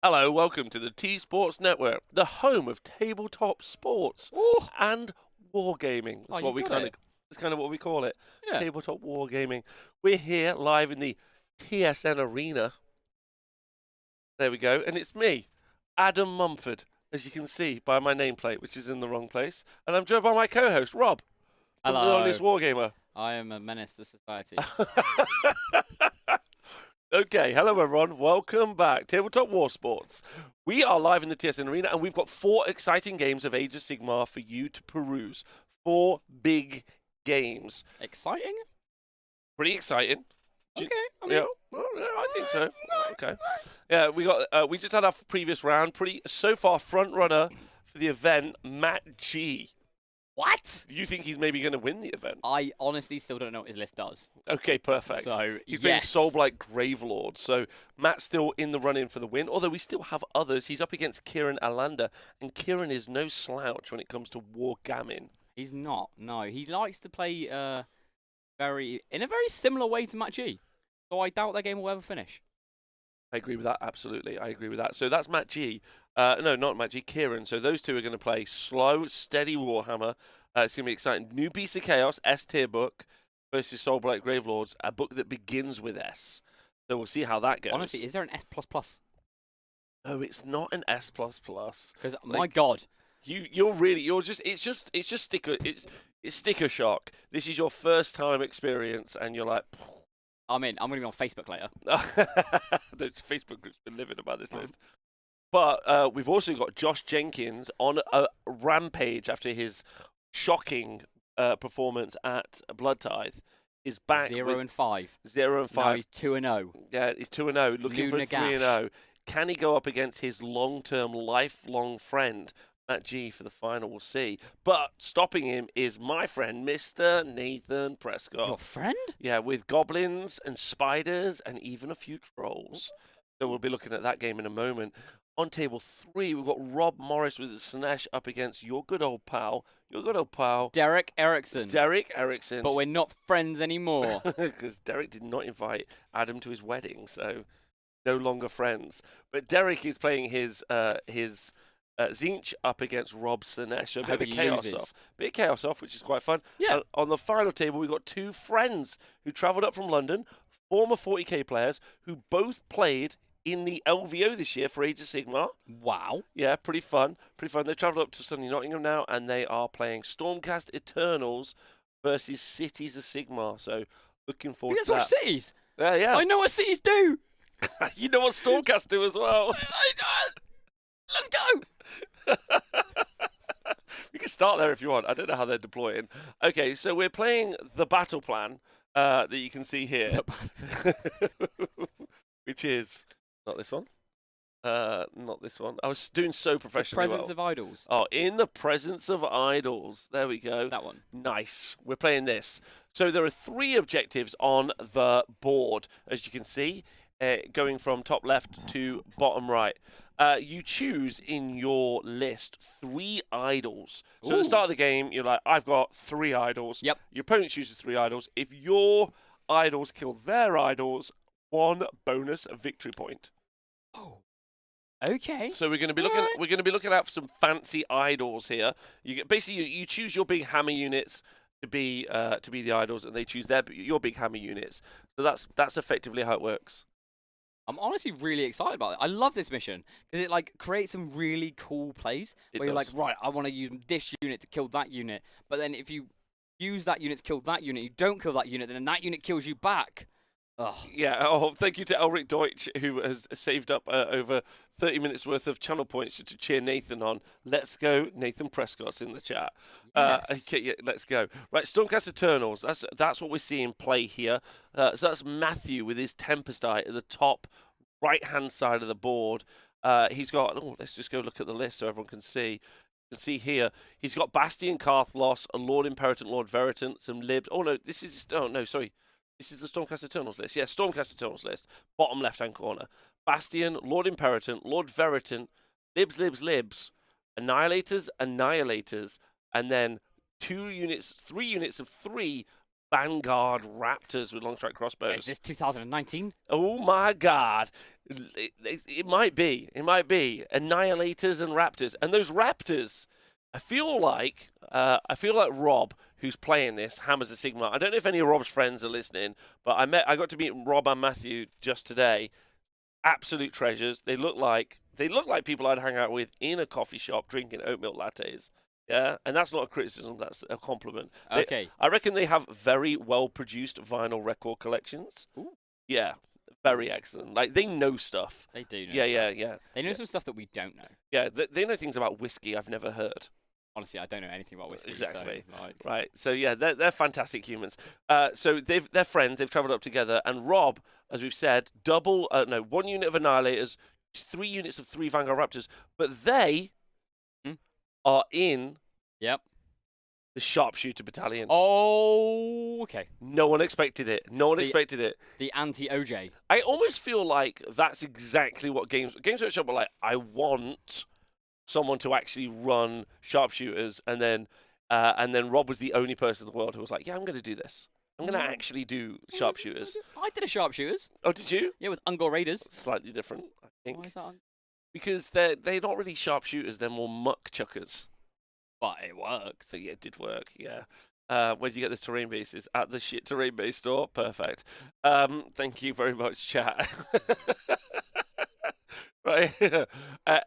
Hello, welcome to the T Sports Network, the home of tabletop sports and wargaming. That's what we That's kind of what we call it. Yeah. Tabletop wargaming. We're here live in the TSN arena. There we go, and it's me, Adam Mumford, as you can see by my nameplate, which is in the wrong place, and I'm joined by my co-host Rob. Hello. The Honest Wargamer. I am a menace to society. Okay, hello everyone. Welcome back. Tabletop War Sports. We are live in the TSN Arena, and we've got 4 exciting games of Age of Sigmar for you to peruse. 4 big games. Exciting? Pretty exciting. Okay. Yeah, I think so. Okay. Yeah, we just had our previous round. So far front runner for the event, Matt G. What? You think he's maybe going to win the event? I honestly still don't know what his list does. Okay, perfect. So, he's been Soulblight Gravelord, so Matt's still in the run-in for the win, although we still have others. He's up against Kieran Alander, and Kieran is no slouch when it comes to wargaming. He's not, no. He likes to play in a very similar way to Matt G. So I doubt their game will ever finish. I agree with that, absolutely. I agree with that. So that's Matt G. No, not Matt G, Kieran. So those two are going to play slow, steady Warhammer. It's going to be exciting. New Beast of Chaos, S-tier book, versus Soulblight Gravelords, a book that begins with S. So we'll see how that goes. Honestly, is there an S++? No, it's not an S++. Because, my God. It's sticker shock. This is your first time experience, and you're like... I'm in. I'm going to be on Facebook later. There's Facebook groups been living about this list. But we've also got Josh Jenkins on a rampage after his shocking performance at Blood Tithe. Is back 0-5. 0-5. Now he's 2-0. Yeah, he's 2-0, looking for Nagash. 3-0. Can he go up against his long-term, lifelong friend, Matt G, for the final? We'll see. But stopping him is my friend, Mr. Nathan Prescott. Your friend? Yeah, with goblins and spiders and even a few trolls. So we'll be looking at that game in a moment. On table 3, we've got Rob Morris with Slaanesh up against your good old pal, Derek Erickson. But we're not friends anymore. Because Derek did not invite Adam to his wedding, so no longer friends. But Derek is playing his Tzeentch up against Rob Slaanesh. So a bit of chaos off, which is quite fun. Yeah. On the final table, we've got 2 friends who travelled up from London, former 40k players who both played in the LVO this year for Age of Sigmar. Wow. Yeah, pretty fun. They travelled up to sunny Nottingham now, and they are playing Stormcast Eternals versus Cities of Sigmar. So looking forward to that. You guys watch Cities? Yeah. I know what Cities do. You know what Stormcast do as well. Let's go. We can start there if you want. I don't know how they're deploying. Okay, so we're playing the battle plan that you can see here, which is not this one. Not this one. I was doing so professionally. The Presence of Idols. Oh, in the Presence of Idols. There we go. That one. Nice. We're playing this. So there are 3 objectives on the board, as you can see, going from top left to bottom right. You choose in your list 3 idols. So at the start of the game, you're like, I've got 3 idols. Yep. Your opponent chooses 3 idols. If your idols kill their idols, 1 bonus victory point. Oh. Okay. So we're going to be looking. We're going to be looking out for some fancy idols here. You choose your big hammer units to be the idols, and they choose your big hammer units. So that's effectively how it works. I'm honestly really excited about it. I love this mission because it creates some really cool plays where you're like, right, I want to use this unit to kill that unit, but then if you use that unit to kill that unit, you don't kill that unit, then that unit kills you back. Ugh. Yeah. Oh, thank you to Elric Deutsch, who has saved up over 30 minutes worth of channel points to cheer Nathan on. Let's go. Nathan Prescott's in the chat. Yes. Okay, yeah, let's go. Right, Stormcast Eternals. That's what we're seeing play here. So that's Matthew with his Tempest Eye at the top right-hand side of the board. He's got. Oh, let's just go look at the list so everyone can see. You can see here, he's got Bastion, Carthlos, a Lord Imperator, Lord Veritant, some Libs. Oh no, this is. Oh no, sorry. This is the Stormcast Eternals list. Yeah, Stormcast Eternals list. Bottom left-hand corner. Bastion, Lord Imperator, Lord Veritant, Libs, Annihilators, and then 3 units of 3 Vanguard Raptors with long strike crossbows. Is this 2019? Oh my God! It might be. It might be Annihilators and Raptors, and those Raptors. I feel like Rob, who's playing this, hammers a Sigmar. I don't know if any of Rob's friends are listening, but I got to meet Rob and Matthew just today. Absolute treasures. They look like people I'd hang out with in a coffee shop drinking oat milk lattes. Yeah, and that's not a criticism, that's a compliment. Okay. I reckon they have very well-produced vinyl record collections. Ooh. Yeah, very excellent. Like, they know stuff. They do know Yeah. They know some stuff that we don't know. Yeah, they know things about whiskey I've never heard. Honestly, I don't know anything about whiskey. Exactly. So, like... Right. So, yeah, they're fantastic humans. So they're friends. They've travelled up together. And Rob, as we've said, 1 unit of Annihilators, 3 units of 3 Vanguard Raptors. But they... are in the Sharpshooter Battalion. Oh, okay. No one expected it. The anti-OJ. I almost feel like that's exactly what Games Workshop were like. I want someone to actually run Sharpshooters, and then Rob was the only person in the world who was like, yeah, I'm going to do this. I'm going to actually do Sharpshooters. I did a Sharpshooters. Oh, did you? Yeah, with Ungor Raiders. Slightly different, I think. Why is that? Because they're not really sharpshooters, they're more muck chuckers. But it worked. So yeah, it did work, yeah. Where did you get this terrain bases? At the shit terrain base store? Perfect. Thank you very much, chat. Right.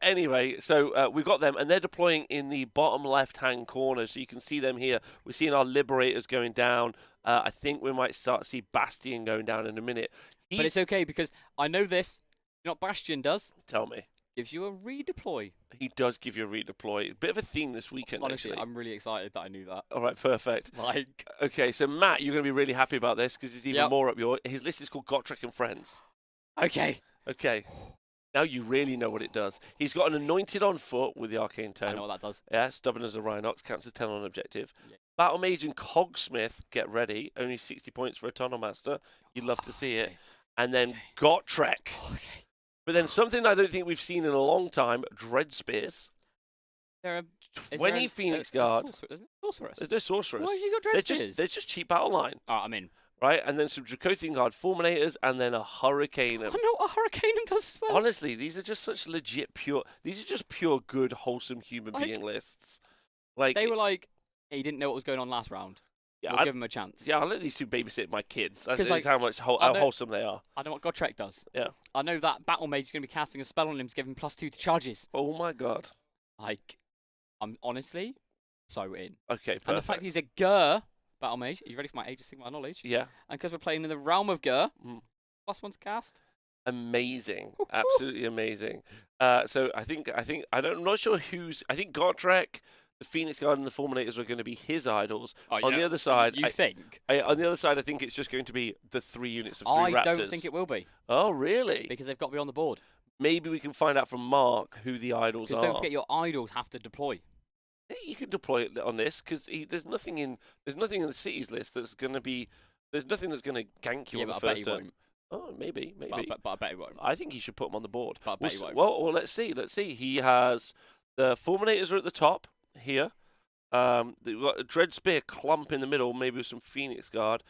Anyway, so we've got them, and they're deploying in the bottom left-hand corner, so you can see them here. We're seeing our Liberators going down. I think we might start to see Bastion going down in a minute. But it's okay, because I know this. You know what Bastion does? Tell me. Gives you a redeploy. He does give you a redeploy. Bit of a theme this weekend, Honestly, actually. I'm really excited that I knew that. All right, perfect. Okay, so Matt, you're going to be really happy about this because it's even more up your... His list is called Gotrek and Friends. Okay. Now you really know what it does. He's got an Anointed on foot with the Arcane Tome. I know what that does. Yeah, stubborn as a Rhinox, counts as 10 on objective. Yeah. Battle Mage and Cogsmith, get ready. Only 60 points for a Tunnel Master. You'd love to see it. And then Gotrek. Okay. But then something I don't think we've seen in a long time, Dread Spears. There are 20 Phoenix Guard. Sorceress. There's no Sorceress. Why have you got Dread Spears? They're just cheap battle line. Alright, I'm in. Right, and then some Dracothian Guard Fulminators, and then a Hurricane. I know what a Hurricanum does as well. Honestly, these are just such legit, these are just pure, good, wholesome human being lists. Like they were like, hey, he didn't know what was going on last round. Yeah, we'll give him a chance. Yeah, I'll let these two babysit my kids. That's like, how wholesome they are. I know what Gotrek does. Yeah. I know that Battle Mage is going to be casting a spell on him to give him +2 to charges. Oh my god. Like, I'm honestly so in. Okay, perfect. And the fact he's a Gur Battle Mage. Are you ready for my Age of Sigmar knowledge? Yeah. And because we're playing in the realm of Gur, +1 to cast. Amazing. Absolutely amazing. So I'm not sure who's... I think Gotrek, the Phoenix Guard, and the Fulminators are going to be his idols. On the other side... You think? On the other side, I think it's just going to be the 3 units of 3 Raptors. I don't think it will be. Oh, really? Because they've got to be on the board. Maybe we can find out from Mark who the idols are. Because don't forget, your idols have to deploy. You can deploy it on this because there's nothing in the cities list that's going to be. There's nothing that's going to gank you on the first turn. Oh, maybe. But I bet he won't. I think he should put them on the board. But I bet he won't. Well, let's see. He has the Fulminators are at the top here. We've got a Dread Spear clump in the middle, maybe with some Phoenix Guard.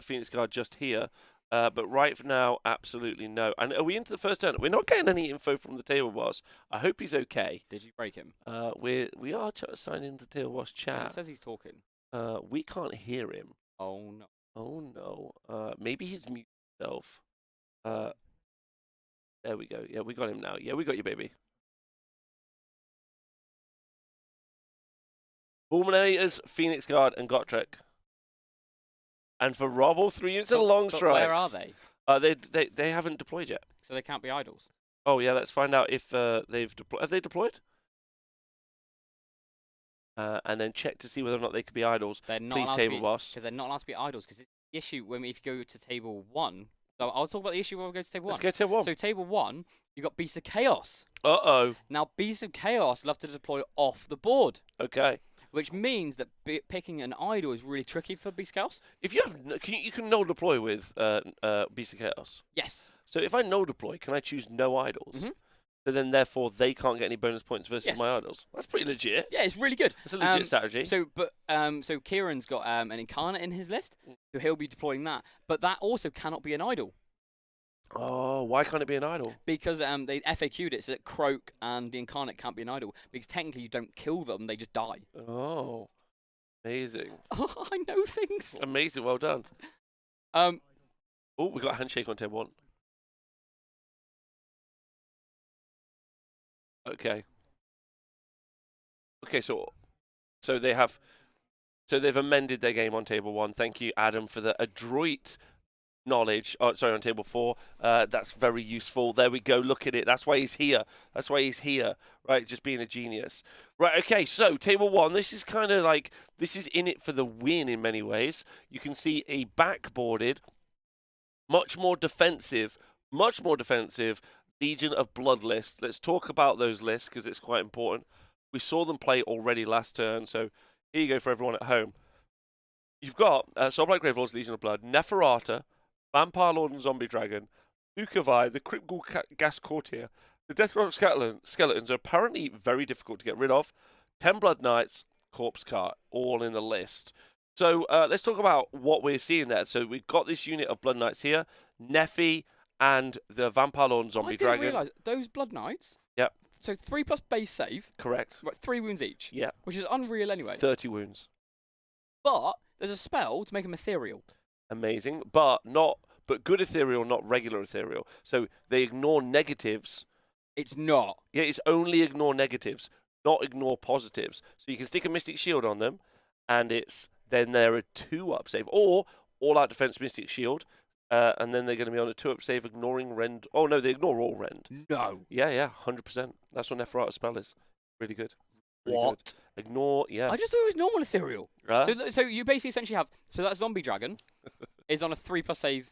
Phoenix Guard just here. But right for now, absolutely no. And are we into the first turn? We're not getting any info from the table boss. I hope he's okay. Did you break him? We are signing into the table boss chat. Yeah, it says he's talking. We can't hear him. Oh no. Oh no. Maybe he's muted himself. There we go. Yeah, we got him now. Yeah, we got you, baby. Fulminators, Phoenix Guard, and Gotrek. And for Rob, all 3 units are long strikes. Where are they? They haven't deployed yet. So they can't be idols. Oh yeah, let's find out if they've deployed. Have they deployed? And then check to see whether or not they could be idols. They're not Please, table boss. Because they're not allowed to be idols. Because the issue if you go to table 1. So I'll talk about the issue when we go to table 1. Let's go to table 1. So table 1, you got Beasts of Chaos. Uh-oh. Now Beasts of Chaos love to deploy off the board. Okay. Which means that picking an idol is really tricky for Beast of Chaos. If you have, you can null deploy with Beast of Chaos. Yes. So if I null deploy, can I choose no idols? Mm-hmm. So then, therefore, they can't get any bonus points versus Yes. my idols. That's pretty legit. Yeah, it's really good. That's a legit strategy. So Kieran's got an Incarnate in his list, so he'll be deploying that. But that also cannot be an idol. Oh, why can't it be an idol? Because they FAQ'd it so that Croak and the Incarnate can't be an idol. Because technically you don't kill them, they just die. Oh, amazing. Oh, I know things. Amazing, well done. Um, Oh, we got a handshake on table 1. Okay. Okay, so they've amended their game on table 1. Thank you, Adam, for the adroit knowledge. Oh, sorry, on table 4. That's very useful. There we go. Look at it. That's why he's here. That's why he's here. Right, just being a genius. Right, okay, so table 1. This is kind of like, this is in it for the win in many ways. You can see a backboarded, much more defensive Legion of Blood list. Let's talk about those lists because it's quite important. We saw them play already last turn, so here you go for everyone at home. You've got Soulblight Gravelords, Legion of Blood, Neferata, Vampire Lord and Zombie Dragon, Ukavai, the Crypt Ghoul Gas Courtier. The Death Rock Skeletons are apparently very difficult to get rid of. 10 Blood Knights, Corpse Cart, all in the list. So let's talk about what we're seeing there. So we've got this unit of Blood Knights here, Nephi, and the Vampire Lord and Zombie Dragon. I didn't realise, those Blood Knights, Yep. so 3+ base save, Correct. right, 3 wounds each. Yeah. Which is unreal anyway. 30 wounds. But there's a spell to make them ethereal. Amazing. But good ethereal, not regular ethereal. So they ignore negatives. It's not. Yeah, it's only ignore negatives, not ignore positives. So you can stick a Mystic Shield on them, and then they're a 2-up save. Or all-out defense Mystic Shield, and then they're going to be on a 2-up save ignoring Rend. Oh, no, they ignore all Rend. No. Yeah, 100%. That's what Neferata's spell is. Really good. Really What? Good. Ignore, yeah. I just thought it was normal ethereal. So you basically essentially have, so that Zombie Dragon is on a 3+ save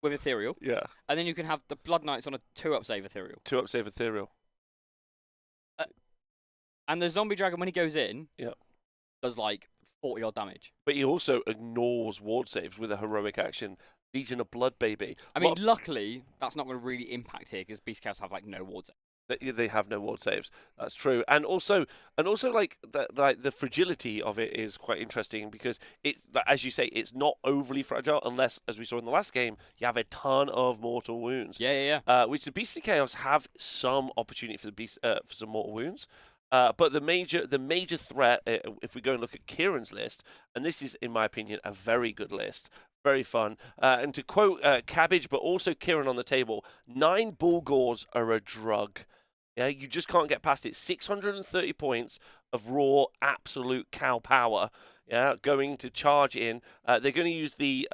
with ethereal. Yeah. And then you can have the Blood Knights on a 2-up save ethereal. 2-up save ethereal. And the Zombie Dragon, when he goes in, yeah, does like 40 odd damage. But he also ignores ward saves with a heroic action. Legion of Blood, baby. I mean, luckily, that's not going to really impact here because Beast Chaos have like no ward saves. They have no ward saves. That's true, and also like the fragility of it is quite interesting because it's, as you say, it's not overly fragile unless, as we saw in the last game, you have a ton of mortal wounds. Yeah. Which the Beast of Chaos have some opportunity for for some mortal wounds. But the major threat, if we go and look at Kieran's list, and this is, in my opinion, a very good list, very fun. And to quote Cabbage, but also Kieran on the table, 9 Bulgors are a drug. Yeah, you just can't get past it. 630 points of raw, absolute cow power. Yeah, going to charge in. They're going to use the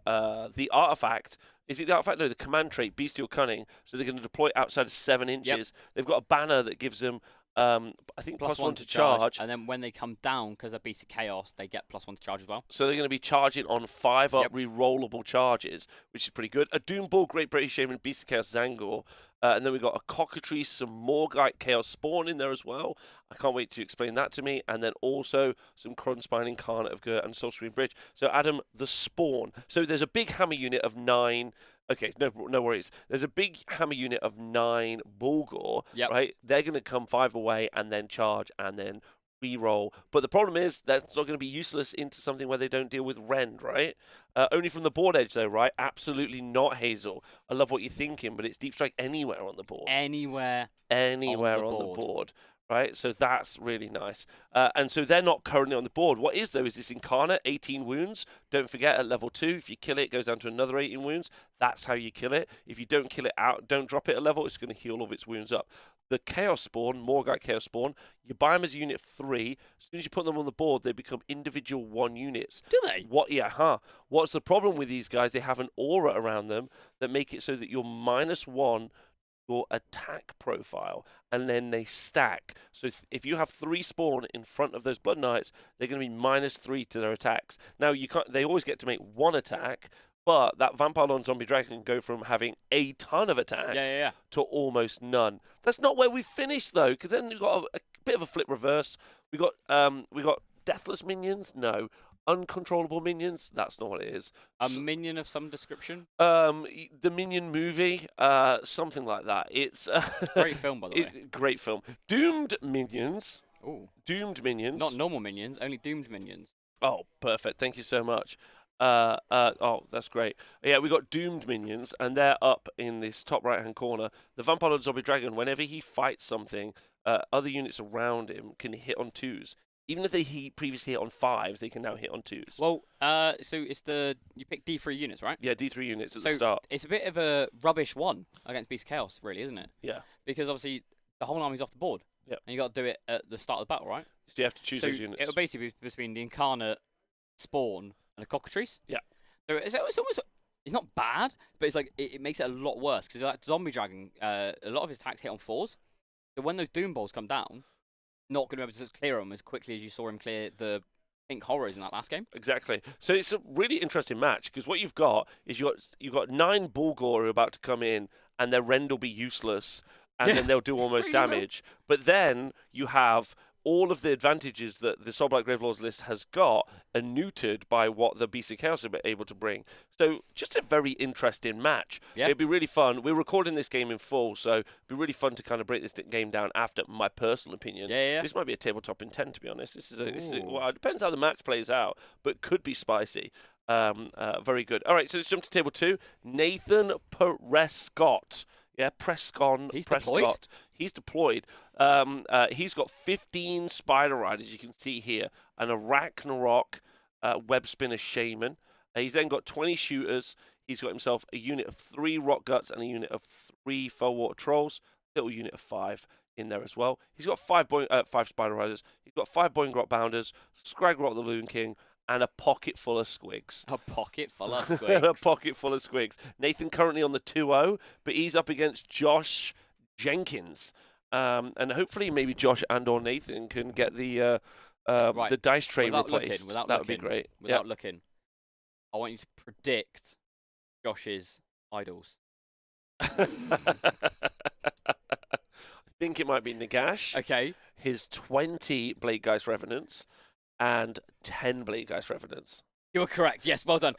artifact. Is it the artifact? No, the command trait, Bestial Cunning. So they're going to deploy it outside of 7 inches. Yep. They've got a banner that gives them, I think, +1 to charge. And then when they come down, because they're Beast of Chaos, they get +1 to charge as well. So they're going to be charging on 5-up re-rollable charges, which is pretty good. A Doombull, Great British Shaman, Beast of Chaos, Zangor. And then we've got a Cockatrice, some Morgite Chaos Spawn in there as well. I can't wait to explain that to me. And then also some Krunspine, Incarnate of Gert, and Soulscreen Bridge. So, Adam, the Spawn. So there's a big hammer unit of 9. Okay, no worries. There's a big hammer unit of 9 Bulgor, right? They're going to come 5 away and then charge and then re-roll. But the problem is that's not going to be useless into something where they don't deal with Rend, right? Only from the board edge, though, right? Absolutely not, Hazel. I love what you're thinking, but it's Deep Strike anywhere on the board. Anywhere on the board. Right, so that's really nice. And so they're not currently on the board. What is, though, is this Incarnate, 18 wounds. Don't forget, at level 2, if you kill it, it goes down to another 18 wounds. That's how you kill it. If you don't kill it out, don't drop it a level, it's going to heal all of its wounds up. The Chaos Spawn, Morgite Chaos Spawn, you buy them as a unit 3. As soon as you put them on the board, they become individual 1 units. Do they? What's the problem with these guys? They have an aura around them that make it so that you're -1 your attack profile, and then they stack. So if you have 3 spawn in front of those Blood Knights, they're going to be -3 to their attacks. Now they always get to make 1 attack, but that Vampire Lord Zombie Dragon can go from having a ton of attacks to almost none. That's not where we finished, though, because then we've got a bit of a flip reverse. We got Deathless minions, no. uncontrollable minions. That's not what it is. A minion of some description. The Minion movie, something like that. It's Great film, by the way. Great film. Doomed minions. Ooh. Doomed minions. Not normal minions, only doomed minions. Oh, perfect. Thank you so much. Oh, that's great. Yeah, we got doomed minions, and they're up in this top right-hand corner. The Vampire Lord Zombie Dragon, whenever he fights something, other units around him can hit on 2s. Even if they previously hit on 5s, they can now hit on 2s. Well, so it's you pick D3 units, right? Yeah, D3 units at the start. It's a bit of a rubbish one against Beast of Chaos, really, isn't it? Yeah. Because obviously the whole army's off the board. Yeah. And you got to do it at the start of the battle, right? So you have to choose those units. It'll basically be between the Incarnate, Spawn, and the Cockatrice. Yeah. So it's almost, it's not bad, but it's like it makes it a lot worse because that Zombie Dragon, a lot of his attacks hit on 4s. So when those Doom Balls come down, not going to be able to clear them as quickly as you saw him clear the Pink Horrors in that last game. Exactly. So it's a really interesting match because what you've got is you've got 9 Bulgor who are about to come in, and their Rend will be useless, and then they'll do almost damage. But then you have all of the advantages that the Soulblight Gravelords list has got are neutered by what the Beast of Chaos are able to bring. So just a very interesting match. Yeah. It'd be really fun. We're recording this game in full, so it'd be really fun to kind of break this game down after, my personal opinion. Yeah. This might be a tabletop in 10, to be honest. Well, it depends how the match plays out, but could be spicy. Very good. All right, so let's jump to table 2. Nathan Prescott. Yeah, Prescott. Deployed? He's deployed. He's got 15 Spider Riders, you can see here, and a Ragnarok Web Spinner Shaman. He's then got 20 shooters. He's got himself a unit of 3 Rock Guts and a unit of 3 Fellwater Trolls. Little unit of 5 in there as well. He's got 5 Spider Riders. He's got 5 Boingrot Bounders, Scragrot the Loon King, and a pocket full of squigs. A pocket full of squigs. A pocket full of squigs. Nathan currently on the 2-0, but he's up against Josh Jenkins. And hopefully maybe Josh and or Nathan can get the dice tray replaced. That would be great. Without looking, I want you to predict Josh's idols. I think it might be Nagash. Okay. His 20 Blade Geist Revenants and 10 Blade Geist Revenants. You're correct. Yes, well done.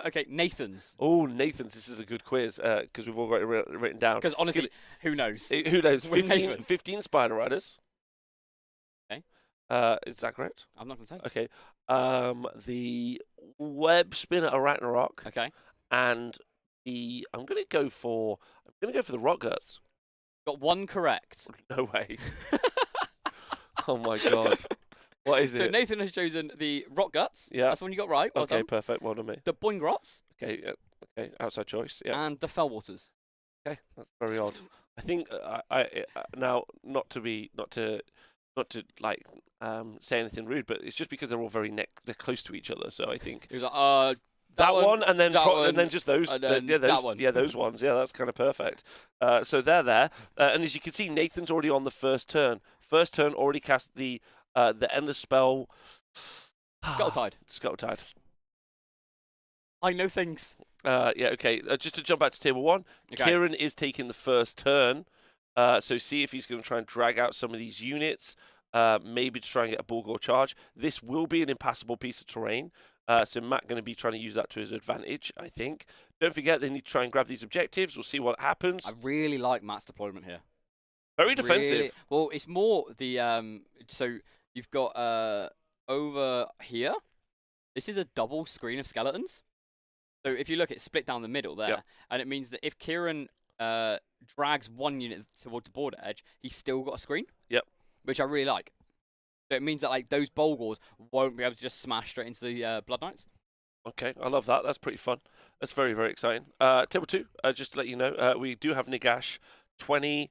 Okay, Nathan's. Oh, Nathan's. This is a good quiz because we've all got it written down. Because honestly, who knows? Who knows? 15 Spider Riders. Okay. Is that correct? I'm not going to say. Okay. The Web Spinner Ragnarok. Okay. And I'm going to go for the Rock Guts. Got one correct. No way. Oh my god. What is it? So Nathan has chosen the Rock Guts. Yeah. That's the one you got right. Well okay, done. perfect. Well done, mate. The Boingrots. Okay, okay. Outside choice. Yeah. And the Fellwaters. Okay, that's very odd. I think now not to like say anything rude, but it's just because they're all they're close to each other. So I think he was like, that one, and then and then just those. That one. Yeah, those ones. Yeah, that's kind of perfect. So they're there, and as you can see, Nathan's already on the first turn. First turn already cast the endless spell. Scuttle-Tide. I know things. Yeah, okay. Just to jump back to table 1, Okay. Kieran is taking the first turn. So see if he's going to try and drag out some of these units, maybe to try and get a Bulgor charge. This will be an impassable piece of terrain. So Matt going to be trying to use that to his advantage, I think. Don't forget they need to try and grab these objectives. We'll see what happens. I really like Matt's deployment here. Very defensive. Really, well, it's more the so you've got over here. This is a double screen of skeletons. So if you look, it's split down the middle there, and it means that if Kieran drags one unit towards the border edge, he's still got a screen. Yep. Which I really like. So it means that like those Bulgors won't be able to just smash straight into the Blood Knights. Okay, I love that. That's pretty fun. That's very, very exciting. Table 2, just to let you know, we do have Nagash, 20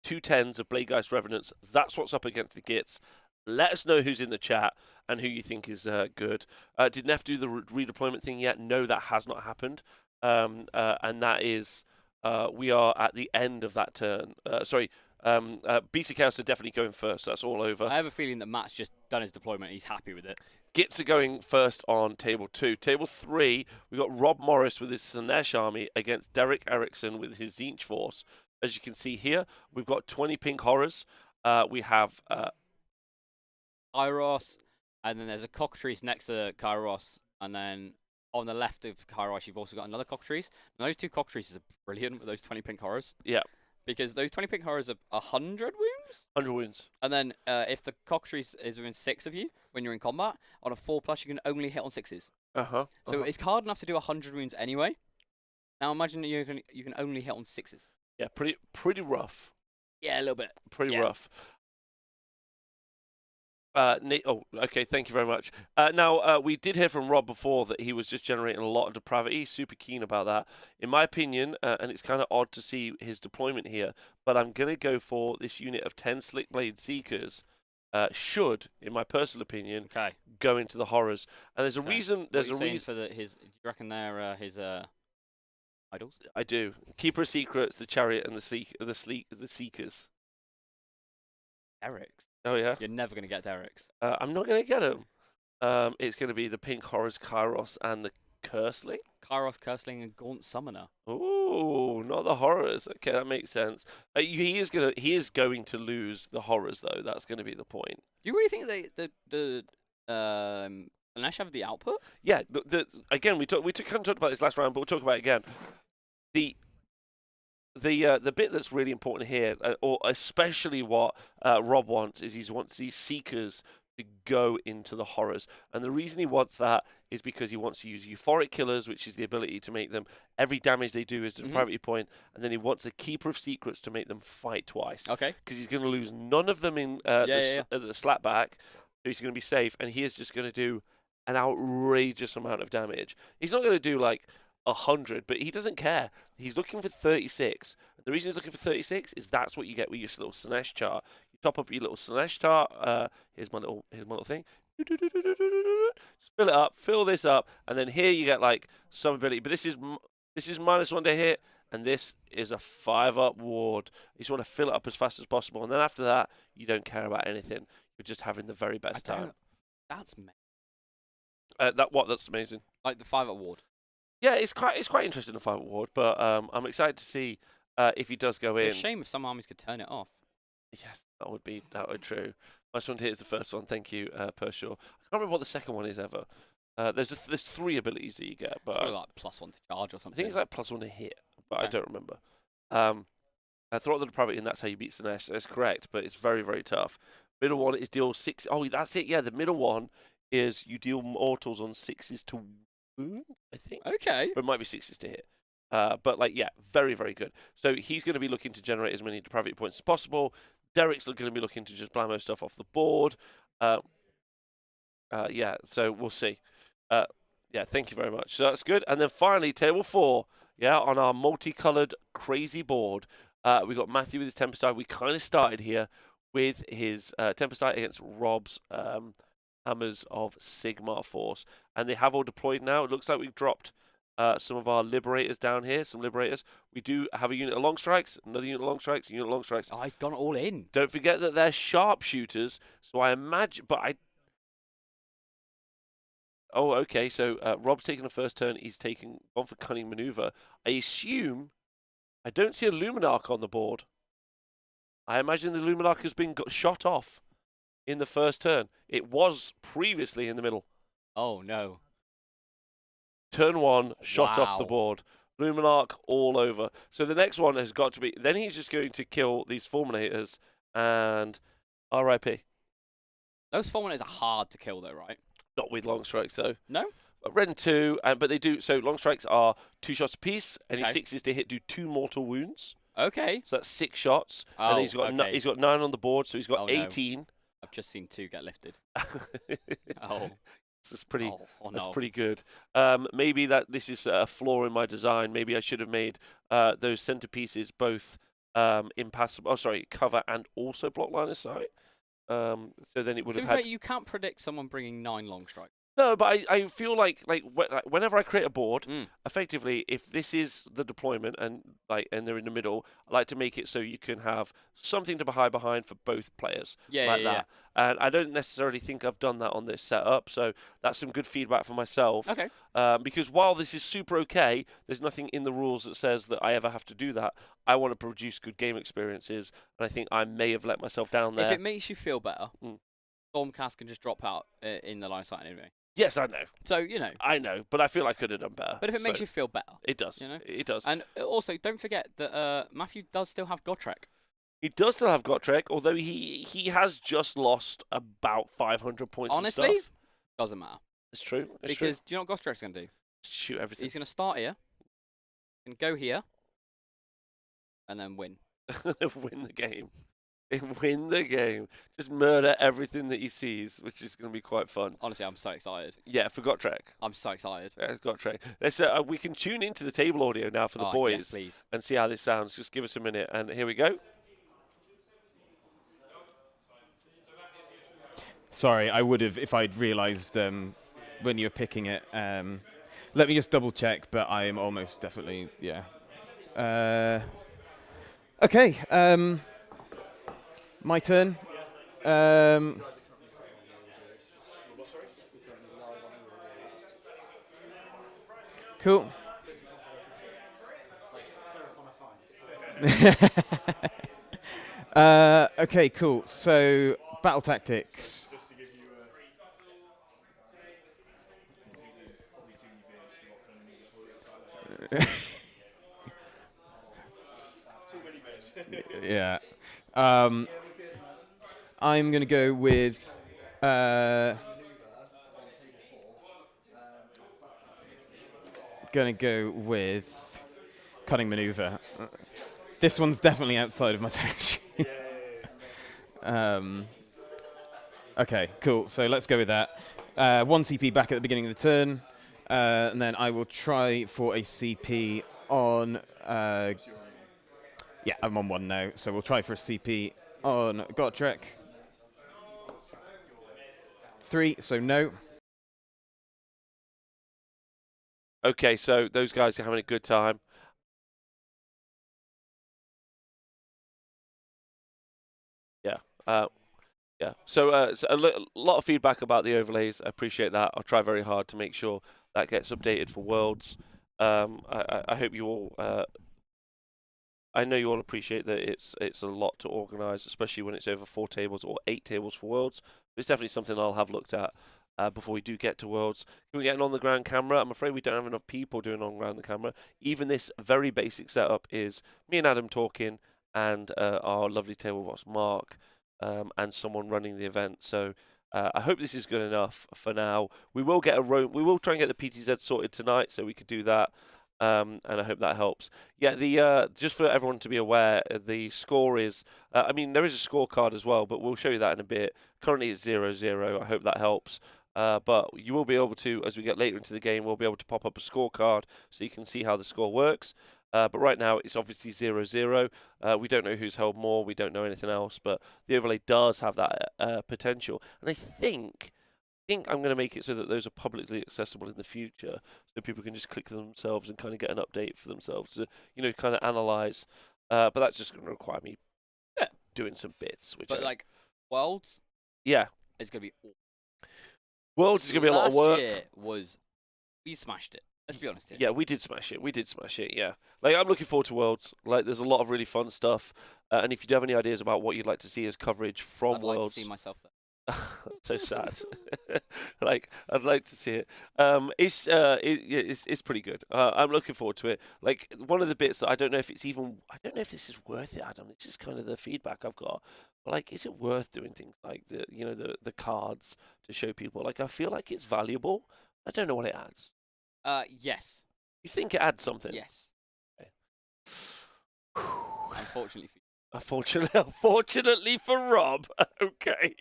210s of Blade Geist Revenants. That's what's up against the Gitz. Let us know who's in the chat and who you think is good. Did Neff do the redeployment thing yet? No, that has not happened. And that is, we are at the end of that turn. Beast of Chaos are definitely going first. That's all over. I have a feeling that Matt's just done his deployment. He's happy with it. Gitz are going first on table 2. Table 3, we've got Rob Morris with his Slaanesh army against Derek Erickson with his Tzeentch force. As you can see here, we've got 20 Pink Horrors. We have Iros, and then there's a cockatrice next to Kairos, and then on the left of Kairos, you've also got another cockatrice. And those two cockatrices are brilliant with those 20 pink horrors. Yeah. Because those 20 pink horrors are 100 wounds. 100 wounds. And then if the cockatrice is within 6 of you when you're in combat, on a 4+, you can only hit on 6s. So it's hard enough to do 100 wounds anyway. Now imagine you can only hit on 6s. Yeah, pretty rough. Yeah, a little bit. Pretty rough. Okay, thank you very much. Now, we did hear from Rob before that he was just generating a lot of depravity. Super keen about that. In my opinion, and it's kind of odd to see his deployment here, but I'm going to go for this unit of 10 Slickblade Seekers should, in my personal opinion, go into the horrors. And there's a reason. There's a reason for his. Do you reckon they're his idols? I do. Keeper of Secrets, the Chariot, and the Seekers. Derek's. Oh yeah. You're never gonna get Derek's. I'm not gonna get him. It's gonna be the Pink Horrors, Kairos, and the Curseling. Kairos, Curseling, and Gaunt Summoner. Ooh, not the horrors. Okay, that makes sense. He is going to lose the horrors though. That's going to be the point. Do you really think the Slaanesh have the output? Yeah. Again, we kind of talked about this last round, but we'll talk about it again. The bit that's really important here, or especially what Rob wants, is he wants these Seekers to go into the horrors. And the reason he wants that is because he wants to use Euphoric Killers, which is the ability to make them, every damage they do is to depravity point, and then he wants a Keeper of Secrets to make them fight twice. Okay. Because he's going to lose none of them in the slapback, so he's going to be safe, and he is just going to do an outrageous amount of damage. He's not going to do like 100, but he doesn't care. He's looking for 36. The reason he's looking for 36 is that's what you get with your little Slaanesh chart. You top up your little Slaanesh chart. Here's my little thing. Just fill it up, fill this up, and then here you get like some ability. But this is -1 to hit, and this is a 5-up ward. You just want to fill it up as fast as possible, and then after that, you don't care about anything. You're just having the very best time. That's amazing. That's amazing. Like the 5-up ward. Yeah, it's quite interesting, the 5-up ward, but I'm excited to see if he does go in. It's a shame if some armies could turn it off. Yes, that would be true. Nice one to hit is the first one. Thank you, Pershaw. I can't remember what the second one is ever. There's 3 abilities that you get, but probably like +1 to charge or something. I think it's like +1 to hit, but I don't remember. I thought the depravity, and that's how you beat Slaanesh. That's correct, but it's very, very tough. Middle one is deal 6. Oh, that's it. Yeah, the middle one is you deal mortals on 6s to wound, I think. Okay. Or it might be 6s to hit. But like, yeah, very, very good. So he's going to be looking to generate as many depravity points as possible. Derek's going to be looking to just blammo stuff off the board. Yeah, so we'll see. Yeah, thank you very much. So that's good. And then finally, table 4. Yeah, on our multicolored crazy board, we got Matthew with his Tempestite. We kind of started here with his Tempestite against Rob's Hammers of Sigmar Force, and they have all deployed now. It looks like we've dropped some of our Liberators down here, some Liberators. We do have a unit of Long Strikes, another unit of Long Strikes, a unit of Long Strikes. Oh, he's gone all in. Don't forget that they're sharpshooters, so I imagine, Oh, okay, so Rob's taking the first turn. He's gone for Cunning Maneuver. I assume, I don't see a Luminarch on the board. I imagine the Luminarch has been shot off in the first turn. It was previously in the middle. Oh, no. Turn 1, shot off the board. Luminarch all over. So the next one has got to be... Then he's just going to kill these Fulminators and RIP. Those Fulminators are hard to kill, though, right? Not with Long Strikes, though. No? Red and 2, but they do... So Long Strikes are 2 shots apiece. Any 6s to hit do 2 mortal wounds. Okay. So that's 6 shots. Oh, and he's got 9 on the board, so he's got 18. No. I've just seen 2 get lifted. Oh. That's pretty. Oh, that's no. pretty good. Maybe this is a flaw in my design. Maybe I should have made those centerpieces both impassable. Oh, sorry, cover and also block line of sight. So then it would have had. You can't predict someone bringing 9 Long Strikes. No, but I feel like whenever I create a board, effectively, if this is the deployment and they're in the middle, I like to make it so you can have something to hide behind for both players. Yeah. And I don't necessarily think I've done that on this setup, so that's some good feedback for myself. Okay. Because while this is super okay, there's nothing in the rules that says that I ever have to do that. I want to produce good game experiences, and I think I may have let myself down there. If it makes you feel better. Stormcast can just drop out in the line of sight anyway. Yes, I know. So, you know. I know, but I feel I could have done better. But if it makes you feel better. It does. You know? It does. And also, don't forget that Matthew does still have Gotrek. He does still have Gotrek, although he has just lost about 500 points. Honestly, and stuff. Doesn't matter. It's true. Because do you know what Gotrek's going to do? Shoot everything. He's going to start here, and go here, and then win. Win the game. Win the game. Just murder everything that he sees, which is going to be quite fun. Honestly, I'm so excited. Yeah, for Gotrek. I'm so excited. Yeah, Gotrek. Let's, we can tune into the table audio now for the boys yes, please. and see how this sounds. Just give us a minute, and here we go. Sorry, I would have if I'd realised when you were picking it. Let me just double check, but I am almost definitely, yeah. Okay, my turn. Cool. Okay, cool. So, battle tactics. Yeah. I'm going to go with cunning maneuver. This one's definitely outside of my territory. Okay, cool. So let's go with that. 1 CP back at the beginning of the turn, and then I will try for a CP on. Yeah, I'm on 1 now, so we'll try for a CP on Gotrek. 3, so no. Okay, so those guys are having a good time. Yeah. Yeah. So, a lot of feedback about the overlays. I appreciate that. I'll try very hard to make sure that gets updated for Worlds. I hope you all. I know you all appreciate that it's a lot to organise, especially when it's over 4 tables or 8 tables for Worlds. It's definitely something I'll have looked at before we do get to Worlds. Can we get an on-the-ground camera? I'm afraid we don't have enough people doing on-ground the camera. Even this very basic setup is me and Adam talking and our lovely table boss Mark and someone running the event. So I hope this is good enough for now. We will get a roam. We will try and get the PTZ sorted tonight, so we could do that. And I hope that helps. Yeah, the just for everyone to be aware, the score is. I mean, there is a scorecard as well, but we'll show you that in a bit. Currently, it's 0-0. I hope that helps. But you will be able to, as we get later into the game, we'll be able to pop up a scorecard so you can see how the score works. But right now, it's obviously 0-0. We don't know who's held more. We don't know anything else. But the overlay does have that potential. And I think I'm going to make it so that those are publicly accessible in the future, so people can just click them themselves and kind of get an update for themselves to, kind of analyze. But that's just going to require me doing some bits. But like Worlds, yeah, it's going to be awful. Worlds is going to be a lot of work. Last year we smashed it. Let's be honest here. Yeah, we did smash it. Yeah, like I'm looking forward to Worlds. Like, there's a lot of really fun stuff. And if you do have any ideas about what you'd like to see as coverage from Worlds, I'd like to see myself there. So sad. Like, I'd like to see it. It's pretty good. I'm looking forward to it. Like, one of the bits that I don't know if this is worth it, Adam. It's just kind of the feedback I've got. But like, is it worth doing things like the cards to show people? Like, I feel like it's valuable. I don't know what it adds. Yes. You think it adds something? Yes. Okay. Unfortunately for you. Unfortunately for Rob. Okay.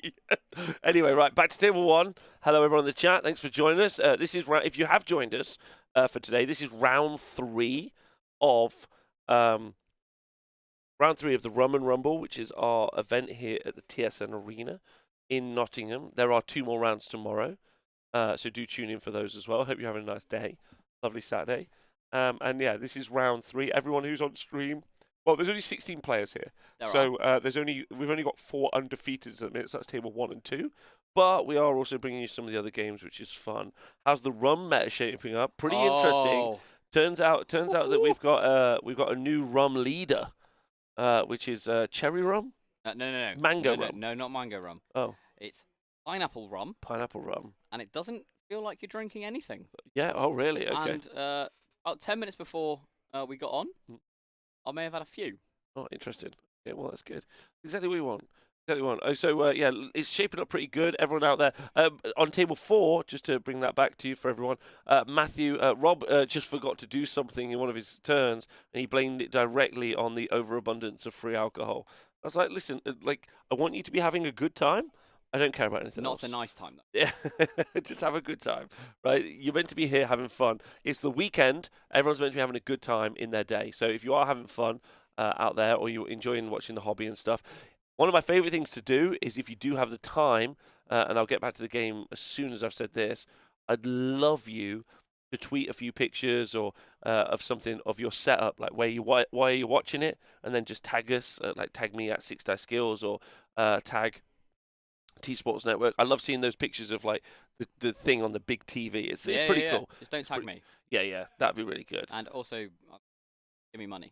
Anyway, right, back to table 1. Hello, everyone in the chat. Thanks for joining us. This is if you have joined us for today, this is round 3 of the Rum and Rumble, which is our event here at the TSN Arena in Nottingham. There are 2 more rounds tomorrow, so do tune in for those as well. Hope you're having a nice day. Lovely Saturday. And yeah, this is round 3. Everyone who's on stream. Well, there's only 16 players here, we've only got 4 undefeateds at the minute. So that's table 1 and 2. But we are also bringing you some of the other games, which is fun. How's the rum meta shaping up? Pretty interesting. Turns out that we've got a new rum leader, which is cherry rum. No. Mango rum. No, not mango rum. Oh, it's pineapple rum, and it doesn't feel like you're drinking anything. Yeah. Oh, really? Okay. And about 10 minutes before we got on, I may have had a few. Oh, interesting. Yeah, well, that's good. Exactly what we want. Oh, so yeah, it's shaping up pretty good. Everyone out there on table 4, just to bring that back to you for everyone. Matthew, Rob just forgot to do something in one of his turns, and he blamed it directly on the overabundance of free alcohol. I was like, listen, I want you to be having a good time. I don't care about anything else. Not a nice time, though. Yeah, just have a good time, right? You're meant to be here having fun. It's the weekend. Everyone's meant to be having a good time in their day. So if you are having fun out there, or you're enjoying watching the hobby and stuff, one of my favorite things to do is, if you do have the time, and I'll get back to the game as soon as I've said this, I'd love you to tweet a few pictures or of something of your setup, like why are you watching it, and then just tag us, like tag me at 6DiceSkills, or tag T Sports Network. I love seeing those pictures of like the thing on the big TV. It's pretty cool. Just don't tag me. Yeah, that'd be really good. And also, give me money.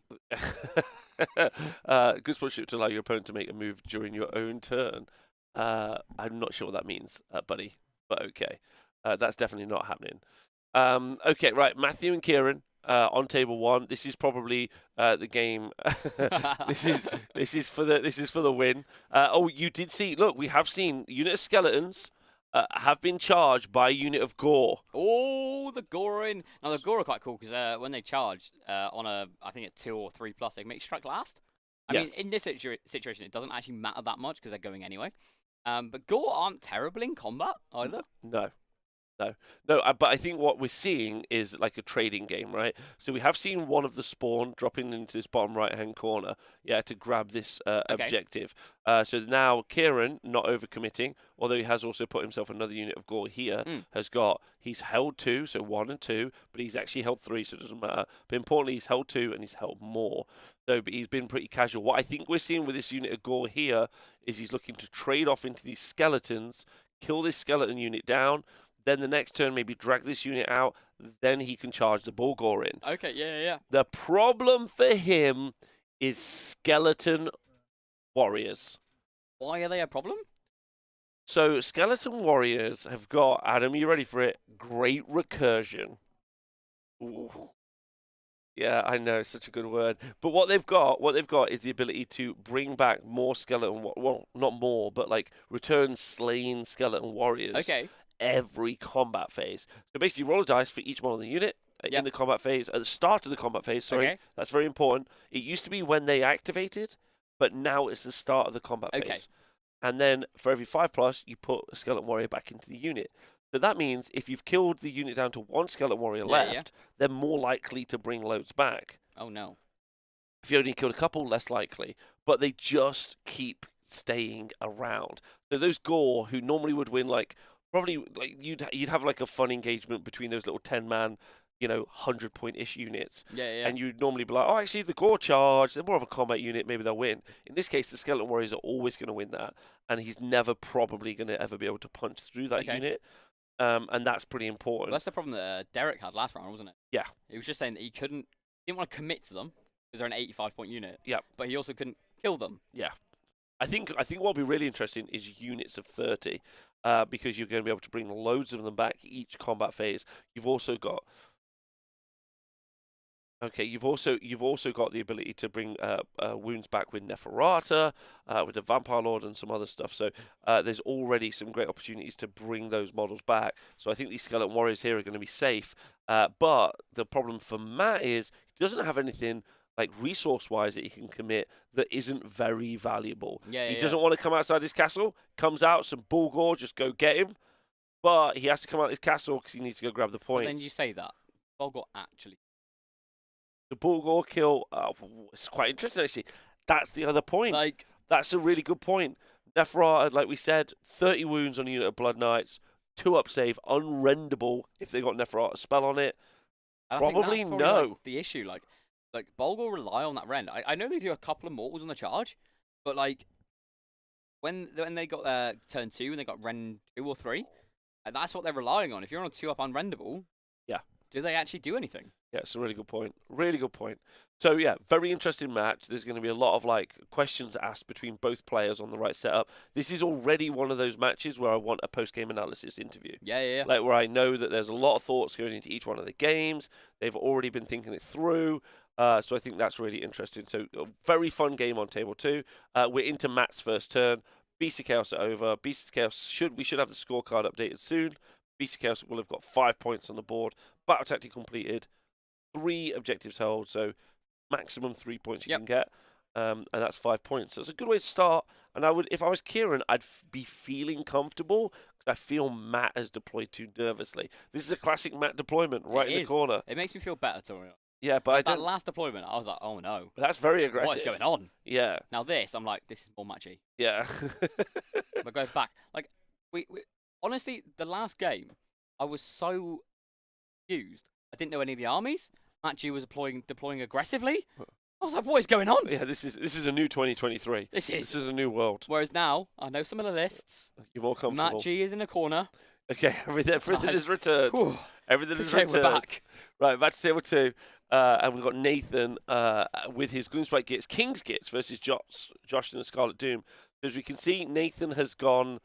Good sportsmanship to allow your opponent to make a move during your own turn. I'm not sure what that means, buddy, but okay. That's definitely not happening. Okay, right. Matthew and Kieran on table 1. This is probably the game. this is for the win. Oh, you did see. Look, we have seen unit of skeletons have been charged by a unit of gore. Oh, the Gorin. Now, the Gore are quite cool because when they charge on I think at 2 or 3+, they make strike last. I mean, in this situation, it doesn't actually matter that much because they're going anyway. But Gore aren't terrible in combat either. No, but I think what we're seeing is like a trading game, right? So we have seen one of the spawn dropping into this bottom right-hand corner, to grab this objective. So now Kieran, not overcommitting, although he has also put himself another unit of gore here, he's held 2, so 1 and 2, but he's actually held 3, so it doesn't matter. But importantly, he's held 2 and he's held more. So, but he's been pretty casual. What I think we're seeing with this unit of gore here is he's looking to trade off into these skeletons, kill this skeleton unit down. Then the next turn, maybe drag this unit out. Then he can charge the Bulgor in. Okay, yeah. The problem for him is skeleton warriors. Why are they a problem? So skeleton warriors have got, Adam, you ready for it? Great recursion. Ooh. Yeah, I know, such a good word. But what they've got is the ability to bring back more skeleton, well, not more, but like return slain skeleton warriors. Okay. Every combat phase. So basically, you roll a dice for each one on the unit in the combat phase. At the start of the combat phase, that's very important. It used to be when they activated, but now it's the start of the combat phase. And then for every 5+, you put a skeleton warrior back into the unit. So that means if you've killed the unit down to 1 skeleton warrior left, they're more likely to bring loads back. Oh no. If you only killed a couple, less likely. But they just keep staying around. So those gore who normally would win probably you'd have like a fun engagement between those little 10-man, 100-point-ish units. Yeah. And you'd normally be like, oh, actually, the Gore charge, they're more of a combat unit, maybe they'll win. In this case, the Skeleton Warriors are always going to win that, and he's never probably going to ever be able to punch through that unit. And that's pretty important. Well, that's the problem that Derek had last round, wasn't it? Yeah. He was just saying that he didn't want to commit to them because they're an 85-point unit. Yeah. But he also couldn't kill them. Yeah. I think what will be really interesting is units of 30, because you're going to be able to bring loads of them back each combat phase. You've also got you've also got the ability to bring wounds back with Neferata, with the Vampire Lord and some other stuff. So there's already some great opportunities to bring those models back. So I think these Skeleton Warriors here are going to be safe. But the problem for Matt is he doesn't have anything like resource-wise that he can commit that isn't very valuable. He doesn't want to come outside his castle. Comes out, some Bulgor, just go get him. But he has to come out of his castle because he needs to go grab the points. And then you say that. Bulgor actually. The Bulgor kill, it's quite interesting actually. That's the other point. That's a really good point. Neferata, like we said, 30 wounds on a unit of Blood Knights, 2-up save, unrendable if they got Neferata spell on it. Probably no. The issue, like Bulgor rely on that rend. I know they do a couple of mortals on the charge, but when they got their turn 2 and they got rend 2 or 3, that's what they're relying on. If you're on a 2-up unrendable, do they actually do anything? Yeah, it's a really good point. Really good point. So yeah, very interesting match. There's going to be a lot of like questions asked between both players on the right setup. This is already one of those matches where I want a post-game analysis interview. Yeah. Like where I know that there's a lot of thoughts going into each one of the games. They've already been thinking it through. So I think that's really interesting. So a very fun game on table 2. We're into Matt's first turn. Beasts of Chaos are over. Beasts of Chaos we should have the scorecard updated soon. Beasts of Chaos will have got 5 points on the board. Battle tactic completed. 3 objectives held, so maximum 3 points you can get, and that's 5 points. So it's a good way to start. And if I was Kieran, I'd be feeling comfortable because I feel Matt has deployed too nervously. This is a classic Matt deployment right in the corner. It makes me feel better, Toriel. Yeah, but that last deployment, I was like, oh no, that's very aggressive. What is going on? Yeah. Now this, I'm like, this is more matchy. Yeah. But go back, like we honestly, the last game, I was so confused. I didn't know any of the armies. Matchy was deploying aggressively. I was like, what is going on? Yeah, this is a new 2023. This is a new world. Whereas now, I know some of the lists. You're more comfortable. Matchy is in a corner. Okay, everything is returned. Whew. Everything is Okay, returned. we're back. Right, back to table 2. And we've got Nathan with his Gloomspite Gitz, King's Gitz versus Josh and the Scarlet Doom. As we can see, Nathan has gone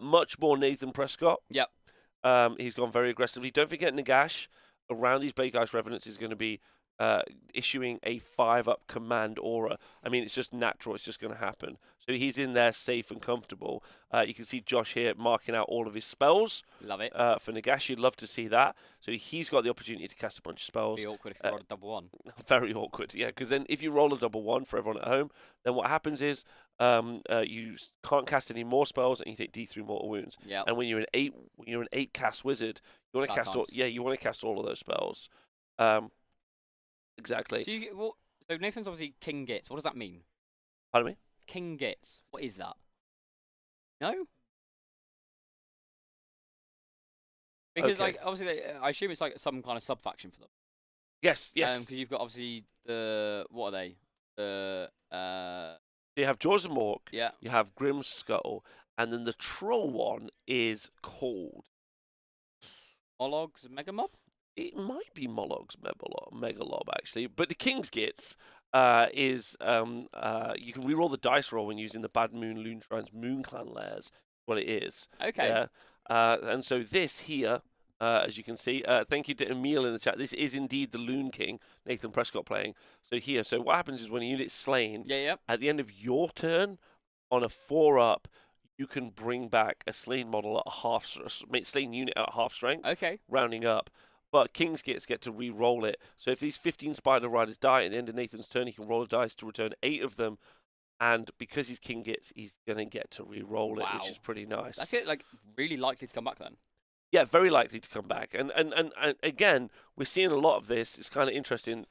much more Nathan Prescott. Yep. He's gone very aggressively. Don't forget Nagash around these Blade Guys Revenants is going to be issuing a 5-up command aura. I mean, it's just natural. It's just going to happen. So he's in there safe and comfortable. You can see Josh here marking out all of his spells. Love it. For Nagash, you'd love to see that. So he's got the opportunity to cast a bunch of spells. It'd be awkward if you rolled a double 1. Very awkward, yeah. Because then if you roll a double 1 for everyone at home, then what happens is you can't cast any more spells and you take D3 mortal wounds. Yeah. And when you're an 8 cast wizard, you want to cast you want to cast all of those spells. Exactly. So Nathan's obviously King Gitz. What does that mean? Pardon me? King Gitz. What is that? No? Because like obviously I assume it's like some kind of sub faction for them. Yes. Because you've got obviously what are they? You have Jaws of Mork. Yeah. You have Grim Skull, and then the troll one is called Molog's Megamob. It might be Molog's Megalob, actually. But the King's Gitz is you can reroll the dice roll when using the Bad Moon Loon Shrine's Moon Clan Lairs. What it is. Okay. Yeah. And so this here, as you can see, thank you to Emil in the chat. This is indeed the Loon King, Nathan Prescott playing. So what happens is when a unit's slain, at the end of your turn, on a 4-up, you can bring back a slain model at slain unit at half strength. Okay. Rounding up. But King's Gitz get to re-roll it. So if these 15 Spider Riders die at the end of Nathan's turn, he can roll a dice to return 8 of them. And because he's King Gitz, he's going to get to re-roll it, which is pretty nice. That's it, like, really likely to come back then. Yeah, very likely to come back. And again, we're seeing a lot of this. It's kind of interesting.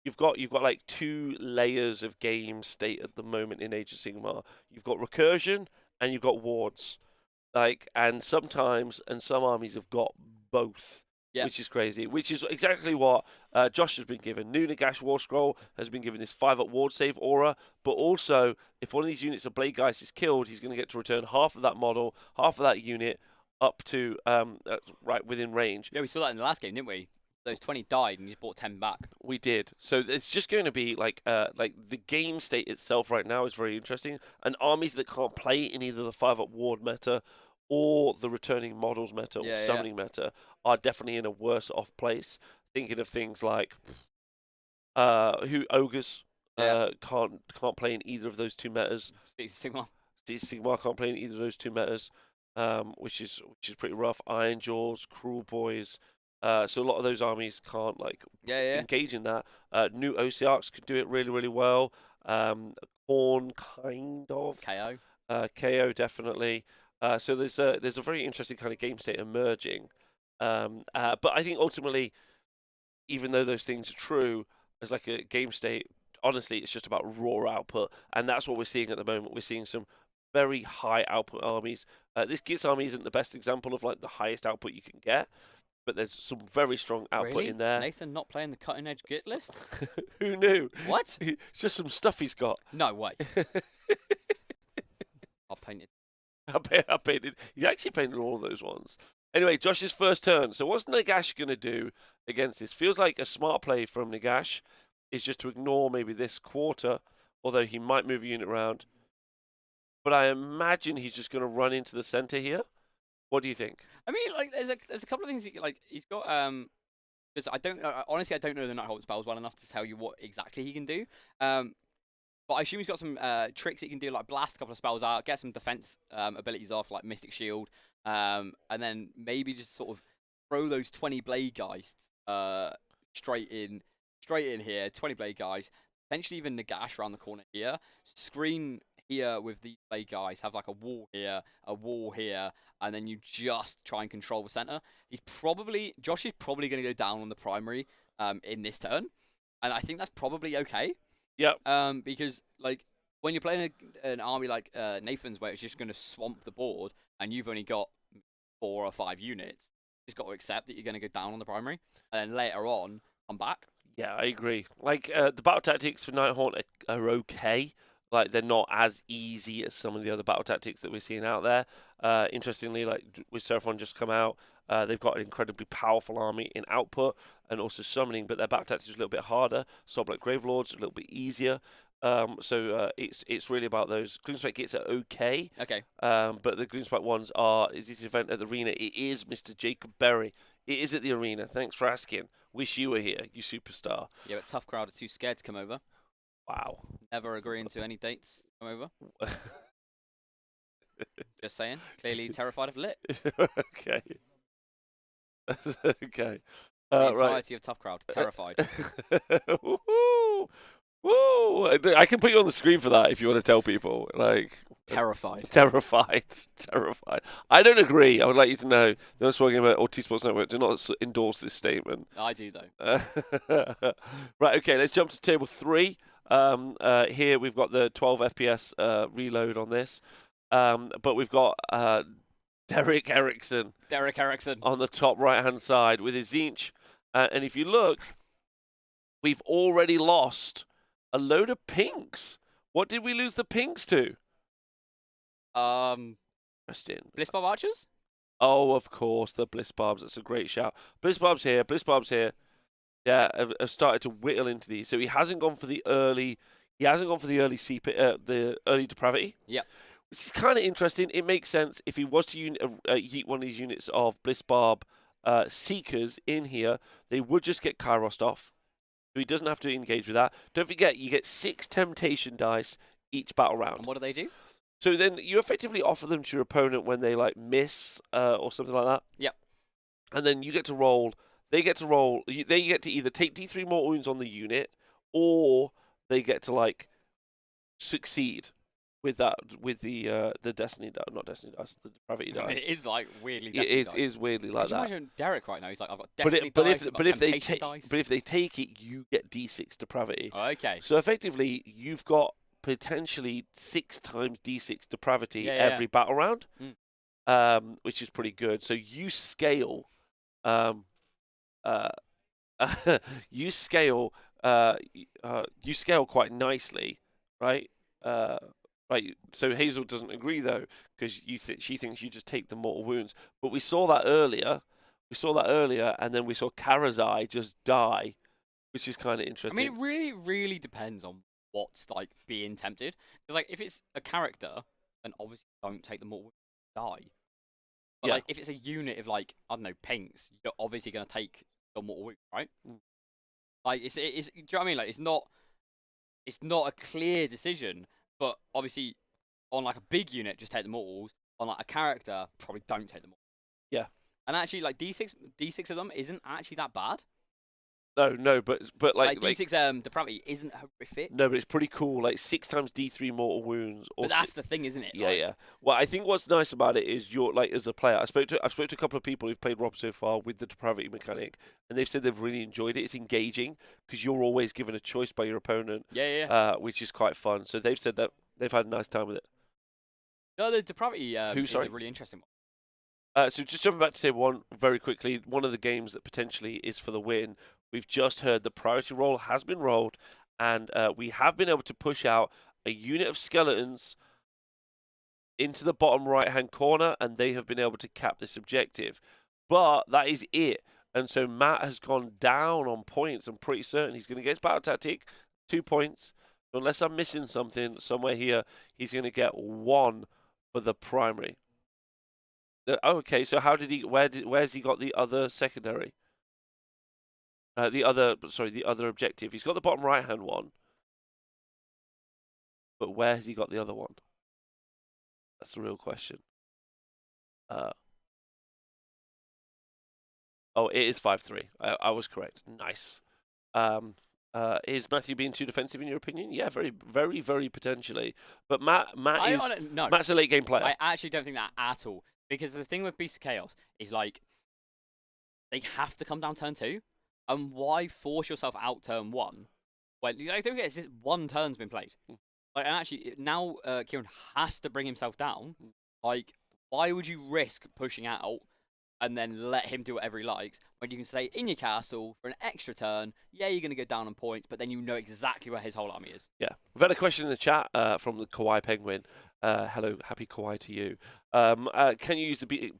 You've got like 2 layers of game state at the moment in Age of Sigmar. You've got recursion and you've got wards. And sometimes, and some armies have got both. Yeah. Which is crazy, which is exactly what Josh has been given. New Nagash War Scroll has been given this 5-up ward save aura, but also, if one of these units of Blade Geist is killed, he's going to get to return half of that model, half of that unit, up to, right within range. Yeah, we saw that in the last game, didn't we? Those 20 died and you brought 10 back. We did. So it's just going to be like the game state itself right now is very interesting, and armies that can't play in either the 5-up ward meta or the returning models meta or summoning meta are definitely in a worse off place. Thinking of things like ogres can't play in either of those 2 metas. Sigmar can't play in either of those 2 metas, which is pretty rough. Iron Jaws, Cruel Boys. So a lot of those armies can't engage in that. New OCRs could do it really, really well. Corn kind of. KO. KO definitely. So there's a very interesting kind of game state emerging, but I think ultimately, even though those things are true, as like a game state, honestly, it's just about raw output, and that's what we're seeing at the moment. We're seeing some very high output armies. This Gitz army isn't the best example of like the highest output you can get, but there's some very strong output in there. Nathan not playing the cutting edge Git list? Who knew? What? It's just some stuff he's got. No way. I'll paint it. I painted. He actually painted all of those ones. Anyway, Josh's first turn. So what's Nagash going to do? against this. Feels like a smart play from Nagash is just to ignore maybe this quarter, although he might move a unit around. But I imagine he's just going to run into the center here. What do you think? I mean, like, there's a couple of things. He's got because honestly I don't know the Nighthaunt spells well enough to tell you what exactly he can do. But I assume he's got some tricks he can do, like blast a couple of spells out, get some defense abilities off, like Mystic Shield, and then maybe just sort of throw those 20 Blade Geists straight in here. 20 Blade Geists, potentially even Nagash around the corner here. Screen here with the Blade Geists, have like a wall here, and then you just try and control the center. Josh is probably going to go down on the primary in this turn, and I think that's probably okay. Yeah. Because like when you're playing an army like Nathan's, where it's just going to swamp the board, and you've only got 4 or 5 units, you just got to accept that you're going to go down on the primary, and then later on come back. Yeah, I agree. Like the battle tactics for Nighthaunt are okay. Like they're not as easy as some of the other battle tactics that we're seeing out there. Interestingly, like with Seraphon just come out, they've got an incredibly powerful army in output and also summoning, but their battle tactics is a little bit harder. Soulblight Gravelords a little bit easier. So it's really about those. Gloomspite Gitz are okay. Okay. But the Gloomspite ones is this event at the arena? It is Mr. Jacob Berry. It is at the arena. Thanks for asking. Wish you were here, you superstar. Yeah, but Tough Crowd are too scared to come over. Wow. Never agreeing to any dates to come over. Just saying. Clearly terrified of lit. Okay. Okay. The entirety Right. of Tough Crowd, terrified. Woo! Woo! I can put you on the screen for that if you want to tell people. Like Terrified. terrified. I don't agree. I would like you to know the Unspoken Gamer or T Sports Network do not endorse this statement. I do though. Right. Okay. Let's jump to table 3. Here we've got the 12 FPS reload on this, but we've got Derek Erickson on the top right-hand side with his Tzeentch. And if you look, we've already lost a load of pinks. What did we lose the pinks to? Interesting. Blissbarb Archers? Oh, of course, the Bliss Barbs. That's a great shout. Bliss Barbs here. Yeah, have started to whittle into these. So he hasn't gone for the early. He hasn't gone for the early the early depravity. Yeah. Which is kind of interesting. It makes sense if he was to yeet one of these units of Bliss Barb Seekers in here, they would just get Kairos off. So he doesn't have to engage with that. Don't forget, you get 6 temptation dice each battle round. And what do? So then you effectively offer them to your opponent when they like miss or something like that. Yep. And then you get to roll. They get to roll. They get to either take D3 mortal wounds on the unit, or they get to like succeed with that with the destiny not destiny dice, the depravity dice. It is like weirdly. It is weirdly like Could you that. imagine Derek right now? He's like, I've got destiny dice. But if they take it, you get D6 depravity. Okay. So effectively, you've got potentially 6 times D6 depravity every battle round, which is pretty good. So you scale. You scale quite nicely, right? Right. So Hazel doesn't agree though, because she thinks you just take the mortal wounds. But we saw that earlier. And then we saw Karazai just die, which is kind of interesting. I mean, it really, really depends on what's like being tempted. Because like, if it's a character, then obviously don't take the mortal wounds, die. But like, if it's a unit of like, I don't know, pinks, you're obviously gonna take the mortal wound, right? Like, it's. Do you know what I mean? Like, it's not a clear decision. But obviously, on like a big unit, just take the mortals. On like a character, probably don't take the mortals. Yeah. And actually, like D6 of them isn't actually that bad. No, but like D6 depravity isn't horrific. No, but it's pretty cool. Like 6 times D3 mortal wounds. But that's the thing, isn't it? Yeah, like, yeah. Well, I think what's nice about it is you're like as a player. I've spoke to a couple of people who've played Rob so far with the depravity mechanic, and they've said they've really enjoyed it. It's engaging because you're always given a choice by your opponent. Yeah. Which is quite fun. So they've said that they've had a nice time with it. No, the depravity is a really interesting one. So just jumping back to table 1 very quickly, one of the games that potentially is for the win. We've just heard the priority roll has been rolled, and we have been able to push out a unit of skeletons into the bottom right-hand corner, and they have been able to cap this objective. But that is it. And so Matt has gone down on points. I'm pretty certain he's going to get his battle tactic, 2 points. Unless I'm missing something somewhere here, he's going to get 1 for the primary. Okay, so how did he? Where's he got the other secondary? The other objective. He's got the bottom right hand one, but where has he got the other one? That's the real question. Oh, it is 5-3. I was correct. Nice. Is Matthew being too defensive in your opinion? Yeah, very, very, very potentially. But Matt's a late game player. I actually don't think that at all. Because the thing with Beast of Chaos is like they have to come down turn 2, and why force yourself out turn 1 when don't forget it's just 1 turn's been played. Like, and actually now Kieran has to bring himself down. Like, why would you risk pushing out and then let him do whatever he likes when you can stay in your castle for an extra turn? Yeah, you're going to go down on points, but then you know exactly where his whole army is. Yeah. We've had a question in the chat from the Kawaii Penguin. Hello, happy Kawaii to you. Can you use the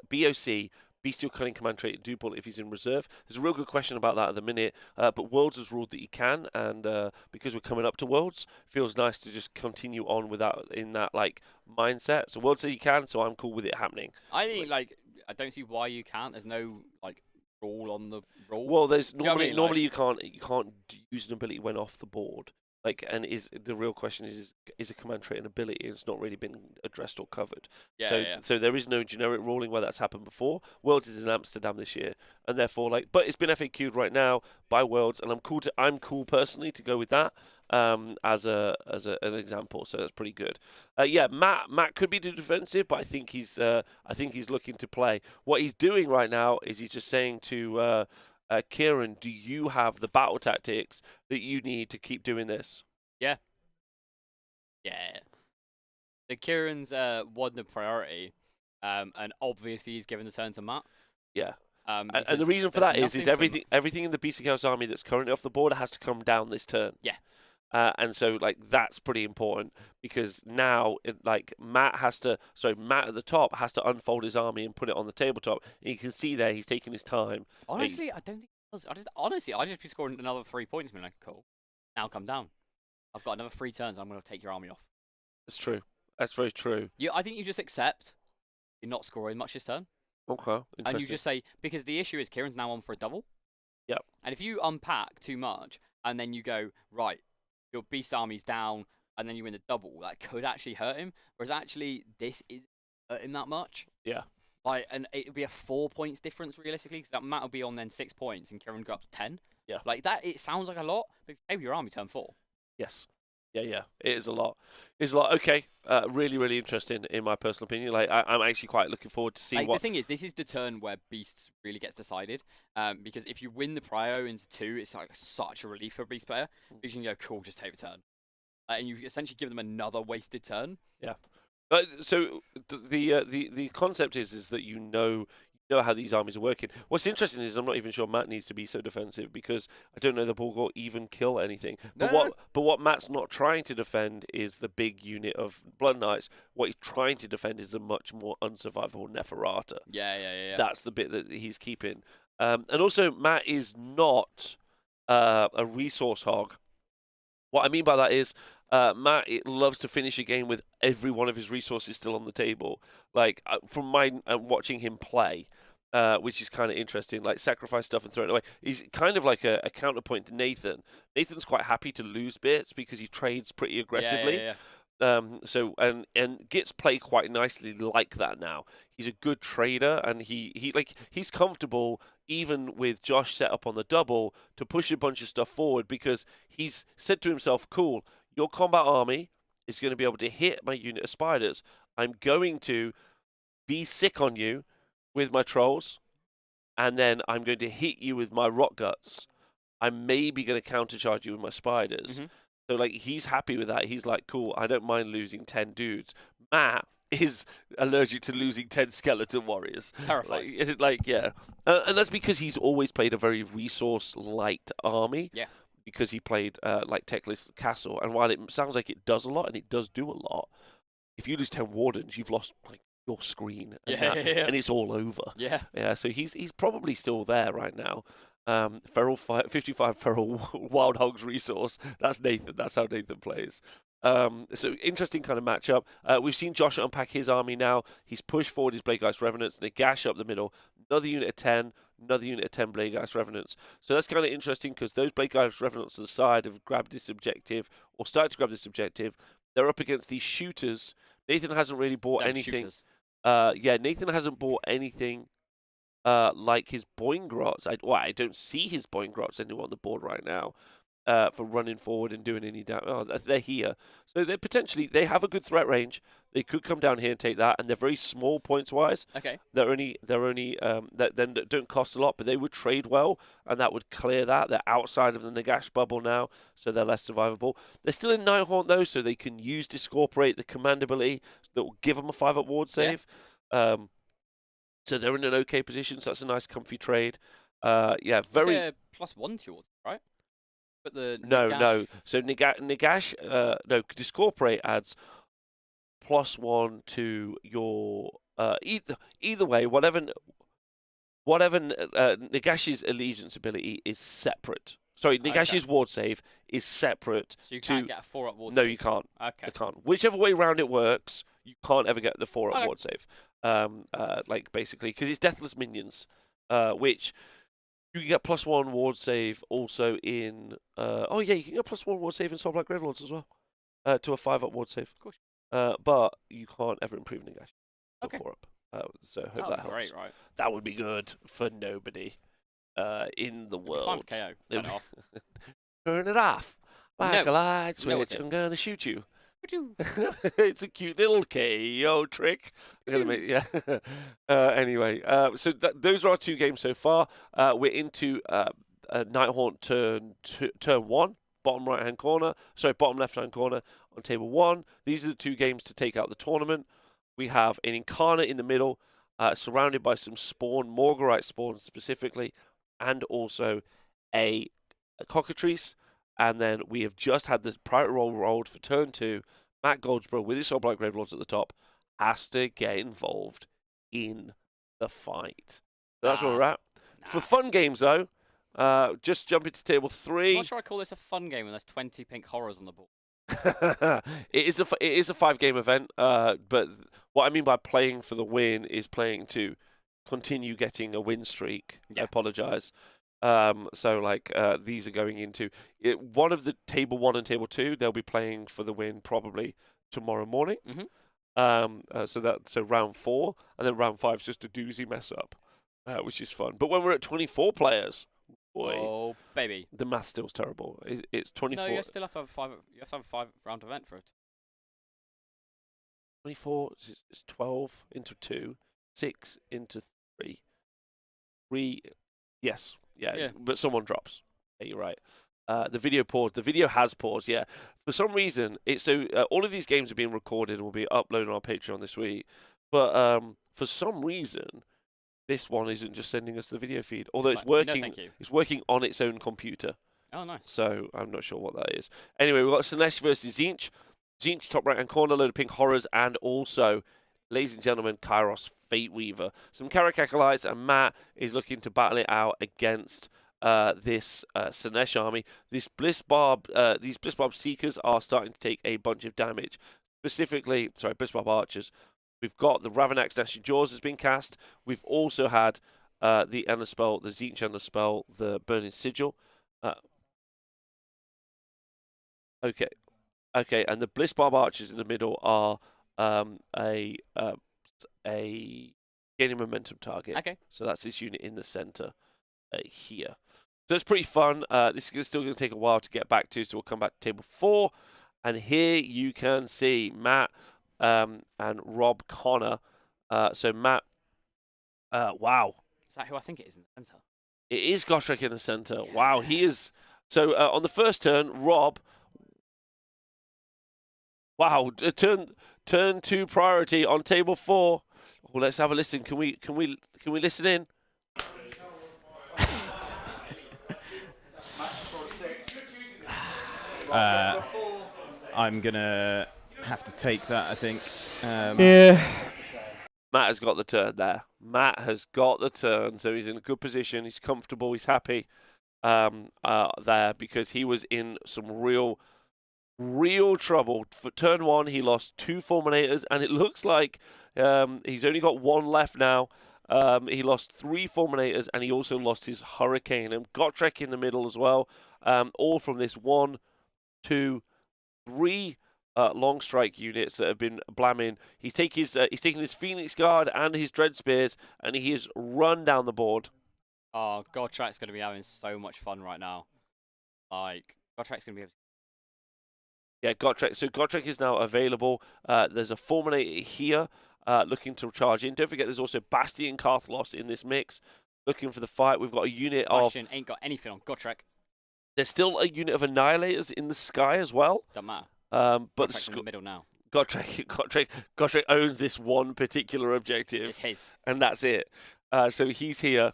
BOC, Bestial Cunning Command trait and Dewball if he's in reserve? There's a real good question about that at the minute, but Worlds has ruled that you can, and because we're coming up to Worlds, feels nice to just continue on with that in that like mindset. So Worlds say you can, so I'm cool with it happening. I think I don't see why you can't. There's no rule on the rule. Well, there's normally you can't use an ability when off the board. And is the real question is a command trait an ability? It's not really been addressed or covered. So there is no generic ruling where that's happened before. Worlds is in Amsterdam this year, and therefore but it's been FAQ'd right now by Worlds, and I'm cool personally to go with that as an example. So that's pretty good. Matt could be too defensive, but I think he's looking to play. What he's doing right now is he's just saying to. Kieran, do you have the battle tactics that you need to keep doing this? Yeah. So Kieran's won the priority, and obviously he's given the turn to Matt. Yeah. And the reason for that is everything in the Beast of Chaos army that's currently off the board has to come down this turn. Yeah. And so that's pretty important because now Matt at the top has to unfold his army and put it on the tabletop. And you can see there he's taking his time. Honestly, I don't think I'd just be scoring another 3 points and be like, cool. Now come down. I've got another 3 turns. I'm going to take your army off. That's true. That's very true. I think you just accept you're not scoring much this turn. Okay. And you just say, because the issue is Kieran's now on for a double. Yep. And if you unpack too much and then you go, right, your beast army's down, and then you win the double, that could actually hurt him. Whereas actually, this is hurting that much. Yeah. And it would be a 4 points difference realistically, because that Matt will be on then 6 points, and Kieran go up to 10. Yeah. That, it sounds like a lot, but maybe your army turn 4. Yes. Yeah. It is a lot. It's a lot. Okay. Really, really interesting in my personal opinion. I'm actually quite looking forward to see what. The thing is, this is the turn where Beasts really gets decided. Because if you win the Prio into 2, it's such a relief for a Beast player. Because you can go, cool, just take the turn. And you essentially give them another wasted turn. Yeah. So the concept is that you know how these armies are working. What's interesting is I'm not even sure Matt needs to be so defensive because I don't know the Bulgor even kill anything. But what Matt's not trying to defend is the big unit of Blood Knights. What he's trying to defend is the much more unsurvivable Neferata. Yeah. That's the bit that he's keeping. And also Matt is not a resource hog. What I mean by that is Matt loves to finish a game with every one of his resources still on the table. From my watching him play, which is kind of interesting, sacrifice stuff and throw it away. He's kind of like a counterpoint to Nathan. Nathan's quite happy to lose bits because he trades pretty aggressively. Yeah. And Gitz play quite nicely like that now. He's a good trader, and he's comfortable even with Josh set up on the double to push a bunch of stuff forward because he's said to himself, "Cool, your combat army is going to be able to hit my unit of spiders. I'm going to be sick on you with my trolls, and then I'm going to hit you with my rock guts. I'm maybe going to countercharge you with my spiders." Mm-hmm. So he's happy with that. He's like, cool, I don't mind losing 10 dudes. Matt is allergic to losing 10 skeleton warriors. Terrifying. Yeah. And that's because he's always played a very resource-light army. Yeah. Because he played Techless Castle. And while it sounds like it does a lot, and it does do a lot, if you lose 10 wardens, you've lost your screen, and it's all over. Yeah. So he's probably still there right now. 55 feral wild hogs resource. That's Nathan. That's how Nathan plays. So interesting kind of matchup. We've seen Josh unpack his army now. He's pushed forward his Blade Geist Revenants. Nagash up the middle. Another unit of 10. Another unit of 10 Blade Geist Revenants. So that's kind of interesting because those Blade Geist Revenants to the side have grabbed this objective or started to grab this objective. They're up against these shooters. Nathan hasn't really bought anything. Nathan hasn't bought anything like his Boingrots. I don't see his Boingrots anywhere on the board right now for running forward and doing any damage. Oh, they're here. So they have a good threat range. They could come down here and take that, and they're very small points-wise. Okay. They're only that then don't cost a lot, but they would trade well, and that would clear that. They're outside of the Nagash bubble now, so they're less survivable. They're still in Nighthaunt, though, so they can use Discorporate, the command ability that will give them a 5-up ward save. Yeah. So they're in an okay position, so that's a nice, comfy trade. Very. It's a +1 to yours, right? But the no. So Nagash, Discorporate adds +1 to your either way. Whatever Nagash's allegiance ability is separate. Sorry, Nagash's ward save is separate. So you can't get a 4-up ward. No, save? you can't. Okay. You can't. Whichever way round it works, you can't ever get the 4-up ward save. Basically, because it's deathless minions, which you can get +1 ward save also in. You can get +1 ward save in Soulblight Gravelords as well, to a 5-up ward save. Of course. But you can't ever improve Nagash. Okay. 4-up. So hope that helps. Great, right? That would be good for nobody in the world. KO. Turn it off. Turn it off. Like No. a light No, switch. I'm gonna shoot you. Would you? It's a cute little KO trick. Anyway, so those are our 2 games so far. We're into Nighthaunt turn 1, bottom right-hand corner. Sorry, bottom left-hand corner on table 1. These are the 2 games to take out the tournament. We have an Incarnate in the middle, surrounded by some spawn, Morgurite spawn specifically, and also a Cockatrice. And then we have just had this priority roll rolled for turn 2. Matt Goldsborough, with his Soulblight Gravelords at the top, has to get involved in the fight. So that's where we're at. For fun games, though, just jump into table 3. I'm not sure I call this a fun game when there's 20 pink horrors on the board. It is a 5-game event, but what I mean by playing for the win is playing to continue getting a win streak. Yeah. I apologize. These are going into one of the table 1 and table 2. They'll be playing for the win probably tomorrow morning. Mm-hmm. So round 4, and then round 5 is just a doozy mess up, which is fun. But when we're at 24 players, boy, oh baby, the math still's terrible. It's 24. No, you still have to have a 5. You have to have a 5-round event for it. 24 is 12 into 2, 6 into 3, 3. Yes. Yeah, but someone drops. Yeah, you're right. The video paused. The video has paused, yeah. For some reason, all of these games are being recorded and will be uploaded on our Patreon this week. But for some reason, this one isn't just sending us the video feed. Although it's working. No, thank you. It's working on its own computer. Oh, nice. So I'm not sure what that is. Anyway, we've got Slaanesh versus Tzeentch. Tzeentch, top right-hand corner, load of pink horrors, and also, ladies and gentlemen, Kairos Fate Weaver. Some Karak Acolytes, and Matt is looking to battle it out against this Slaanesh army. These Bliss Barb Seekers are starting to take a bunch of damage. Specifically, Bliss Barb Archers. We've got the Ravanax Gnashing Jaws has been cast. We've also had the Endless Spell, the Tzeentch Endless Spell, the Burning Sigil. Okay, and the Bliss Barb Archers in the middle are a gaining momentum target. Okay. So that's this unit in the center here. So it's pretty fun. This is still going to take a while to get back to, so we'll come back to table 4. And here you can see Matt and Rob Connor. So Matt, wow. Is that who I think it is in the center? It is Gotrek in the center. Yes. Wow, he is. So on the first turn, Rob. Wow, turn 2 priority on table 4. Well, let's have a listen. Can we listen in? I'm gonna have to take that, I think. Yeah. Matt has got the turn there. Matt has got the turn, so he's in a good position. He's comfortable. He's happy there because he was in some real trouble. For turn 1, he lost 2 Fulminators, and it looks like he's only got 1 left now. He lost 3 Fulminators, and he also lost his Hurricane. And Gotrek in the middle as well. All from this 1, 2, 3 long strike units that have been blamming. He's taking his Phoenix Guard and his Dread Spears, and he has run down the board. Oh, Godtrak's going to be having so much fun right now. Like, Godtrak's going to be able to... Yeah, Gotrek. So Gotrek is now available. There's a Fulminator here looking to charge in. Don't forget there's also Bastion Karthlos in this mix looking for the fight. We've got a unit Bastion ain't got anything on Godtrek. There's still a unit of Annihilators in the sky as well. Doesn't matter. But Godtrek's in the middle now. Gotrek owns this one particular objective. It's his. And that's it. So he's here,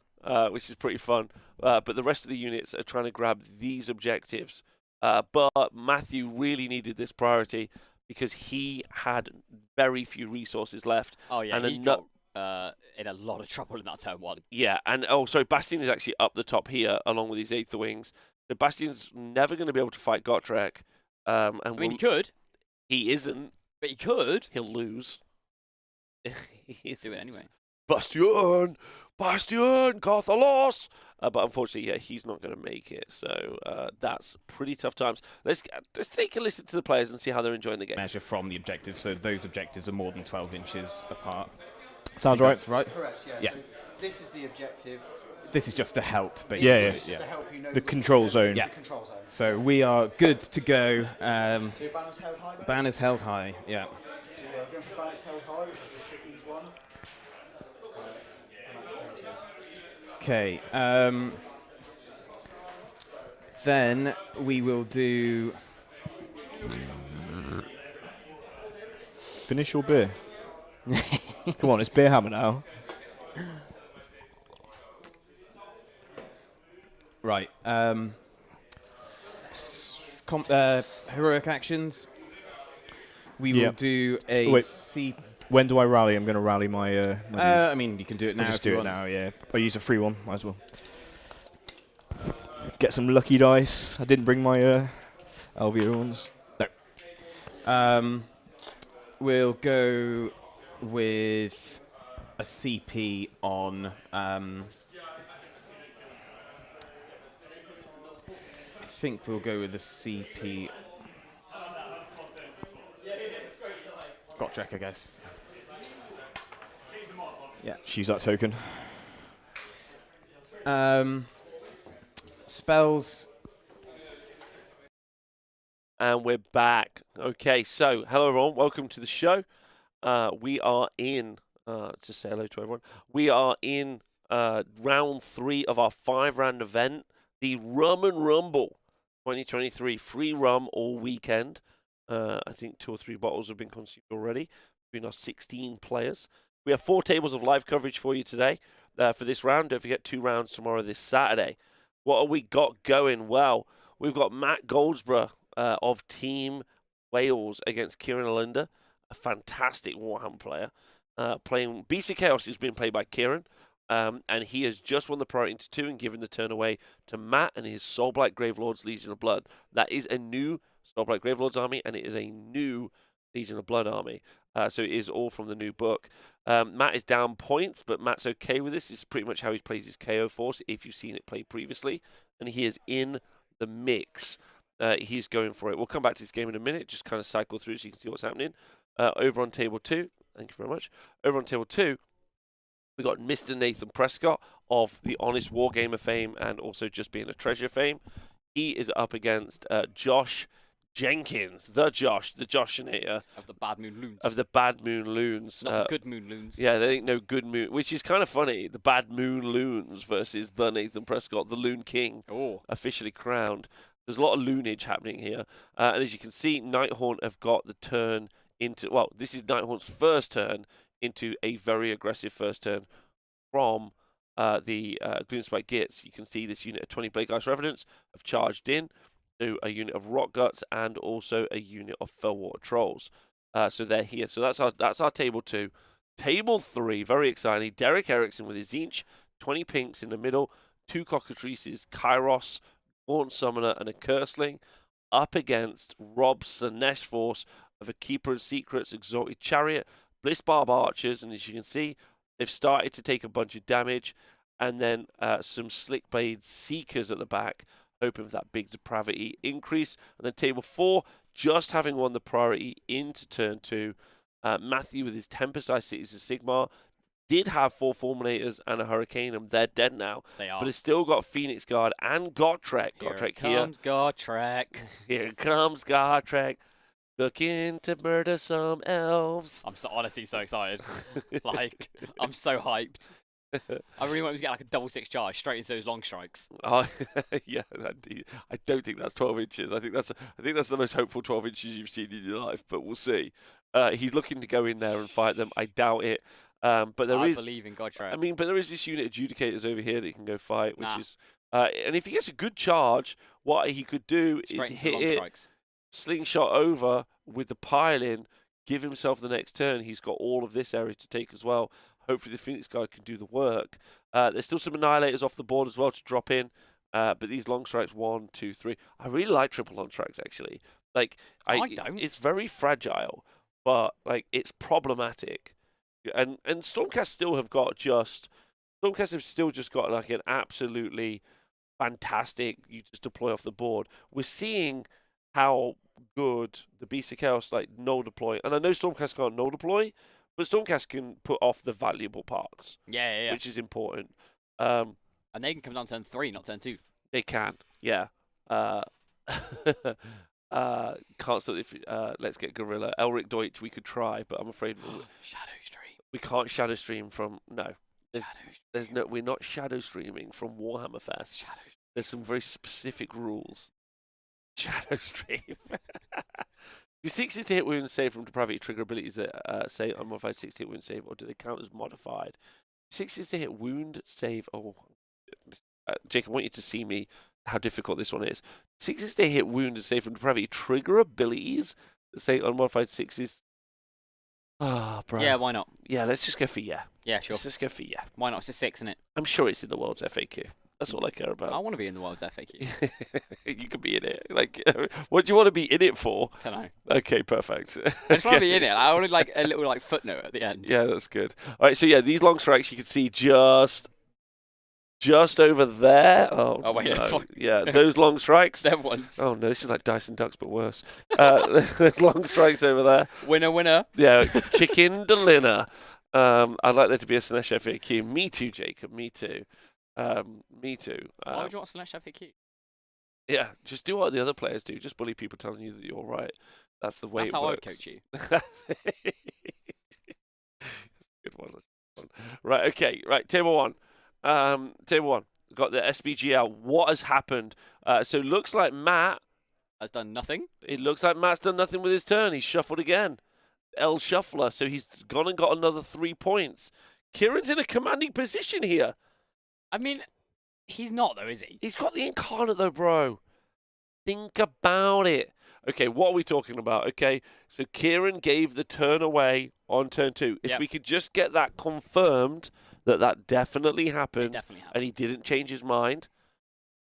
which is pretty fun. But the rest of the units are trying to grab these objectives. But Matthew really needed this priority because he had very few resources left. Oh, yeah, and he got in a lot of trouble in that turn 1. Yeah, and sorry, Bastion is actually up the top here along with his Aether Wings. So Bastion's never going to be able to fight Gotrek. I mean, he could. He isn't. But he could. He'll lose. Do it anyway. Bastion, Karthalos. But unfortunately, yeah, he's not going to make it. So that's pretty tough times. Let's take a listen to the players and see how they're enjoying the game. Measure from the objectives, so those objectives are more than 12 inches apart. Sounds right. That's right. Correct, yeah. Yeah. So this is the objective. This is just to help, basically. Yeah. This is to help you know The control zone. Yeah. The control zone. So we are good to go. So your banner's held high, right? Banner's held high, yeah. So we're going for banner's held high, which is the city's one. Okay. Then we will do... Finish your beer. Come on, it's Beer Hammer now. Right. Heroic actions. We will Yep. do a Wait. C... When do I rally? I'm going to rally my... I mean, you can do it now. I'll just if you do it want. now, yeah. I'll use a free one, might as well. Get some lucky dice. I didn't bring my Alvia ones. We'll go with a CP on... I think we'll go with a CP... Gotrek, I guess. Yeah. Use that token. Spells. And we're back. Okay, so hello everyone, welcome to the show. We are in, just say hello to everyone. We are in round 3 of our 5-round event, the Rum and Rumble 2023 free rum all weekend. I think 2 or 3 bottles have been consumed already between our 16 players. We have 4 tables of live coverage for you today for this round. Don't forget 2 rounds tomorrow this Saturday. What have we got going? Well, we've got Matt Goldsborough of Team Wales against Kieran Alinda, a fantastic Warhammer player. Playing BC Chaos is being played by Kieran, and he has just won the priority into 2 and given the turn away to Matt and his Soulblight Gravelords Legion of Blood. That is a new Soulblight Gravelords army, and it is a new Legion of Blood army. So it is all from the new book. Matt is down points, but Matt's okay with this. It's pretty much how he plays his KO force, if you've seen it played previously. And he is in the mix. He's going for it. We'll come back to this game in a minute, just kind of cycle through so you can see what's happening. Over on table 2, thank you very much. Over on table 2, we got Mr. Nathan Prescott of the Honest Wargamer fame and also Just Being a Treasure fame. He is up against Josh Jenkins, the Joshinator. Of the Bad Moon Loons. Of the Bad Moon Loons. Not the Good Moon Loons. Yeah, there ain't no Good Moon, which is kind of funny. The Bad Moon Loons versus the Nathan Prescott, the Loon King, officially crowned. There's a lot of loonage happening here. And as you can see, Nighthaunt have got the turn into... Well, this is Nighthaunt's first turn into a very aggressive first turn from the Gloomspite Gitz. You can see this unit of 20 Blade Ice Revenants have charged in to a unit of Rock Guts and also a unit of Fellwater Trolls. So they're here. So that's our table 2. Table 3, very exciting. Derek Erickson with his Tzeentch, 20 pinks in the middle, 2 cockatrices, Kairos, Gaunt Summoner, and a Curseling, up against Rob's Slaanesh force of a Keeper of Secrets, Exalted Chariot, Bliss Barb Archers, and as you can see, they've started to take a bunch of damage, and then some Slickblade Seekers at the back, hoping for that big depravity increase. And then table 4, just having won the priority into turn 2, Matthew with his Tempest-Eye Cities of Sigmar did have 4 Fulminators and a Hurricaneum. They're dead now. They are. But it's still got Phoenix Guard and Gotrek. Here comes Gotrek. Here comes Gotrek. Looking to murder some elves. I'm honestly so excited. Like, I'm so hyped. I really want him to get like a double 6 charge straight into those long strikes. Oh, yeah, I don't think that's 12 inches. I think that's the most hopeful 12 inches you've seen in your life, but we'll see. He's looking to go in there and fight them. I doubt it. But I believe in Gotrek. I mean, but there is this unit Adjudicators over here that he can go fight, which is... and if he gets a good charge, what he could do is hit it, strikes. Slingshot over with the pile-in, give himself the next turn. He's got all of this area to take as well. Hopefully the Phoenix Guard can do the work. There's still some Annihilators off the board as well to drop in. But these long strikes, 1, 2, 3. I really like triple long strikes, actually. Like, I don't. It's very fragile, but like it's problematic. And Stormcast still have got Stormcast have still just got like an absolutely fantastic, you just deploy off the board. We're seeing how good the Beast of Chaos like null deploy. And I know Stormcast can't null deploy, but Stormcast can put off the valuable parts. Yeah. Which is important. And they can come down turn 3, not turn 2. They can, yeah. Can't stop if let's get Gorilla. Elric Deutsch, we could try, but I'm afraid Shadow Stream. we can't shadow stream from we're not shadow streaming from Warhammer Fest. There's some very specific rules. Shadow stream. Do 60 to hit wound save from depravity trigger abilities that say unmodified 60 hit wound save, or do they count as modified? 60 to hit wound save. Oh, Jake, I want you to see me how difficult this one is. 60 to hit wound and save from depravity trigger abilities that say unmodified 6s. Ah, bro. Yeah, why not? Yeah, let's just go for yeah. Yeah, sure. Let's just go for yeah. Why not? It's a 6, isn't it? I'm sure it's in the world's FAQ. That's all I care about. I want to be in the world's FAQ. You could be in it. Like, what do you want to be in it for? Don't know. Okay, perfect. I just want to be in it. I want like a little like footnote at the end. Yeah, that's good. All right, so yeah, these long strikes you can see just over there. Oh wait, no. Yeah, those long strikes. Them ones. Oh no, this is like Dyson Ducks but worse. Those long strikes over there. Winner. Yeah, chicken dinner. I'd like there to be a Slaanesh FAQ. Me too, Jacob. Me too. Me too. Why would you want Slaanesh FAQ? Yeah, just do what the other players do. Just bully people telling you that you're right. That's the way That's it how works. I would coach you. That's a good one. Right, okay. Right, table 1. Table 1. Got the SBGL. What has happened? So it looks like Matt has done nothing. It looks like Matt's done nothing with his turn. He's shuffled again. L Shuffler. So he's gone and got another 3 points. Kieran's in a commanding position here. I mean, he's not though, is he? He's got the Incarnate though, bro. Think about it. Okay, what are we talking about? Okay, so Kieran gave the turn away on turn 2. If we could just get that confirmed, that definitely happened, It definitely happened. and he didn't change his mind.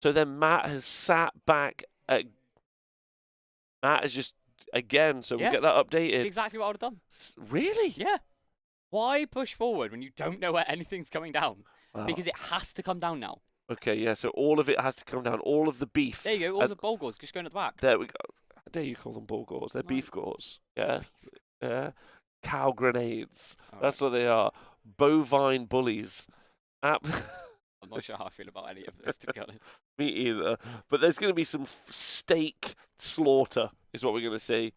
So then Matt has sat back. Matt has just, again, so we'll get that updated. It's exactly what I would have done. Really? Yeah. Why push forward when you don't know where anything's coming down? Wow. Because it has to come down now. Okay, yeah, so all of it has to come down. All of the beef. There you go. All the bulgors just going at the back. There we go. How dare you call them bull gores? They're beef gores. Yeah. Yeah. Cow grenades. That's what they are. Bovine bullies. I'm not sure how I feel about any of this, to be honest. Me either. But there's going to be some steak slaughter, is what we're going to see.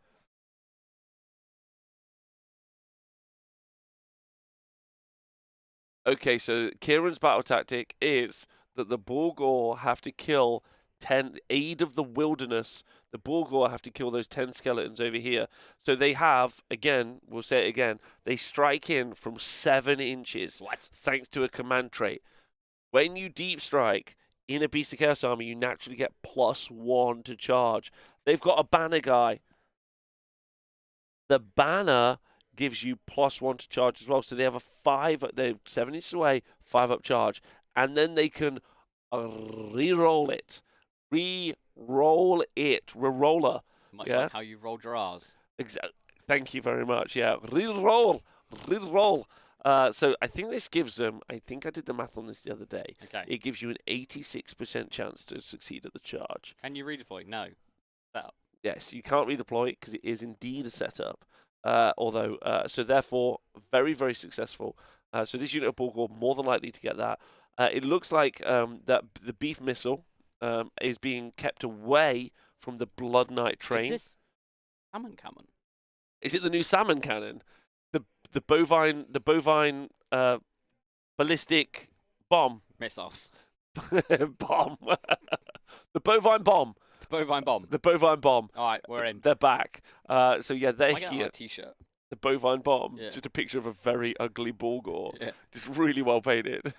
Okay, so Kieran's battle tactic is that the Bulgor have to kill 10 Aid of the Wilderness. The Bulgor have to kill those 10 skeletons over here. So they have, again, we'll say it again, they strike in from 7 inches. What? Thanks to a command trait. When you deep strike in a Beast of Chaos army, you naturally get +1 to charge. They've got a banner guy. The banner gives you +1 to charge as well. So they have a 5, they're 7 inches away, 5 up charge. And then they can re-roll it. Re-roll it. Re-roller. Much Yeah. like how you rolled your R's. Thank you very much. Yeah. Re-roll. Re-roll. So I think this gives them, I think I did the math on this the other day. Okay. It gives you an 86% chance to succeed at the charge. Can you redeploy? No. Setup. Yes, you can't redeploy it because it is indeed a setup. So therefore, very, very successful. So this unit of Bulgor more than likely to get that. It looks like that the beef missile is being kept away from the Blood Knight train. Is this salmon cannon? Is it the new salmon cannon? The bovine ballistic bomb. Missiles. Bomb. The bovine bomb. The bovine bomb. The bovine bomb. All right, we're in. They're back. So yeah, they're I get here. a T-shirt. The bovine bomb. Yeah. Just a picture of a very ugly Bulgor. Yeah. Just really well painted.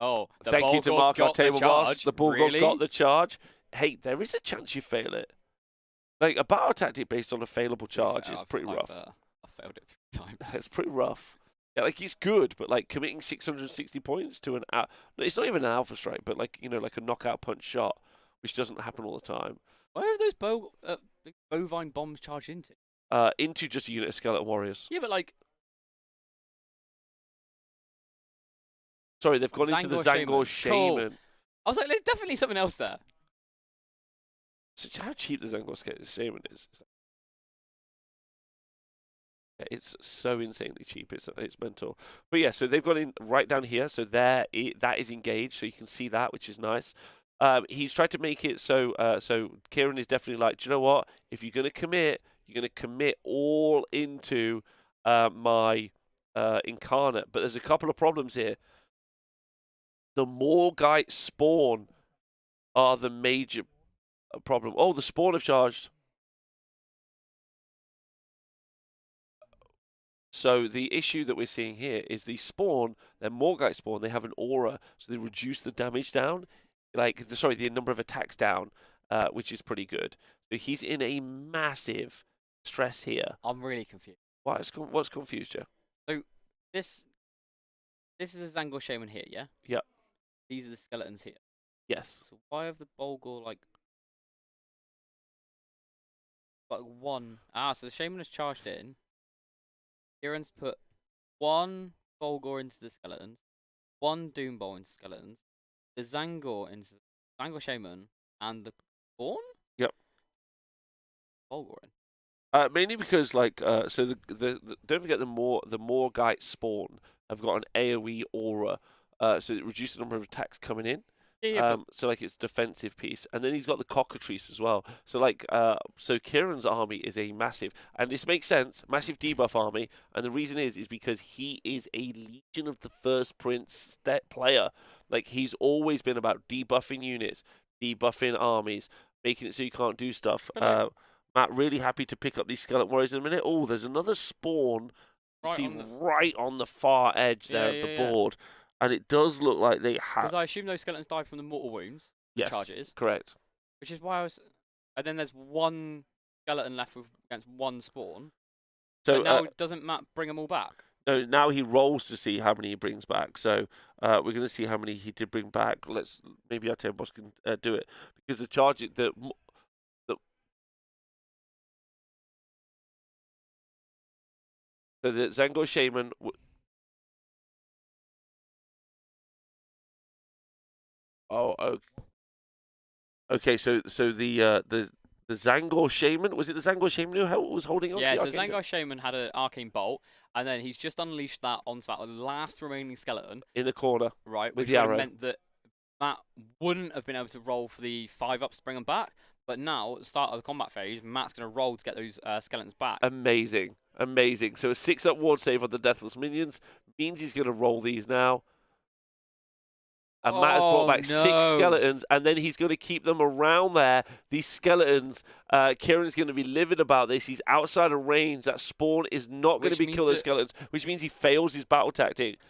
Oh, the Thank you to Bulgor Mark, our got the table boss. charge. The Bulgor Really? got the charge. Hey, there is a chance you fail it. Like, a battle tactic based on a failable charge is pretty rough. I failed it 3 times. It's pretty rough. Yeah, like, it's good, but, like, committing 660 points to an... it's not even an alpha strike, but, like, you know, like a knockout punch shot, which doesn't happen all the time. Where are those the bovine bombs charged into? Into just a unit of skeleton warriors. Yeah, but like... Sorry, they've gone into the Zangor Shaman. Shaman. Cool. I was like, there's definitely something else there. So how cheap the Zangor Shaman is. Yeah, it's so insanely cheap. It's mental. But yeah, so they've gone in right down here. So that is engaged. So you can see that, which is nice. He's tried to make it so Kieran is definitely like, do you know what? If you're going to commit, you're going to commit all into my Incarnate. But there's a couple of problems here. The Morgite spawn are the major problem. Oh, the spawn have charged. So the issue that we're seeing here is the spawn, their Morgite spawn, they have an aura, so they reduce the damage down, the number of attacks down, which is pretty good. So he's in a massive stress here. I'm really confused. What's confused you? So this is a Zangor Shaman here, yeah? Yep. These are the skeletons here. Yes. So why have the Bulgor like one? So the Shaman has charged in. Kieran's put 1 Bulgor into the skeletons, 1 Doom Bowl into skeletons, the Zangor into the Zangor Shaman, and the Spawn? Yep. Bulgor in. Mainly because, like, so the don't forget the Morgite spawn have got an AoE aura, so it reduces the number of attacks coming in. Yeah, So like it's a defensive piece, and then he's got the cockatrice as well. So like, so Kieran's army is a massive, and this makes sense, massive debuff army, and the reason is because he is a Legion of the First Prince player. Like he's always been about debuffing units, debuffing armies, making it so you can't do stuff. Matt, really happy to pick up these Skeleton Warriors in a minute. Oh, there's another spawn. Right on the far edge there of the board. And it does look like they have... Because I assume those skeletons died from the mortal wounds. Yes, charges. Correct. Which is why I was... And then there's 1 skeleton left against 1 spawn. So now doesn't Matt bring them all back? No, now he rolls to see how many he brings back. So we're going to see how many he did bring back. Maybe our table boss can do it. Because the charge... So the Zangor Shaman... Okay. So the Zangor Shaman, was it the Zangor Shaman who was holding on? Yeah, to so Zangor Shaman had an arcane bolt, and then he's just unleashed that onto that last remaining skeleton in the corner, right? with Which the arrow. Meant that Matt wouldn't have been able to roll for the 5-ups to bring them back. But now, at the start of the combat phase, Matt's going to roll to get those skeletons back. Amazing. So a 6-up ward save on the Deathless Minions means he's going to roll these now. And Matt has brought back 6 skeletons, and then he's going to keep them around there. These skeletons, Kieran's going to be livid about this. He's outside of range. That spawn is not going to be killing skeletons, which means he fails his battle tactic.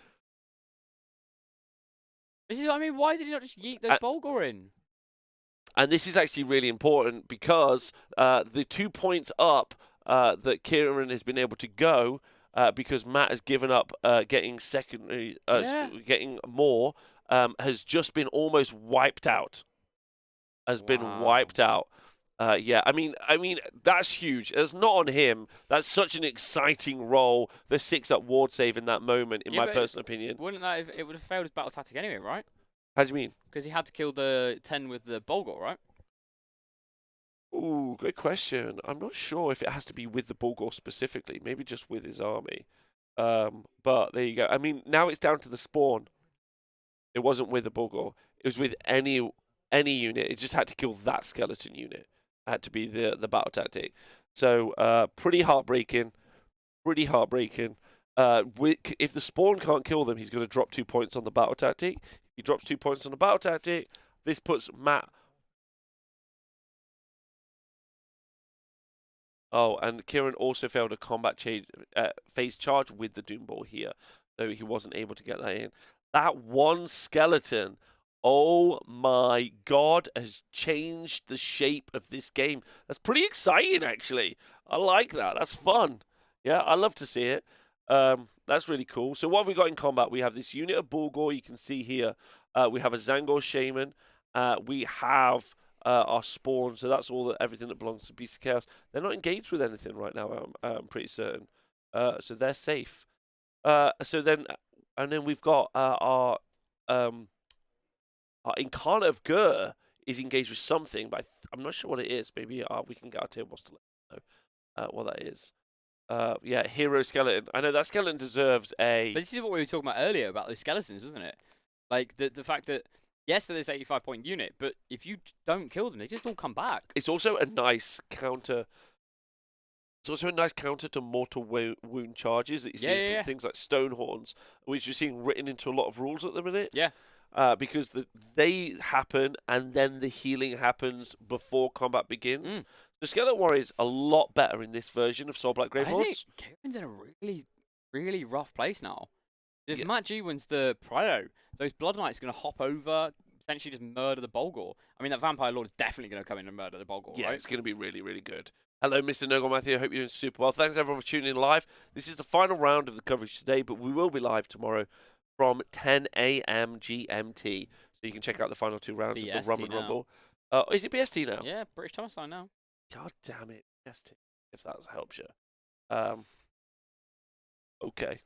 Why did he not just yeet those Bulgor in? And this is actually really important because the 2 points up that Kieran has been able to go because Matt has given up getting secondary, getting more, has just been almost wiped out. Has been wiped out. Yeah, I mean, that's huge. It's not on him. That's such an exciting role. The 6-up ward save in that moment, in my personal opinion. Wouldn't that have, it would have failed his battle tactic anyway, right? How do you mean? Because he had to kill the 10 with the Bulgor, right? Ooh, great question. I'm not sure if it has to be with the Bulgor specifically. Maybe just with his army. But there you go. I mean, now it's down to the spawn. It wasn't with the Bulgor. It was with any unit. It just had to kill that skeleton unit. It had to be the battle tactic. So pretty heartbreaking. Pretty heartbreaking. If the spawn can't kill them, he's going to drop 2 points on the battle tactic. If he drops 2 points on the battle tactic, this puts Matt. Oh, and Kieran also failed a combat phase charge with the Doom Ball here, though he wasn't able to get that in. That one skeleton, oh my god, has changed the shape of this game. That's pretty exciting, actually. I like that. That's fun. Yeah, I love to see it. That's really cool. So what have we got in combat? We have this unit of Bulgor, you can see here. We have a Zangor Shaman. We have our spawn, so that's everything that belongs to Beast of Chaos. They're not engaged with anything right now, I'm pretty certain. So they're safe. And then we've got our Incarnate of Gur is engaged with something, but I'm not sure what it is. Maybe we can get our tables to let you know what that is. Yeah, Hero Skeleton. I know that skeleton deserves a... But this is what we were talking about earlier about those skeletons, wasn't it? Like, the fact that, yes, they're this 85-point unit, but if you don't kill them, they just all come back. It's also a nice counter... It's also a nice counter to mortal wound charges that you see from things like Stonehorns, which you're seeing written into a lot of rules at the minute. Yeah. Because they happen and then the healing happens before combat begins. The Skeleton Warrior is a lot better in this version of Soulblight Gravelords. I think Kieran's in a really, really rough place now. If Matt G wins the Prio, those Blood Knights are going to hop over, essentially just murder the Bulgor. I mean, that Vampire Lord is definitely going to come in and murder the Bulgor, yeah, right? It's going to be really, really good. Hello, Mr. Nogel Matthew. I hope you're doing super well. Thanks, everyone, for tuning in live. This is the final round of the coverage today, but we will be live tomorrow from 10 a.m. GMT. So you can check out the final 2 rounds of the Rum and Rumble. Is it BST now? Yeah, British Time Sign now. God damn it, BST, if that helps you. Okay.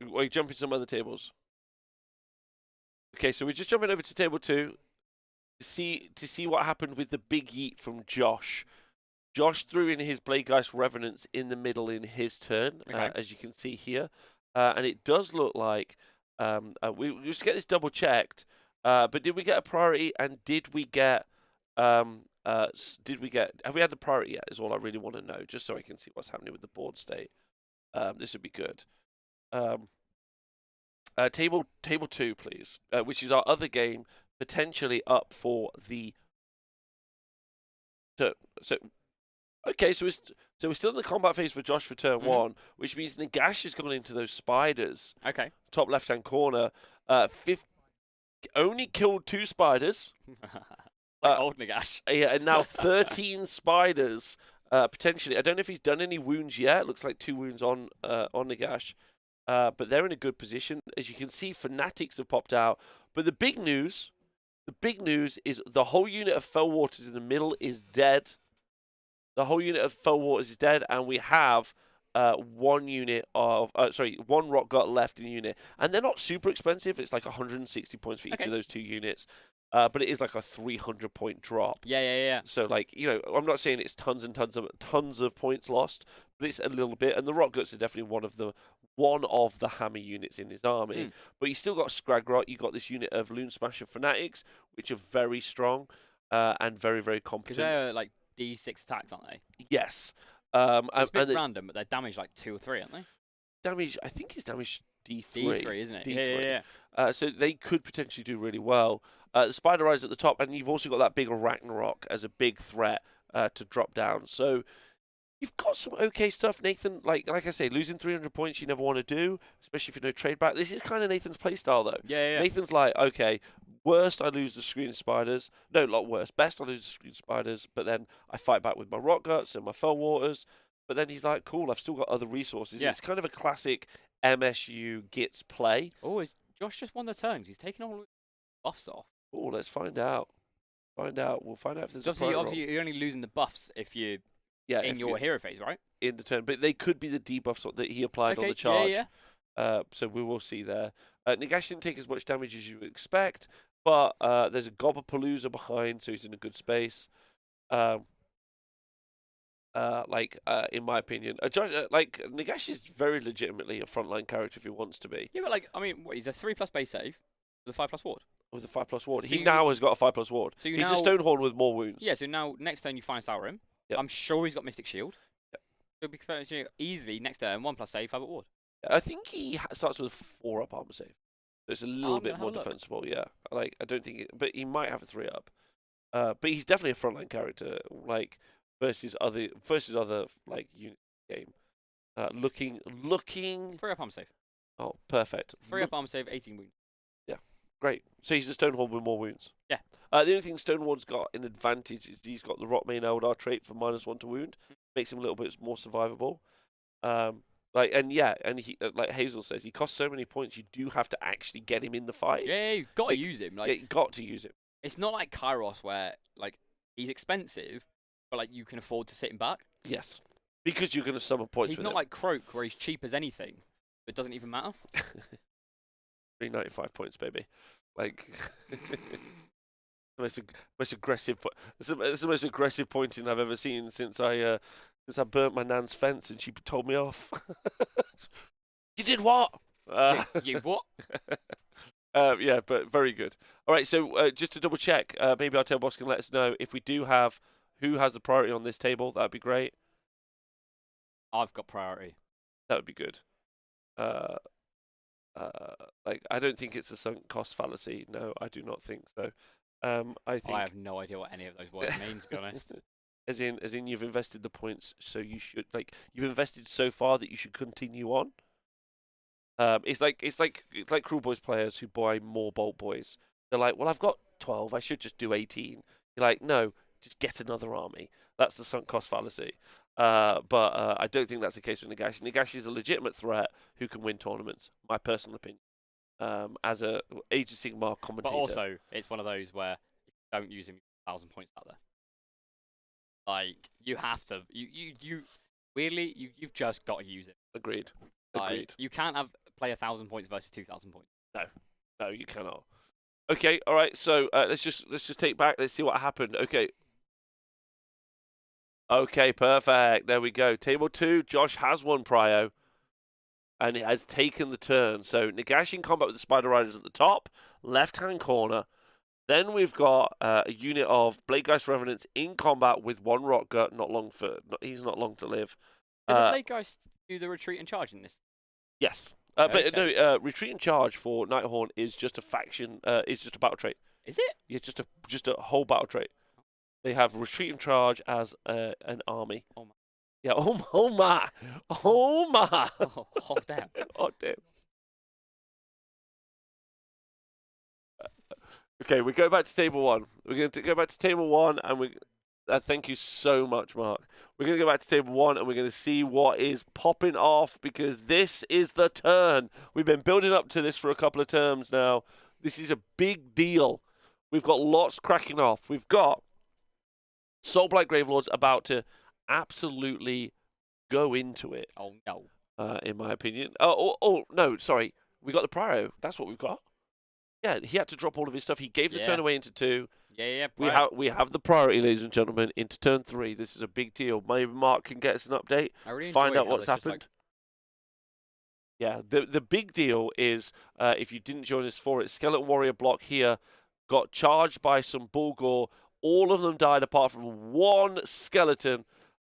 We're jumping to some other tables. Okay, so we're just jumping over to table 2 to see what happened with the big yeet from Josh. Josh threw in his Bladegeist Revenants in the middle in his turn, as you can see here. And it does look like we just get this double checked. But did we get a priority? And did we get? Have we had the priority yet? Is all I really want to know, just so I can see what's happening with the board state. This would be good. Table 2, please, which is our other game potentially up for the. Okay, so we're still in the combat phase for Josh for turn 1, which means Nagash has gone into those spiders. Okay. Top left-hand corner. Only killed 2 spiders. Old Nagash. Yeah, and now 13 spiders, potentially. I don't know if he's done any wounds yet. Looks like 2 wounds on Nagash. But they're in a good position. As you can see, Fanatics have popped out. But the big news is the whole unit of Fell Waters in the middle is dead. The whole unit of Fell Waters is dead, and we have one rock gut left in the unit. And they're not super expensive. It's like 160 points for each of those 2 units. But it is like a 300-point drop. Yeah. So, like, you know, I'm not saying it's tons and tons of points lost, but it's a little bit. And the rock guts are definitely one of the hammer units in his army. But you still got Scragrot. You got this unit of Loon Smasher Fanatics, which are very strong and very, very competent. Because they're like D6 attacks, aren't they? Yes. It's a bit random, but they're damaged like 2 or 3, aren't they? Damage, I think it's damage D3. D3, isn't it? D3. Yeah. So they could potentially do really well. The Spider Eyes at the top, and you've also got that big Ragnarok as a big threat to drop down. So you've got some okay stuff, Nathan. Like I say, losing 300 points you never want to do, especially if you know trade back. This is kind of Nathan's playstyle, though. Yeah. Nathan's like, okay, worst, I lose the Screen Spiders. No, not worst. Best, I lose the Screen Spiders, but then I fight back with my Rock Guts and my Fell Waters. but then he's like, cool, I've still got other resources. Yeah. It's kind of a classic MSU Gitz play. Oh, is Josh just won the turns? He's taking all the buffs off. Oh, let's find out. We'll find out if there's So a priority roll. obviously, you're only losing the buffs if you're Yeah, in if your you're hero phase, right? in the turn, but they could be the debuffs that he applied on Okay, the charge. yeah. So we will see there. Nagash didn't take as much damage as you would expect, but there's a Gobapalooza behind, so he's in a good space. In my opinion, Nagash is very legitimately a frontline character if he wants to be. Yeah, but like, I mean, what, he's a 3+ base save with a 5+ ward. With a 5+ ward, So he you- now has got a 5+ ward. So you He's now, a Stonehorn with more wounds. Yeah, so now next turn you find Sour him. Yep. I'm sure he's got Mystic Shield. So it'll be easily next turn 1+ save, 5 ward. I think he starts with a 4-up armor save. So it's a little I'm bit gonna more have a look. defensible. Yeah, like I don't think, but he might have a 3-up. But he's definitely a frontline character, like versus other like unit game. Looking. 3-up armor save. Oh, perfect. 3-up armor save, 18 wounds. Great. So he's a Stonehorn with more wounds. Yeah. The only thing Stonehorn's got an advantage is he's got the Rotmain Eldar trait for -1 to wound. Makes him a little bit more survivable. And he, like Hazel says, he costs so many points. You do have to actually get him in the fight. Yeah, you've got to Like, use him. Yeah, Like, you got to use him. it's not like Kairos where like he's expensive, but like you can afford to sit him back. Yes, because you're going to summon points He's with not him. like Croak where he's cheap as anything. It doesn't even matter. 395 points, baby. Like most aggressive. It's the most aggressive pointing I've ever seen since I burnt my nan's fence and she told me off. You did what? You what? Yeah, but very good. All right, so just to double check, maybe our tail boss can let us know if we do have who has the priority on this table. That'd be great. I've got priority. That would be good. Like I don't think it's the sunk cost fallacy. No, I do not think so. I think I have no idea what any of those words mean, to be honest. as in you've invested the points, so you should you've invested so far that you should continue on. It's like Cruel Boys players who buy more Bolt Boys. They're like, well, I've got 12, I should just do 18. You're like, no, just get another army. That's the sunk cost fallacy. But I don't think that's the case with Nagash. Nagash is a legitimate threat who can win tournaments. My personal opinion. As a Age of Sigmar commentator. But also, it's one of those where if you don't use him, you get 1,000 points out there. Like, you have to. Weirdly, you've just got to use it. Agreed. Like, Agreed. you can't play 1,000 points versus 2,000 points. No, you cannot. Okay, all right. So let's just take back. Let's see what happened. Okay, perfect. There we go. Table 2. Josh has won prio, and it has taken the turn. So Nagash in combat with the Spider Riders at the top, left-hand corner. Then we've got a unit of Bladegeist Revenants in combat with one Rotgut. He's not long to live. Did the Blade Guys do the retreat and charge in this? Yes. Okay. But no, retreat and charge for Nighthaunt is just a faction. Is just a battle trait. Is it? Yeah, just a whole battle trait. They have retreat and charge as an army. Oh my. Yeah. Oh my. Oh damn. Oh damn. Okay, we go back to table 1. We're going to go back to table 1, and we. Thank you so much, Mark. We're going to go back to table 1, and we're going to see what is popping off, because this is the turn. We've been building up to this for a couple of terms now. This is a big deal. We've got lots cracking off. We've got Soulblight Gravelords about to absolutely go into it. Oh no. In my opinion. Oh no, sorry. We got the Prio. That's what we've got. Yeah, he had to drop all of his stuff. He gave the turn away into 2. Yeah. We have the priority, ladies and gentlemen, into turn 3. This is a big deal. Maybe Mark can get us an update. I really Find enjoy out how what's this just, happened. Yeah, the big deal is if you didn't join us for it, Skeleton Warrior block here got charged by some Bulgor. All of them died apart from one skeleton.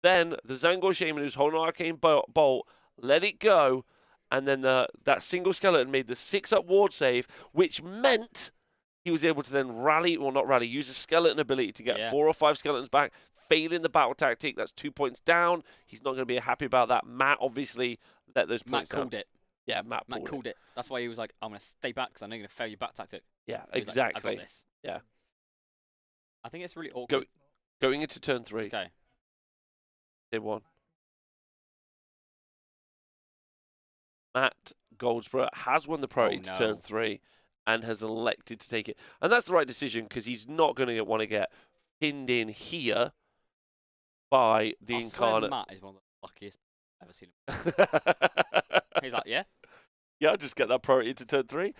Then the Zangor Shaman, who's holding an Arcane Bolt, let it go. And then that single skeleton made the 6-up ward save, which meant he was able to then use a skeleton ability to get 4 or 5 skeletons back, failing the battle tactic. That's 2 points down. He's not going to be happy about that. Matt obviously let those points down. Matt called it. Yeah, Matt called it. That's why he was like, I'm going to stay back because I know you're going to fail your back tactic. Yeah, He was exactly. Like, I got this. Yeah. I think it's really awkward. Going into turn 3. Okay. Day 1. Matt Goldsborough has won the priority to turn 3 and has elected to take it. And that's the right decision because he's not going to want to get pinned in here by the I Incarnate. swear Matt is one of the luckiest I've ever seen him. He's like, yeah? Yeah, I'll just get that priority to turn 3.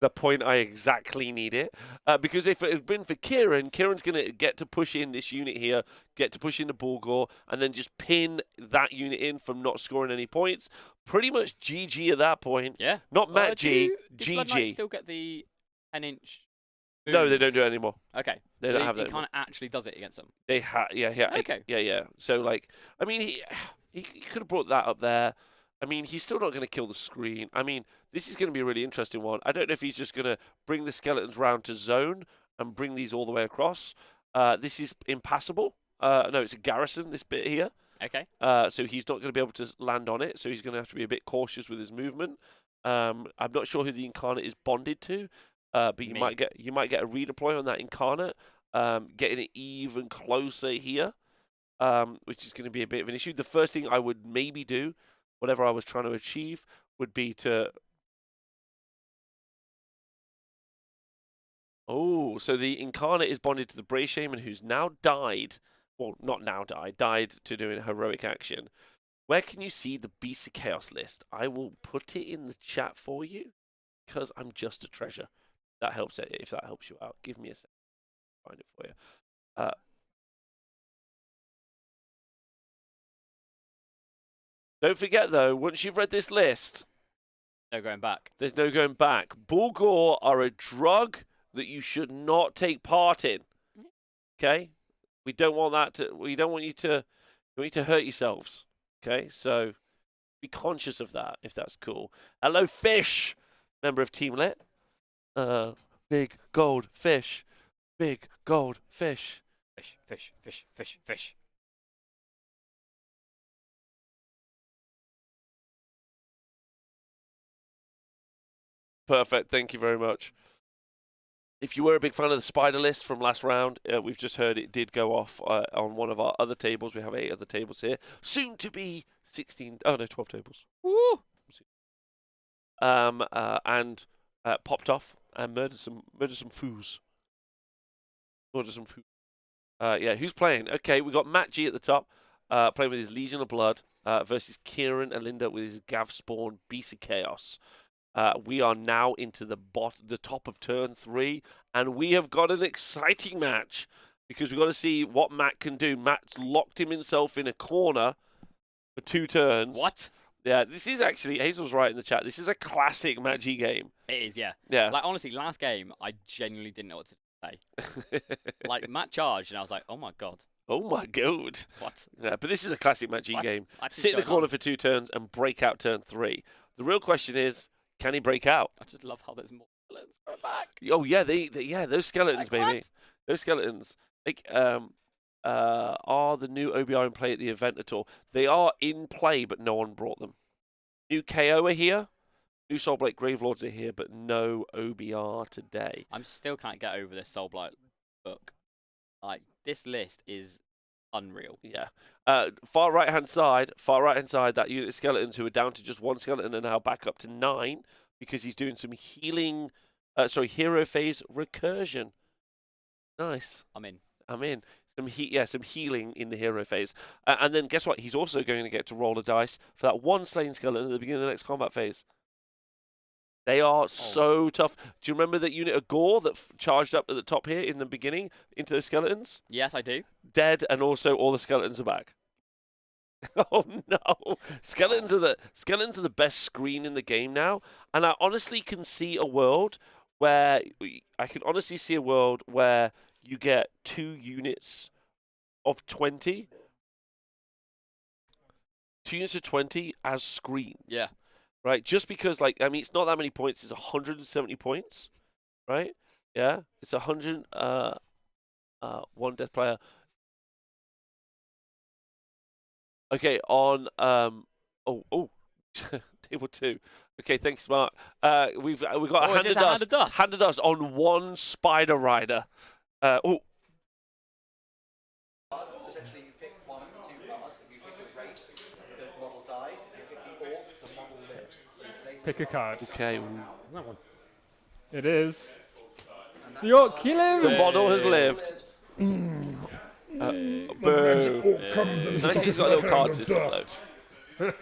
The point I exactly need it. Because if it had been for Kieran, Kieran's going to get to push in this unit here, get to push in the Bulgor, and then just pin that unit in from not scoring any points. Pretty much GG at that point. Yeah. Not Matt G, Did Blood Knight GG. still get the 10-inch? No, they don't do it anymore. Okay. They so don't have he that kind of actually does it against them. They yeah. Okay. Yeah. So, like, I mean, he could have brought that up there. I mean, he's still not going to kill the screen. I mean, this is going to be a really interesting one. I don't know if he's just going to bring the skeletons round to zone and bring these all the way across. This is impassable. No, it's a garrison, this bit here. Okay. So he's not going to be able to land on it, so he's going to have to be a bit cautious with his movement. I'm not sure who the Incarnate is bonded to, but you might get a redeploy on that Incarnate, getting it even closer here, which is going to be a bit of an issue. The first thing I would maybe do, whatever I was trying to achieve, would be to... Oh, so the Incarnate is bonded to the Bray Shaman, who's now died. Well, not now died to doing a heroic action. Where can you see the Beast of Chaos list? I will put it in the chat for you, because I'm just a treasure. That helps. If that helps you out, give me a second. Find it for you. Don't forget, though, once you've read this list, No going back. there's no going back. Bulgor are a drug that you should not take part in. Okay? We don't want that to. We don't want you to. We want you to hurt yourselves. Okay? So be conscious of that, if that's cool. Hello, Fish, member of Team Lit. Big gold fish. Big gold fish. Fish, fish, fish, fish, fish. Perfect. Thank you very much. If you were a big fan of the spider list from last round, we've just heard it did go off on one of our other tables. We have 8 other tables here. Soon to be 16. Oh, no, 12 tables. Woo! And popped off and murdered some foos. Murdered some foos. Yeah, who's playing? Okay, we got Matt G at the top, playing with his Legion of Blood versus Kieran and Linda with his Gav Spawn Beast of Chaos. We are now into the top of turn 3, and we have got an exciting match because we've got to see what Matt can do. Matt's locked himself in a corner for 2 turns. What? Yeah, this is actually, Hazel's right in the chat, this is a classic Matt G game. It is, yeah. Yeah. Like, honestly, last game, I genuinely didn't know what to say. Like, Matt charged, and I was like, oh my god. Oh my god. What? Yeah, but this is a classic Matt G What? game. What is Sit in the going corner on? for 2 turns and break out turn 3. The real question is, can he break out? I just love how there's more villains coming back. Oh yeah, yeah, those skeletons, Like, baby. what? Those skeletons. Like, are the new OBR in play at the event at all? They are in play, but no one brought them. New KO are here. New Soulblight Gravelords are here, but no OBR today. I'm still can't get over this Soulblight book. Like, this list is unreal. Yeah. Far right hand side, that unit of skeletons who are down to just 1 skeleton are now back up to 9 because he's doing some healing. Hero phase recursion. Nice. I'm in. Some healing in the hero phase. And then guess what? He's also going to get to roll a dice for that 1 slain skeleton at the beginning of the next combat phase. They are so tough. Do you remember that unit of Gore that charged up at the top here in the beginning into those skeletons? Yes, I do. Dead, and also all the skeletons are back. Oh no! Skeletons are the best screen in the game now, and I honestly can see a world where you get 2 units of 20. 2 units of 20 as screens. Yeah. Right? Just because, like, I mean, it's not that many points. It's 170 points. Right? Yeah? It's 100, 1 death player. Okay, on, table 2. Okay, thanks, Mark. We've got a hand of dust. Hand of dust on 1 spider rider. So essentially, you pick one of the 2 cards. If you pick the race, the model dies. If you pick the orc, the model lives. So you play Pick a card. Okay. It is. The Orc, he The lives! model has lived. The Boo. magic orc comes It's and nice he's got a little card system, though.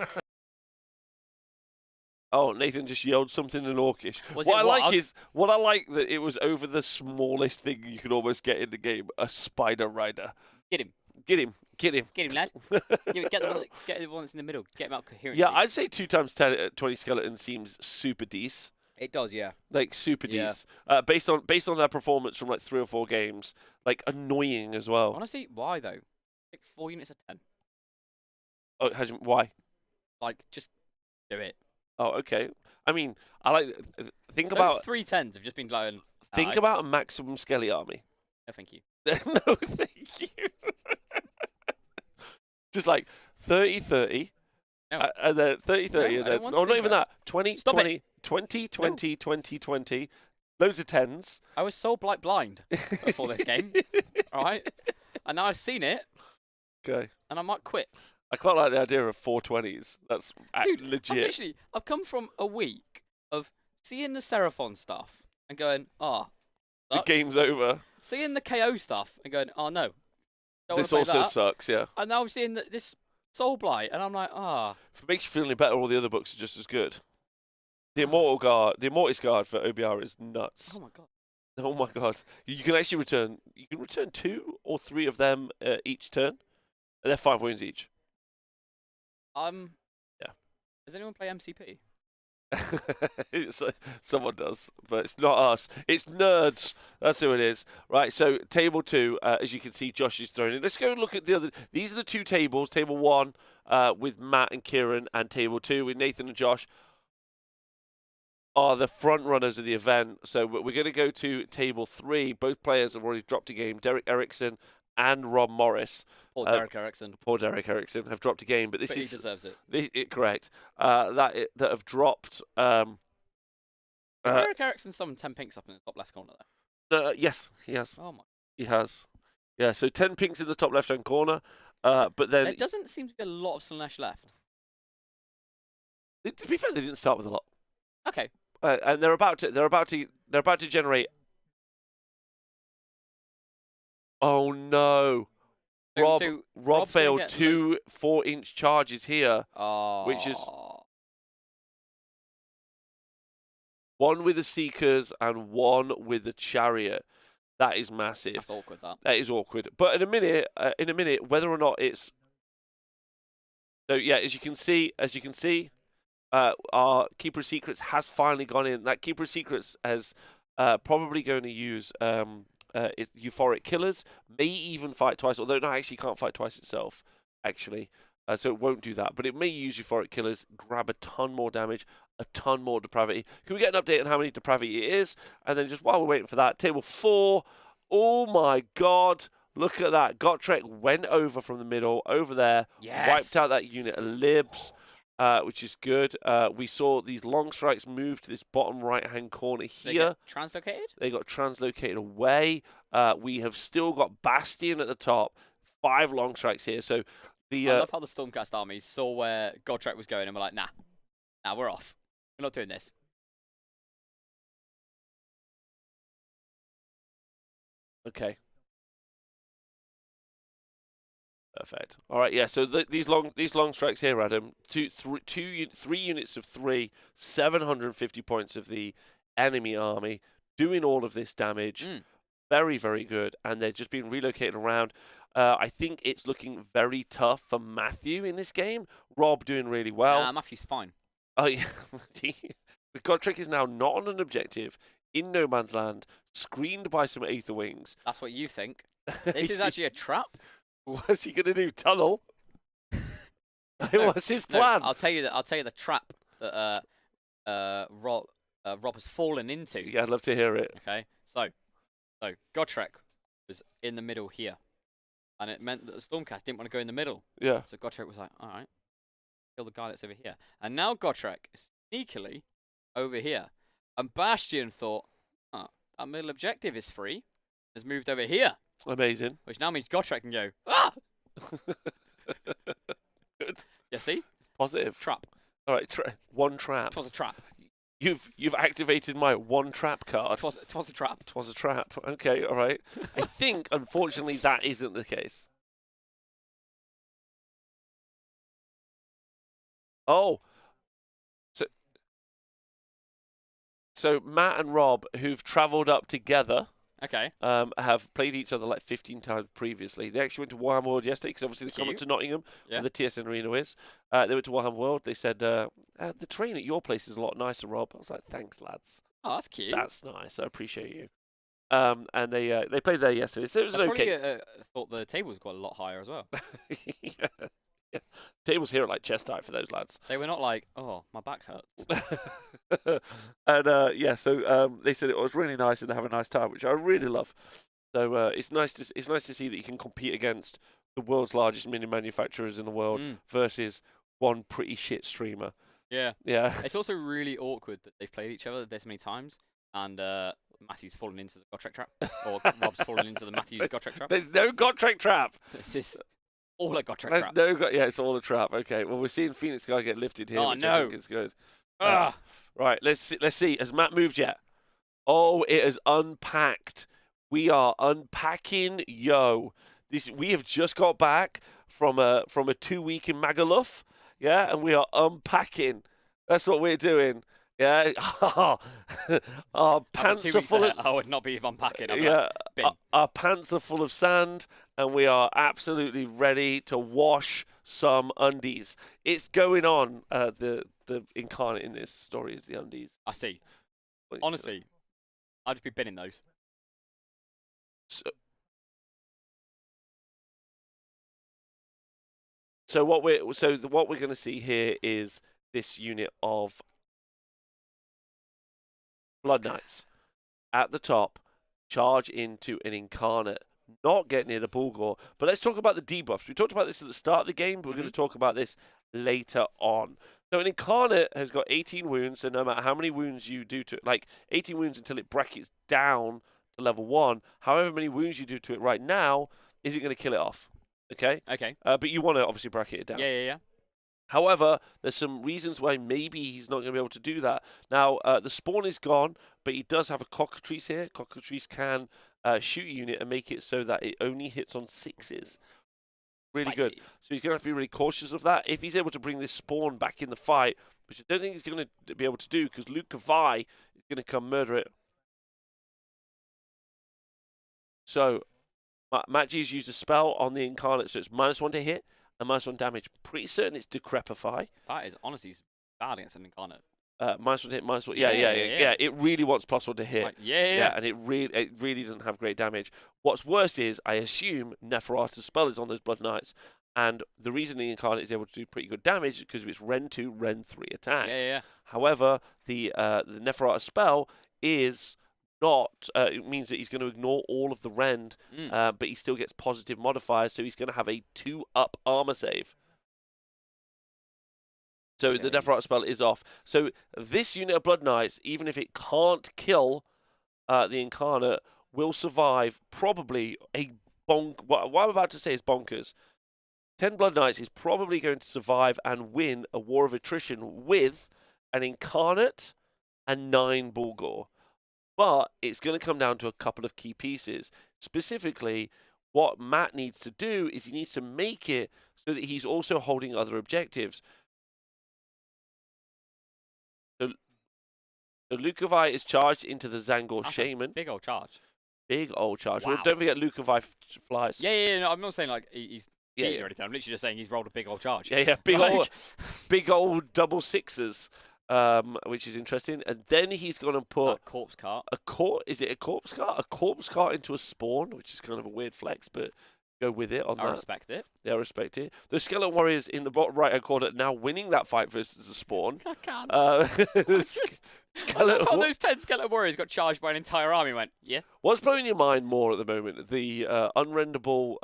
Oh, Nathan just yelled something in Orcish. Was What it I what? like is that it was over the smallest thing you could almost get in the game, a spider rider. Get him. Get him, get him. Get him, lad. Get the one that's in the middle. Get him out coherently. Yeah, I'd say 2 times 10, 20 skeleton seems super decent. It does, yeah. Like super Yeah. decent. Based on their performance from like 3 or 4 games, like annoying as well. Honestly, why though? Like 4 units of 10. Oh, why? Like, just do it. Oh, okay. I mean, I like think Those about 3 10s have just been going. think about a maximum skelly army. No, thank you. No, thank you. Just like 30-30. No. And then 30-30, No, and I then don't want oh, to not think even that. that. 20, Stop 20, it. 20, 20, 20, 20. Loads of 10s. I was Soulblight blind before this game. Alright? And now I've seen it, Okay. and I might quit. I quite like the idea of 420s. That's Dude, legit. I've come from a week of seeing the Seraphon stuff and going, The sucks. game's over. Seeing the KO stuff and going, oh no. Don't wanna This play also that. sucks, yeah. And now I'm seeing this Soulblight, and I'm like, If it makes you feel any better, all the other books are just as good. The Immortis Guard for OBR is nuts. oh my god. Oh my god! You can actually return. You can return 2 or 3 of them each turn, and they're 5 wounds each. Yeah. Does anyone play MCP? Someone does, but it's not us. It's nerds. That's who it is. Right. So table 2, as you can see, Josh is throwing it. Let's go and look at the other. These are the 2 tables. Table 1 with Matt and Kieran, and table 2 with Nathan and Josh are the front runners of the event. So we're going to go to table 3. Both players have already dropped a game. Derek Erickson and Rob Morris. Or Derek Erickson. Poor Derek Erickson have dropped a game, but this But he is deserves it. correct. That have dropped. Derek Erickson summoned 10 pinks up in the top left corner there. Yes, he has. Oh my. He has. Yeah. So 10 pinks in the top left-hand corner. But then There doesn't seem to be a lot of Slaanesh left. to be fair, they didn't start with a lot, Okay. and they're about to generate. Oh no! Rob failed get 2 4-inch charges here. Oh. Which is- One with the Seekers and one with the Chariot. That is massive. That's awkward, that. That is awkward. But in a minute, whether or not it's so, yeah, as you can see, our Keeper of Secrets has finally gone in. That Keeper of Secrets has probably going to use its Euphoric Killers. May even fight twice, although no, actually can't fight twice itself. Actually, so it won't do that. But it may use Euphoric Killers, grab a ton more damage, a ton more depravity. Can we get an update on how many depravity it is? And then just while we're waiting for that, table 4. Oh my God! Look at that. Gotrek went over from the middle, over there, Yes. wiped out that unit of libs, which is good. We saw these long strikes move to this bottom right-hand corner They here. get translocated? They got translocated away. We have still got Bastion at the top. 5 long strikes here. So the I love how the Stormcast army saw where Godtrek was going and were like, nah, we're off. We're not doing this. okay. Perfect. All right, yeah. So these long strikes here, Adam. 3 units of 3, 750 points of the enemy army, doing all of this damage. Very, very good. And they're just being relocated around. I think it's looking very tough for Matthew in this game. Rob doing really well. Nah, Matthew's fine. Oh yeah. The Godtrick is now not on an objective in no man's land, screened by some Aether Wings. That's what you think. This is actually a trap. What's he gonna do? Tunnel? What's his plan? No, I'll tell you the trap that Rob has fallen into. Yeah, I'd love to hear it. Okay, so Godtrek was in the middle here, and it meant that the Stormcast didn't want to go in the middle. Yeah. So Godtrek was like, all right, kill the guy that's over here. And now Godtrek is sneakily over here. And Bastion thought, that middle objective is free. Has moved over here, Amazing. which now means Godtrek can go, ah! Good. You see? Positive. Trap. All right. One trap. It was a trap. You've activated my one trap card. Twas a trap. Twas a trap. Okay, all right. I think, unfortunately, that isn't the case. Oh. So Matt and Rob, who've travelled up together, Okay. have played each other like 15 times previously. They actually went to Warhammer World yesterday because obviously they're coming to Nottingham, where the TSN Arena is. They went to Warhammer World. They said, the train at your place is a lot nicer, Rob. I was like, thanks, lads. Oh, that's cute. That's nice. I appreciate you. And they played there yesterday, so it was an okay. Probably thought the tables got a lot higher as well. Yeah. Tables here are like chest height for those lads. They were not like, oh, my back hurts. And so they said it was really nice and they have a nice time, which I really love. So it's nice to see that you can compete against the world's largest mini manufacturers in the world versus one pretty shit streamer. Yeah. Yeah. It's also really awkward that they've played each other this many times, and Matthew's fallen into the Gotrek trap, or Rob's fallen into the Matthew's Gotrek trap. There's no Gotrek trap. This is all a Gotrek There's trap. yeah, it's all a trap. Okay, well we're seeing Phoenix Guy get lifted here, which I think is good. Right, let's see. Has Matt moved yet? Oh, it has unpacked. We are unpacking, yo. We have just got back from a 2-week in Magaluf, yeah, and we are unpacking. That's what we're doing. Yeah, our pants are full of. I would not be unpacking. Our pants are full of sand, and we are absolutely ready to wash some undies. It's going on. The incarnate in this story is the undies. I see. Honestly, I'd just be binning those. So what we're going to see here is this unit of Blood Knights at the top, charge into an incarnate, not get near the Bulgor. But let's talk about the debuffs. We talked about this at the start of the game, but we're going to talk about this later on. So an incarnate has got 18 wounds, so no matter how many wounds you do to it, like 18 wounds until it brackets down to level 1, however many wounds you do to it right now, is it going to kill it off? Okay? Okay. But you want to obviously bracket it down. Yeah. However, there's some reasons why maybe he's not going to be able to do that. Now, the spawn is gone, but he does have a cockatrice here. Cockatrice can shoot a unit and make it so that it only hits on 6s. Really good. So he's going to have to be really cautious of that. If he's able to bring this spawn back in the fight, which I don't think he's going to be able to do because Luke Kavai is going to come murder it. So, Matt G's used a spell on the incarnate, so it's -1 to hit. And -1 damage. Pretty certain it's Decrepify. That is honestly bad against an incarnate. -1 to hit, -1. Yeah. It really wants +1 to hit. Like, yeah. And it really doesn't have great damage. What's worse is, I assume Neferata's spell is on those Blood Knights, and the reason the incarnate is able to do pretty good damage is because of its Ren 2, Ren 3 attacks. Yeah. However, the Neferata spell is not. It means that he's going to ignore all of the rend, but he still gets positive modifiers, so he's going to have a 2-up armor save. So the Neferata spell is off. So this unit of Blood Knights, even if it can't kill the incarnate, will survive probably a bonk. What I'm about to say is bonkers. 10 Blood Knights is probably going to survive and win a war of attrition with an incarnate and 9 Bulgor. But it's going to come down to a couple of key pieces. Specifically, what Matt needs to do is he needs to make it so that he's also holding other objectives. So Lukovai is charged into the Zangor Shaman. Big old charge. Big old charge. Wow. Well, don't forget Lukovai flies. Yeah. No, I'm not saying like he's cheating or anything. I'm literally just saying he's rolled a big old charge. Yeah. Big old double 6s. Which is interesting, and then he's going to put a corpse cart. Is it a corpse cart? A corpse cart into a spawn, which is kind of a weird flex, but go with it on that. I respect it. Yeah, I respect it. The Skeleton Warriors in the bottom right-hand corner now winning that fight versus the spawn. I can't. I love how those 10 Skeleton Warriors got charged by an entire army and went, yeah. What's blowing your mind more at the moment? The unrendable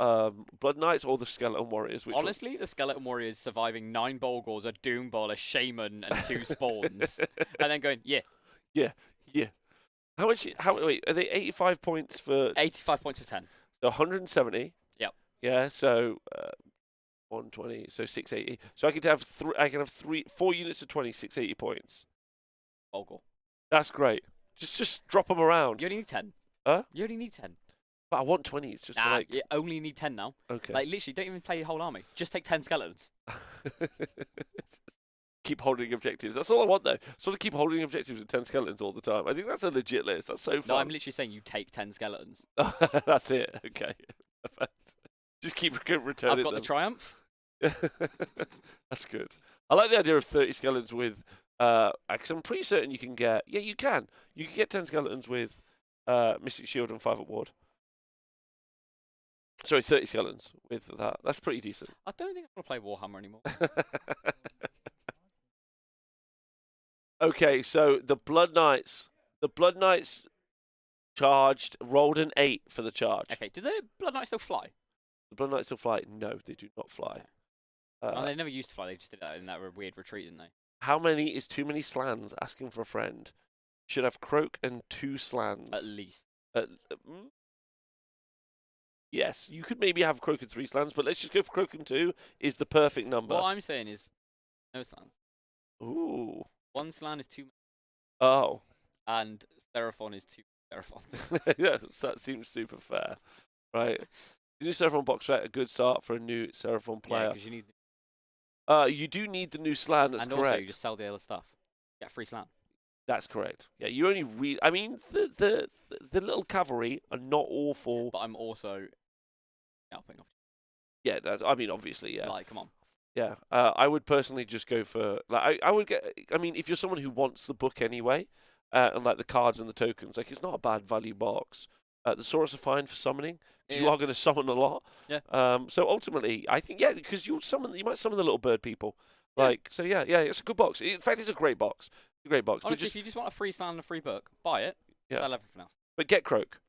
Blood Knights or the Skeleton Warriors? Honestly, the Skeleton Warriors surviving 9 Bulgors, a Doom Ball, a Shaman, and 2 spawns. And then going, yeah. Wait, are they 85 points for... 85 points for 10. So 170. Yep. Yeah, so 120, so 680. So I can have 4 units of 20, 680 points. Bulgor. That's great. Just drop them around. You only need 10. Huh? You only need 10. But I want 20s just to Nah, like. you only need 10 now. Okay. Like, literally, don't even play your whole army. Just take 10 skeletons. Keep holding objectives. That's all I want, though. Sort of keep holding objectives with 10 skeletons all the time. I think that's a legit list. That's so fun. No, I'm literally saying you take 10 skeletons. That's it. Okay. Just keep returning I've got them. the Triumph. That's good. I like the idea of 30 skeletons with. Because I'm pretty certain you can get. Yeah, you can. You can get 10 skeletons with Mystic Shield and 5 up ward. Sorry, 30 skeletons with that. That's pretty decent. I don't think I'm going to play Warhammer anymore. Okay, so the Blood Knights. The Blood Knights charged, rolled an 8 for the charge. Okay, do the Blood Knights still fly? The Blood Knights still fly? No, they do not fly. Oh, they never used to fly. They just did that in that weird retreat, didn't they? How many is too many slans? Asking for a friend. Should have Croak and 2 slans. At least. Yes, you could maybe have Croak and 3 slans, but let's just go for Croak and 2 is the perfect number. What I'm saying is no slans. Ooh. 1 slan is 2. Oh. And Seraphon is 2 Seraphons. Yes, that seems super fair. Right. The new Seraphon box set, a good start for a new Seraphon Yeah, player. because you need. You do need the new slan, that's And correct. also, you just sell the other stuff. Get a free slan. That's correct. Yeah, you only read. I mean, the little cavalry are not awful. But I'm also helping. Yeah, that's. I mean, obviously, yeah. Like, come on. Yeah, I would personally just go for like I would get. I mean, if you're someone who wants the book anyway, and like the cards and the tokens, like it's not a bad value box. The Saurus are fine for summoning. You Yeah. are going to summon a lot. Yeah. So ultimately, I think because you might summon the little bird people. Like so, yeah, it's a good box. In fact, it's a great box. A great box. Honestly, if you just want a free slan and a free book, buy it. Yeah. Sell everything else. But get Croak.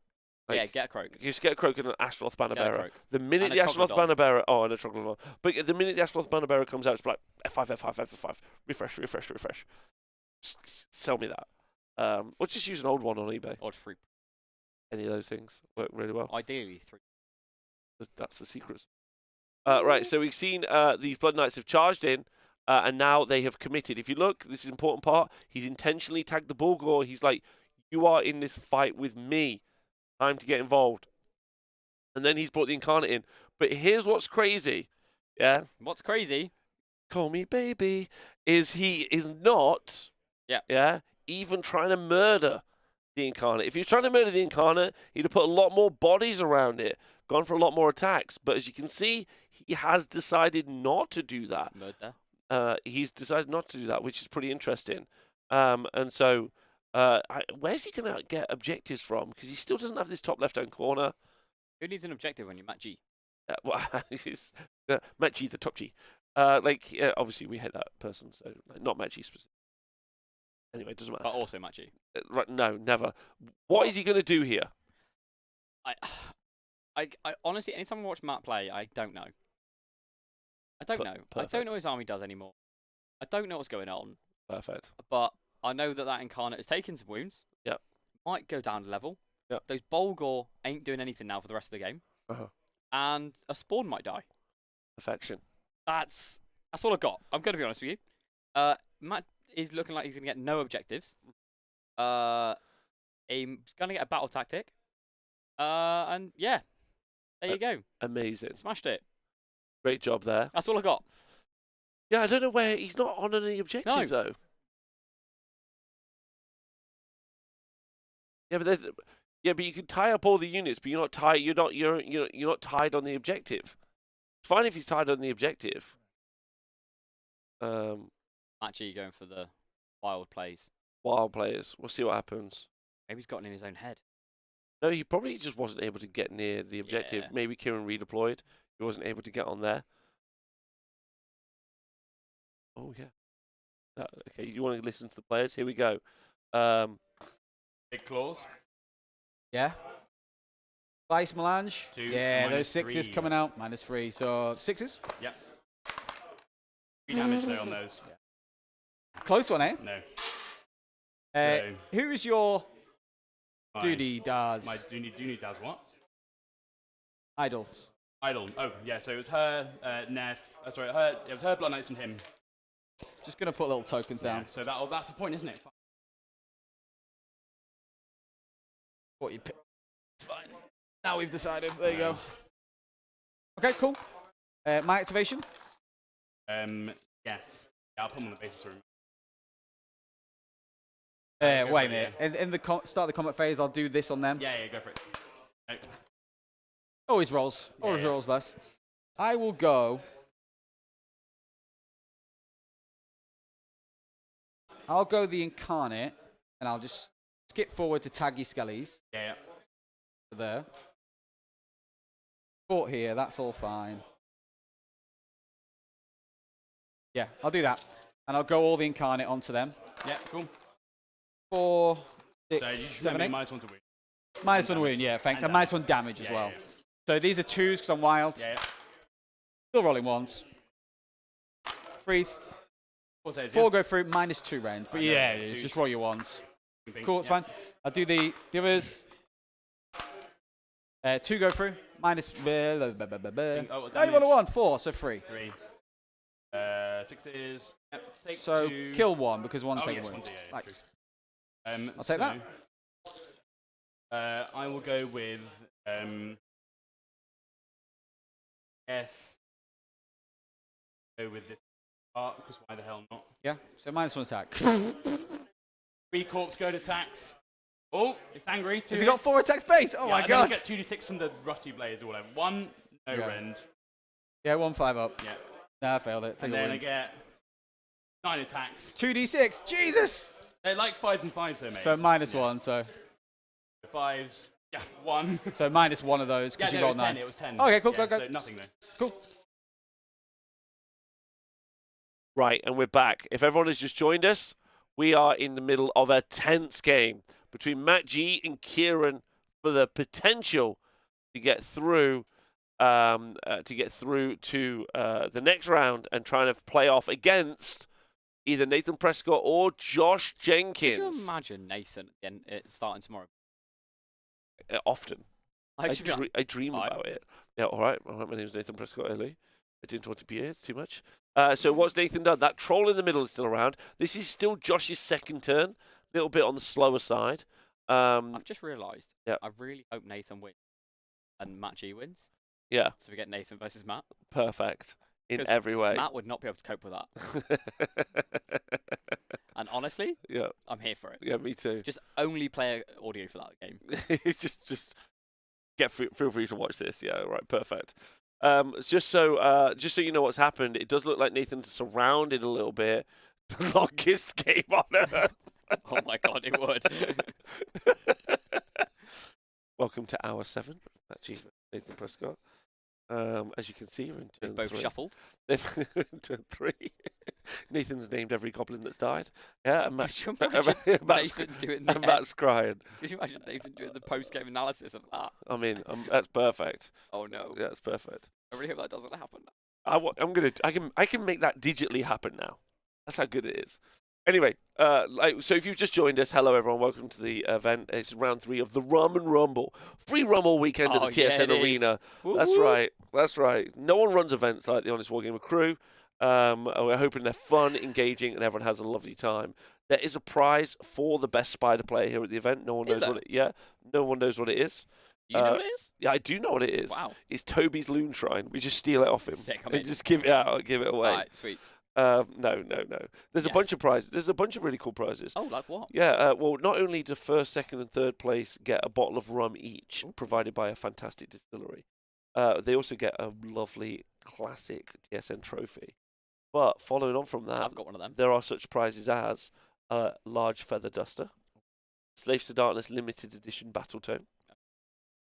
Yeah, get a Croak. You just get a Croak and an Astaroth Banner Get a Bearer. Croak. The minute And the a Astaroth Troglodyte. Banner Bearer, and a Troglodyte. But the minute the Astaroth Banner Bearer comes out, it's like F5, F5, F5, refresh. Sell me that. Or just use an old one on eBay. Or free. Any of those things work really well. Ideally, 3. That's the secrets. Right, so we've seen these Blood Knights have charged in, and now they have committed. If you look, this is an important part. He's intentionally tagged the Bulgor. He's like, you are in this fight with me. Time to get involved. And then he's brought the Incarnate in. But here's what's crazy. Yeah? What's crazy? Call me baby. Is he is not, even trying to murder the Incarnate. If he was trying to murder the Incarnate, he'd have put a lot more bodies around it, gone for a lot more attacks. But as you can see, he has decided not to do that. Murder. He's decided not to do that, which is pretty interesting. And so, where's he going to get objectives from? Because he still doesn't have this top left-hand corner. Who needs an objective when you're Matt G? Well, Matt G, the top G. Obviously, we hate that person, so not Matt G specific. Anyway, it doesn't matter. But also Matt G. Right, no, never. What is he going to do here? I honestly, anytime I watch Matt play, I don't know. I don't know. I don't know what his army does anymore. I don't know what's going on. Perfect. But I know that Incarnate has taken some wounds. Yep. Might go down a level. Yep. Those Bulgor ain't doing anything now for the rest of the game. Uh-huh. And a Spawn might die. Perfection. That's all I got. I'm going to be honest with you. Matt is looking like he's going to get no objectives. He's going to get a battle tactic. And yeah, there you go. Amazing. Smashed it. Great job there. That's all I got. Yeah, I don't know where he's not on any objectives though. Yeah, but you can tie up all the units, but you're not tied. You're not tied on the objective. It's fine if he's tied on the objective. Matt G going for the wild plays. Wild players. We'll see what happens. Maybe he's gotten in his own head. No, he probably just wasn't able to get near the objective. Yeah. Maybe Kieran redeployed. He wasn't able to get on there. Oh, yeah. Okay, you want to listen to the players? Here we go. Big claws. Yeah. Vice Melange. 2, Yeah, those minus sixes 3. coming out. -3. So sixes. Yep. 3 damage though on those. Close one, eh? No. Who is your My- duty does? My Dooney does what? Idol. Idol. Oh, yeah, so it was her, Neff. It was her, Blood Knights, and him. Just gonna put little tokens down. Yeah, so that's the point, isn't it? What you pick? It's fine. Now we've decided. There you go. Okay, cool. My activation. Yes. Yeah, I'll put them on the basis room. Wait a for it, minute. In the start of the combat phase, I'll do this on them. Yeah, go for it. No. Always rolls. Always rolls less. I will go. I'll go the Incarnate, and I'll just skip forward to Taggy Skellies. Yeah. There. Fort here, that's all fine. Yeah, I'll do that. And I'll go all the Incarnate onto them. Yeah, cool. 4, 6, So you just 7, 8. minus 1 to win. Minus 1 win, yeah, thanks. And minus 1 damage as well. Yeah. So these are 2s because I'm wild. Yeah. Still rolling 1s. Freeze. 4 saves, 4 go through, minus 2 round. But yeah, yeah, just roll your 1s. yeah. Cool, it's fine. I'll do the others. 2 go through, minus. Oh, you roll a 1, 4, so 3. 3. 6s. Yep, take So 2. kill 1 because 1's Oh, taken yes, away. 1, yeah, Right. true. I'll take that. I will go with yes. Go with this part because why the hell not? Yeah, so minus 1 attack. 3 corpse go to tax. Oh, it's angry. 2 Has he got 4 attack space? Oh yeah, my and then god. you get 2d6 from the rusty blades or whatever. 1, no Yeah. rend. Yeah, 1 5 up. Yeah. Nah, I failed it. Take And a then win. I get 9 attacks. 2d6. Jesus. They're like 5s and 5s though, mate. So minus Yeah. 1. So 5s. Yeah, 1. minus 1 of those Yeah, because no, you it rolled was 10. 9. It was 10. Okay, cool, Yeah, go. So nothing though. Cool. Right, and we're back. If everyone has just joined us, we are in the middle of a tense game between Matt G and Kieran for the potential to get through to the next round and trying to play off against either Nathan Prescott or Josh Could you Jenkins. imagine Nathan again starting tomorrow? Often. I should be like, I dream Right. about it. Yeah, all right. My name's Nathan Prescott early. I didn't want to be here. It's too much. So what's Nathan done? That troll in the middle is still around. This is still Josh's second turn. A little bit on the slower side. I've just realised. Yeah. I really hope Nathan wins and Matt G wins. Yeah, So we get Nathan versus Matt. perfect in 'Cause every way. Matt would not be able to cope with that. And honestly, yeah, I'm here for it. yeah, me too. Just only play audio for that game. just feel free to watch this. Yeah, right, perfect. Just so you know what's happened, it does look like Nathan's surrounded a little bit. The longest game on earth. Oh my god, it would. Welcome to hour 7. Actually, Nathan Prescott. As you can see, we're in We've turn both 3. shuffled. They've in turn 3. Nathan's named every goblin that's died. Yeah, and Could you Matt's, imagine Matt's, Nathan doing and that? Matt's crying. Could you imagine Nathan doing the post-game analysis of that? I mean, that's perfect. Oh no. Yeah, that's perfect. I really hope that doesn't happen. I can make that digitally happen now. That's how good it is. Anyway, so if you've just joined us, hello everyone, welcome to the event. It's round 3 of the Rum and Rumble. Free rum all weekend at the Oh, yeah, TSN it is. Arena. Woo That's woo. right. That's right. No one runs events like the Honest Wargamer crew. We're hoping they're fun, engaging, and everyone has a lovely time. There is a prize for the best spider player here at the event. No one Is knows there? what it. Yeah, no one knows what it is. You know what it is? Yeah, I do know what it is. Wow. It's Toby's Loon Shrine. We just steal it off him. Sick, I'm And in. just give it out, give it away. Alright, sweet. No. There's a Yes. bunch of prizes. There's a bunch of really cool prizes. Oh, like what? Yeah, well, not only do first, second, and third place get a bottle of rum each, provided by a fantastic distillery, they also get a lovely classic TSN trophy. But following on from that, I've got one of them. there are such prizes as a large feather duster, Slaves to Darkness limited edition battle tome,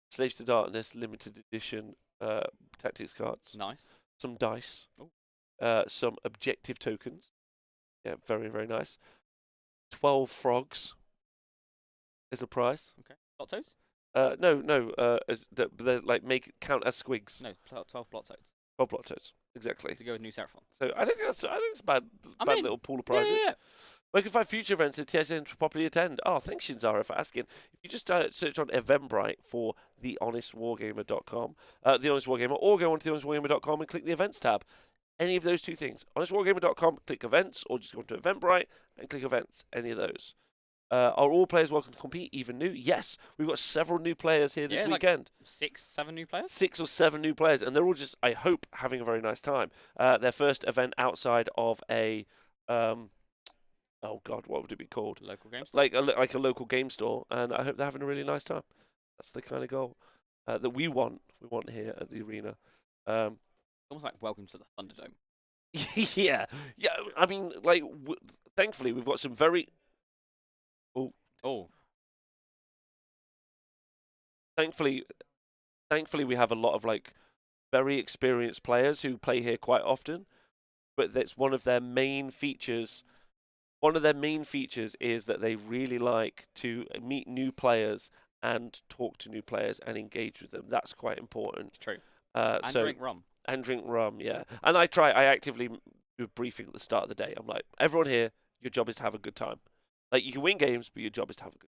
Slaves to Darkness limited edition tactics cards, Nice. some dice, Ooh. some objective tokens. Yeah, very, very nice. 12 frogs is a prize. Okay. Blottos? No, they're like count as squigs. No, 12 blot toads. 12 blot toads, exactly. To go with New Seraphon. So I think it's a bad I'm in. little pool of Yeah, yeah, prizes. yeah. Where can you find future events that TSN to properly attend? Oh, thanks Shinzara for asking. If you just search on Eventbrite for thehonestwargamer.com, The Honest Wargamer, or go on to thehonestwargamer.com and click the events tab. Any of those two things. honestwargamer.com, click events, or just go to Eventbrite and click events. Any of those. Are all players welcome to compete, even new? Yes, we've got several new players here this Yeah, like weekend. 6, 7 new players. 6 or 7 new players, and they're all just, I hope, having a very nice time. Their first event outside of a, oh God, what would it be called? Local game store. Like a local game store, and I hope they're having a really nice time. That's the kind of goal that we want. We want here at the arena. Almost like welcome to the Thunderdome. yeah. I mean, like, thankfully we've got some very. Oh, Thankfully, we have a lot of like very experienced players who play here quite often. But that's one of their main features. One of their main features is that they really like to meet new players and talk to new players and engage with them. That's quite important. it's true. And Drink rum. And drink rum, yeah. And I actively do a briefing at the start of the day. I'm like, everyone here, your job is to have a good time. Like, you can win games, but your job is to have a good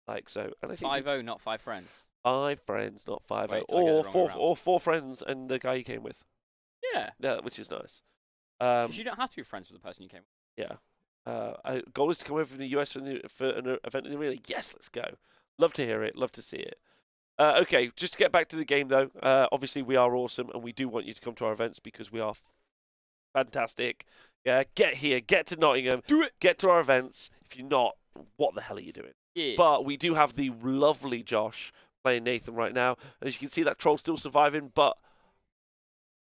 time. Like, so. And I think 5-0, not 5 friends. 5 friends, not 5. Wait, till I get it the wrong way round. Or 4 friends and the guy you came with. Yeah. Yeah, which is nice. Because you don't have to be friends with the person you came with. Yeah. Goal is to come over from the US for an event in the arena. Yes, let's go. Love to hear it. Love to see it. Okay, just to get back to the game, though. Obviously, we are awesome, and we do want you to come to our events because we are fantastic. Yeah, get here. Get to Nottingham. Do it. Get to our events. If you're not, what the hell are you doing? Yeah. But we do have the lovely Josh playing Nathan right now. And as you can see, that troll's still surviving, but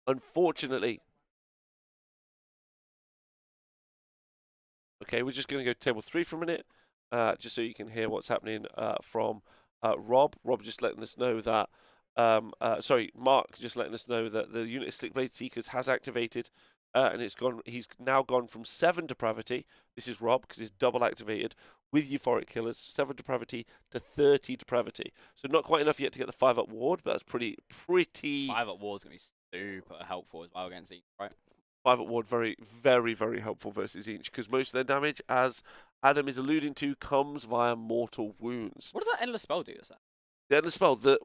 unfortunately... Okay, we're just going to go to table 3 for a minute, just so you can hear what's happening from Rob. Rob just letting us know that... Mark just letting us know that the unit of Slickblade Seekers has activated, and it's gone. He's now gone from 7 depravity. This is Rob because it's double activated with euphoric killers. 7 depravity to 30 depravity. So not quite enough yet to get the 5-up ward, but that's pretty. 5-up ward's gonna be super helpful as well against each, right? 5-up ward very, very, very helpful versus each because most of their damage, as Adam is alluding to, comes via mortal wounds. What does that endless spell do? The endless spell, the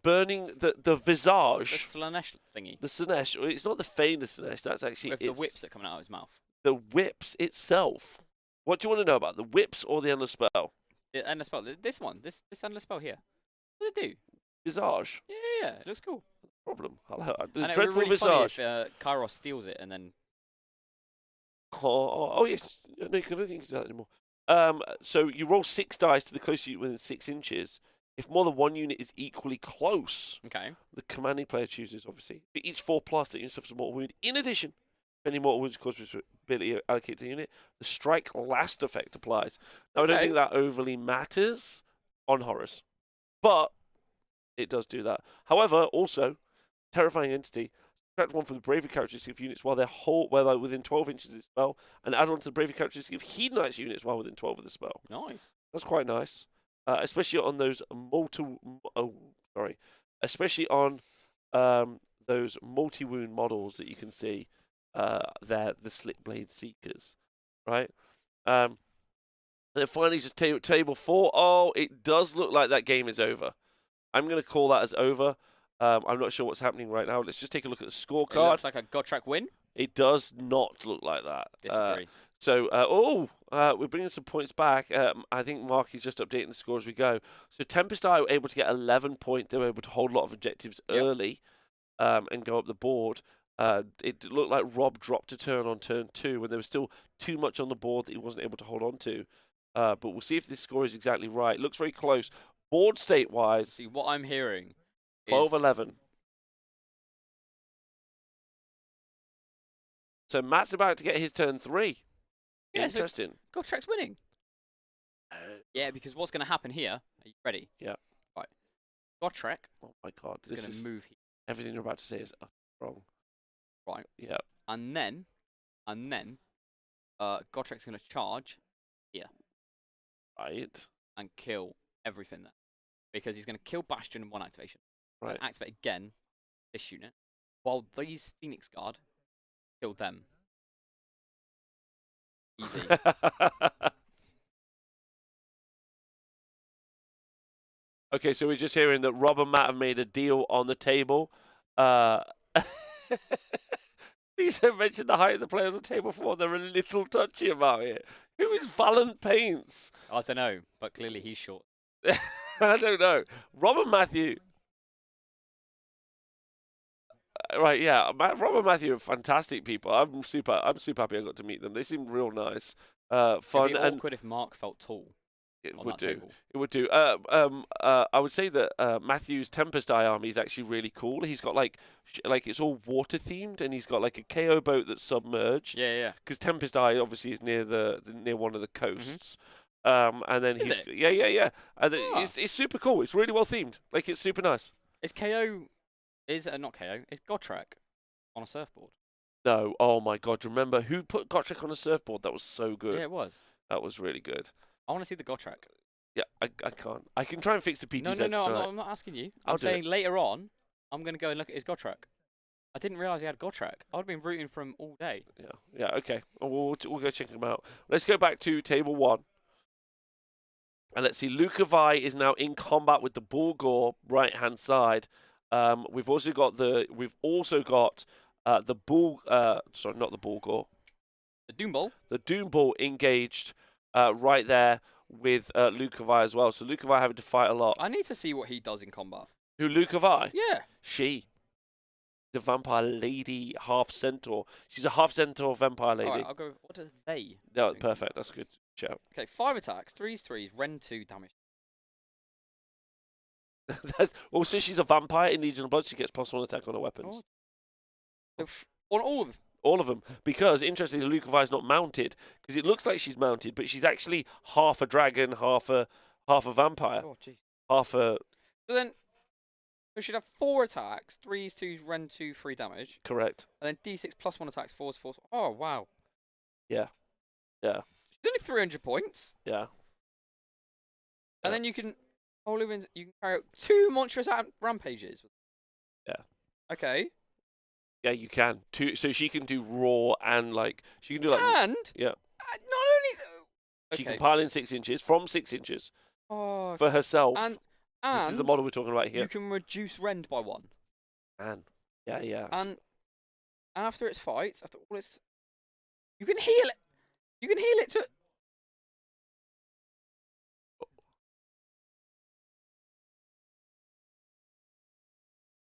burning, the visage. The Slaanesh thingy. The Slaanesh, it's not the Feign of Slaanesh, that's actually... With the whips that come out of his mouth. The whips itself. What do you want to know about, the whips or the endless spell? The endless spell, this endless spell here. What does it do? Visage. Yeah, it looks cool. Problem. The And dreadful it would be really visage. funny if Kairos steals it and then... Oh, yes. No, I don't think you can do that anymore. So you roll 6 dice to the closest unit within 6 inches. If more than one unit is equally close, okay, the commanding player chooses, obviously. For each 4+, that unit suffers a mortal wound. In addition, if any mortal wounds cause ability allocated to the unit, the strike last effect applies. Now, I don't think that overly matters on horrors, but it does do that. However, also, terrifying entity. Subtract 1 from the bravery characteristic of units while they're within 12 inches of the spell, and add 1 to the bravery characteristic of Hedonite's units while within 12 of the spell. Nice. That's quite nice. Especially on those especially on those multi-wound models that you can see. They're the Slickblade Seekers, right? Then finally, just table 4. Oh, it does look like that game is over. I'm going to call that as over. I'm not sure what's happening right now. Let's just take a look at the scorecard. It looks like a Godtrack win. It does not look like that. Disagree. We're bringing some points back. I think Mark is just updating the score as we go. So Tempest Eye were able to get 11 points. They were able to hold a lot of objectives early and go up the board. It looked like Rob dropped a turn on turn 2 when there was still too much on the board that he wasn't able to hold on to. But we'll see if this score is exactly right. It looks very close. Board state-wise, see, what I'm hearing 12-11. So Matt's about to get his turn 3. Yeah, Interesting. So Godtrack's winning. Yeah, because what's going to happen here? Are you ready? Yeah. Right. Godtrack Oh my God, is this going is to move here. everything you're about to say is wrong. Right. Yeah. And then, Godtrack's going to charge here Right. and kill everything there, because he's going to kill Bastion in 1 activation. Right. And activate again this unit, while these Phoenix Guard kill them. Easy. Okay, so we're just hearing that Rob and Matt have made a deal on the table. Please don't mention the height of the players on table 4. They're a little touchy about it. Who is Valent Paints? I don't know, but clearly he's short. I don't know. Rob and Matthew. Right, yeah. Rob and Matthew are fantastic people. I'm super happy I got to meet them. They seem real nice. Fun. It'd be and awkward if Mark felt tall. it on would that do. table. It would do. I would say that Matthew's Tempest Eye army is actually really cool. He's got like it's all water themed, and he's got like a KO boat that's submerged. Yeah. Because Tempest Eye obviously is near near one of the coasts. And then Is he's it? yeah. And then Ah. it's super cool. It's really well themed. Like it's super nice. Is KO? Not KO? Is Gotrek on a surfboard? No, oh my god! Remember who put Gotrek on a surfboard? That was so good. Yeah, it was. That was really good. I want to see the Gotrek. Yeah, I can't. I can try and fix the PTZ No, tonight. I'm not asking you. I'll I'm do it. saying later on, I'm going to go and look at his Gotrek. I didn't realise he had Gotrek. I would have been rooting for him all day. Yeah. Okay. We'll go check them out. Let's go back to table 1. And let's see. Lukavi is now in combat with the Bulgor right hand side. We've also got the bull. Sorry, not the Bulgor. The Doom Ball. The Doom Ball engaged right there with Lukavi as well. So Lukavi having to fight a lot. I need to see what he does in combat. Who Lukavi? Yeah. She. The vampire lady, half centaur. She's a half centaur vampire lady. All right, I'll go. What do they? No, do in perfect. combat? That's a good shout. Okay, 5 attacks, 3s, Ren 2 damage. Also, she's a vampire in Legion of Blood. She gets +1 attack on her weapons. Oh. So on all of All of them. Because, interestingly, Lukavi's not mounted. Because it looks like she's mounted, but she's actually half a dragon, half a vampire. Oh, jeez. Half a... So then, we should have 4 attacks, 3s, 2s, Ren 2, 3 damage. Correct. And then D6 +1 attacks, 4s, 4s. Oh, wow. Yeah. She's only 300 points. Yeah. And then you can carry out 2 monstrous rampages. Yeah. Okay. Yeah, you can. So she can do raw and, like... She can do, like... And Yeah. not only She can pile in 6 inches, from 6 inches, oh, for herself. and This is the model we're talking about here. you can reduce rend by 1. And yeah. And after its fights, after all its, you can heal it. You can heal it to.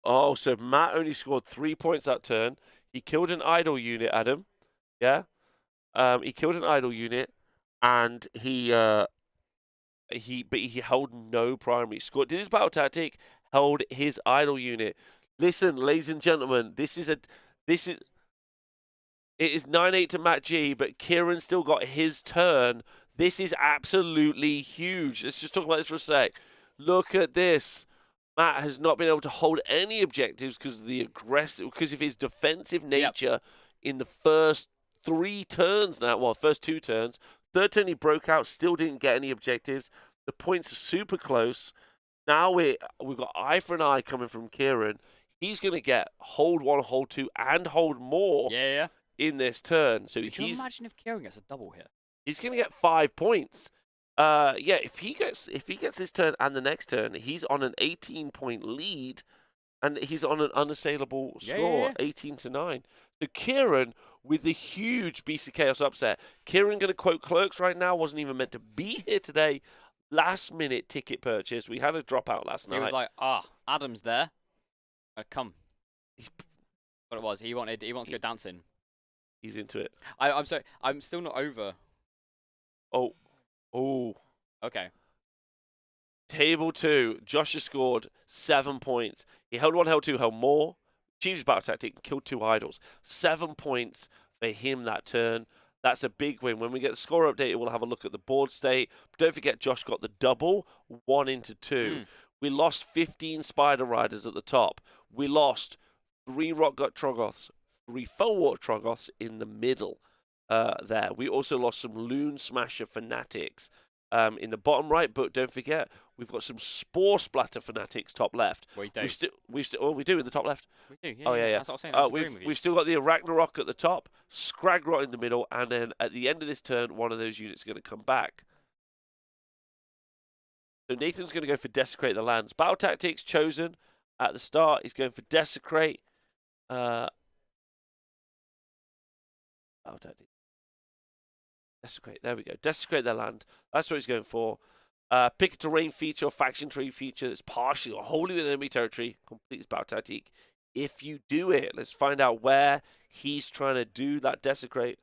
Oh, so Matt only scored 3 points that turn. He killed an idle unit, Adam. Yeah. He killed an idle unit, and he held no primary. Scored. Did his battle tactic. Held his idle unit. Listen, ladies and gentlemen, it is 9-8 to Matt G, but Kieran still got his turn. This is absolutely huge. Let's just talk about this for a sec. Look at this. Matt has not been able to hold any objectives because of his defensive nature in the first 3 turns now. Well, first 2 turns. Third turn he broke out, still didn't get any objectives. The points are super close. Now we've got eye for an eye coming from Kieran. He's going to get hold 1, hold 2, and hold more in this turn. So Can you imagine if Kieran gets a double here? He's going to get 5 points. If he gets this turn and the next turn, he's on an 18-point lead, and he's on an unassailable score, 18-9. So Kieran with the huge Beast of Chaos upset. Kieran going to quote Clerks right now. Wasn't even meant to be here today. Last minute ticket purchase. We had a dropout last night. He was like, Adam's there. Come. What it was? He wants to go dancing. He's into it. I'm sorry. I'm still not over. Oh. Okay. Table 2. Josh has scored 7 points. He held 1, held 2, held more. Achieved his battle tactic, killed 2 idols. 7 points for him that turn. That's a big win. When we get the score updated, we'll have a look at the board state. But don't forget, Josh got the double, 1 into 2. We lost 15 Spider Riders at the top. We lost 3 Rockgut Troggoths, 3 Felwart Troggoths in the middle there. We also lost some Loon Smasher Fanatics in the bottom right. But don't forget, we've got some Spore Splatter Fanatics top left. We do. We do in the top left. We do, yeah. Oh, yeah. That's what I was saying. We've still got the Arachnarok at the top, Scragrot in the middle, and then at the end of this turn, one of those units is going to come back. So Nathan's going to go for Desecrate the Lands. Battle tactics chosen at the start. He's going for Desecrate. battle tactic. Desecrate. There we go. Desecrate their land. That's what he's going for. Pick a terrain feature or faction tree feature that's partially or wholly within enemy territory. Complete his battle tactic. If you do it, let's find out where he's trying to do that desecrate.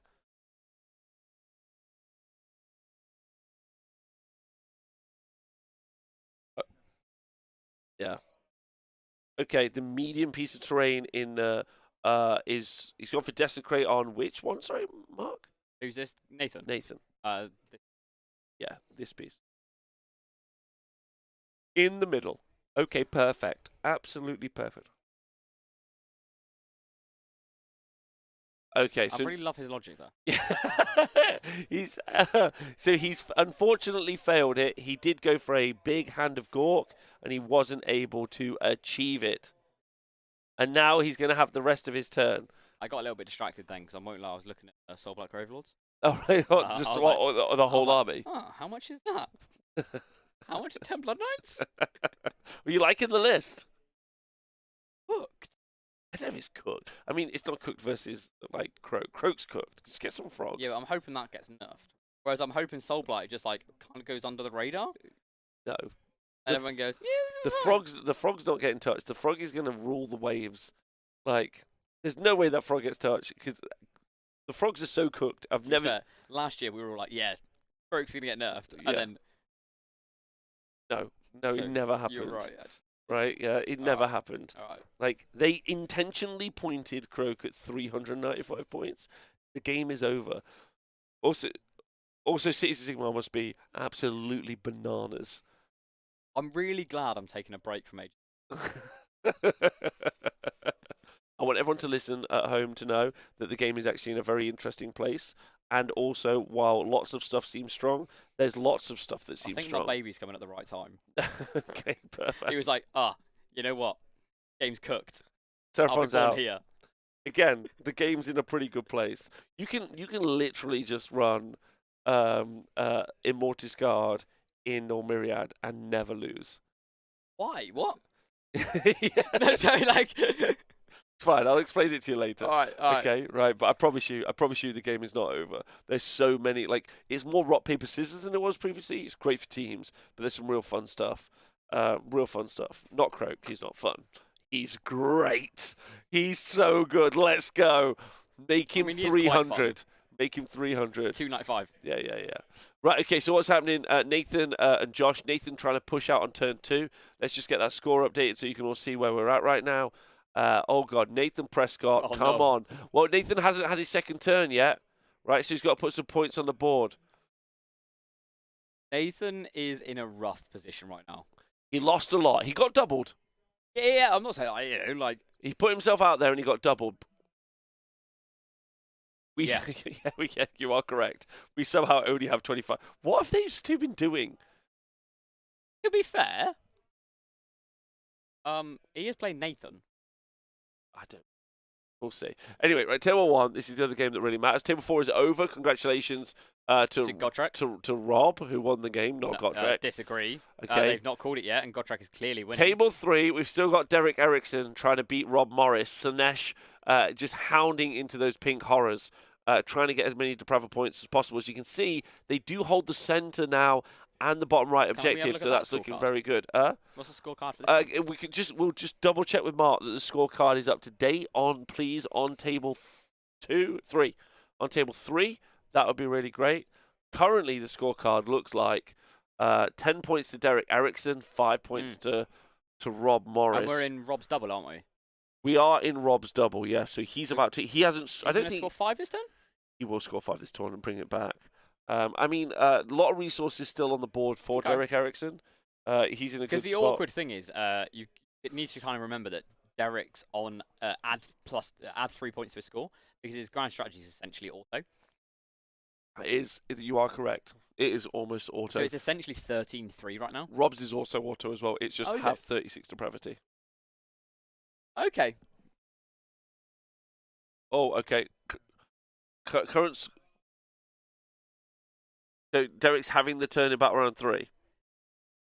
Yeah. Okay, the medium piece of terrain in the is he's gone for desecrate on which one? Sorry, Mark. Who's this? Nathan. Nathan. This- Yeah, this piece. In the middle. Okay, perfect. Absolutely perfect. Okay, I so really love his logic there. he's so he's unfortunately failed it. He did go for a big hand of Gork, and he wasn't able to achieve it. And now he's going to have the rest of his turn. I got a little bit distracted then because I won't lie, I was looking at Soulblight Gravelords. Oh, right. Just I was what, like- the whole I was army. like, oh, how much is that? How much are 10 Blood Knights? Were you liking the list? Booked. I don't know if it's cooked. I mean, it's not cooked versus like Croak. Croak's cooked. Just get some frogs. Yeah, but I'm hoping that gets nerfed. Whereas I'm hoping Soulblight just like kind of goes under the radar, No. and The everyone goes, "Yeah, The this is fine." frog's not getting touched. The frog is going to rule the waves. Like, there's no way that frog gets touched because the frogs are so cooked. I've To be never. fair, last year we were all like, "Yeah, Croak's gonna get nerfed," Yeah. and then No, so it never happened. you're right. Actually. Right? Yeah, it never Alright. happened. All right. Like, they intentionally pointed Croak at 395 points. The game is over. Also, Cities of Sigmar must be absolutely bananas. I'm really glad I'm taking a break from Age. I want everyone to listen at home to know that the game is actually in a very interesting place. And also, while lots of stuff seems strong, there's lots of stuff that I seems think strong. my baby's coming at the right time. Okay, perfect. He was like, you know what? Game's cooked. So I'll be everyone's born out. here. Again, the game's in a pretty good place. You can literally just run Immortis Guard in Myriad and never lose. Why? What? Yeah. Sorry, like. It's fine. I'll explain it to you later. All right. Okay, right. But I promise you, the game is not over. There's so many. Like, it's more rock paper scissors than it was previously. It's great for teams, but there's some real fun stuff. Not Croak. He's not fun. He's great. He's so good. Let's go. Make him he is quite fun. 300. Make him 300. 295. Yeah. Right, okay, so what's happening? Nathan and Josh. Nathan trying to push out on turn 2. Let's just get that score updated so you can all see where we're at right now. Oh, God, Nathan Prescott, Oh, come no. on. Well, Nathan hasn't had his second turn yet, right? So he's got to put some points on the board. Nathan is in a rough position right now. He lost a lot. He got doubled. Yeah, I'm not saying, like, He put himself out there and he got doubled. Yeah. Yeah, you are correct. We somehow only have 25. What have these two been doing? to be fair, he is playing Nathan. I don't. We'll see. Anyway, right, Table 1, this is the other game that really matters. Table 4 is over. Congratulations to Gotrek. to Rob, who won the game, not Gotrek. Disagree. Okay. They've not called it yet, and Gotrek is clearly winning. Table 3, we've still got Derek Erickson trying to beat Rob Morris. Slaanesh just hounding into those pink horrors, trying to get as many depraved points as possible. As you can see, they do hold the centre now and the bottom right Can we have a objective, look so at that that's looking scorecard? very good. What's the scorecard for this? We'll just double check with Mark that the scorecard is up to date on table 3. On table 3, that would be really great. Currently, the scorecard looks like 10 points to Derek Erickson, 5 points to Rob Morris. And we're in Rob's double, aren't we? We are in Rob's double, yeah. So he's about to. He hasn't. I don't think Score 5 this turn. he will score 5 this turn and bring it back. I mean, a lot of resources still on the board for Okay. Derek Erickson. He's in a good Because the spot. awkward thing is, it needs to kind of remember that Derek's on add 3 points to his score because his grand strategy is essentially auto. You are correct. It is almost auto. So it's essentially 13-3 right now. Rob's is also auto as well. It's just Oh, is have it? 36 depravity. Okay. Oh, okay. Current. So Derek's having the turn in battle round 3.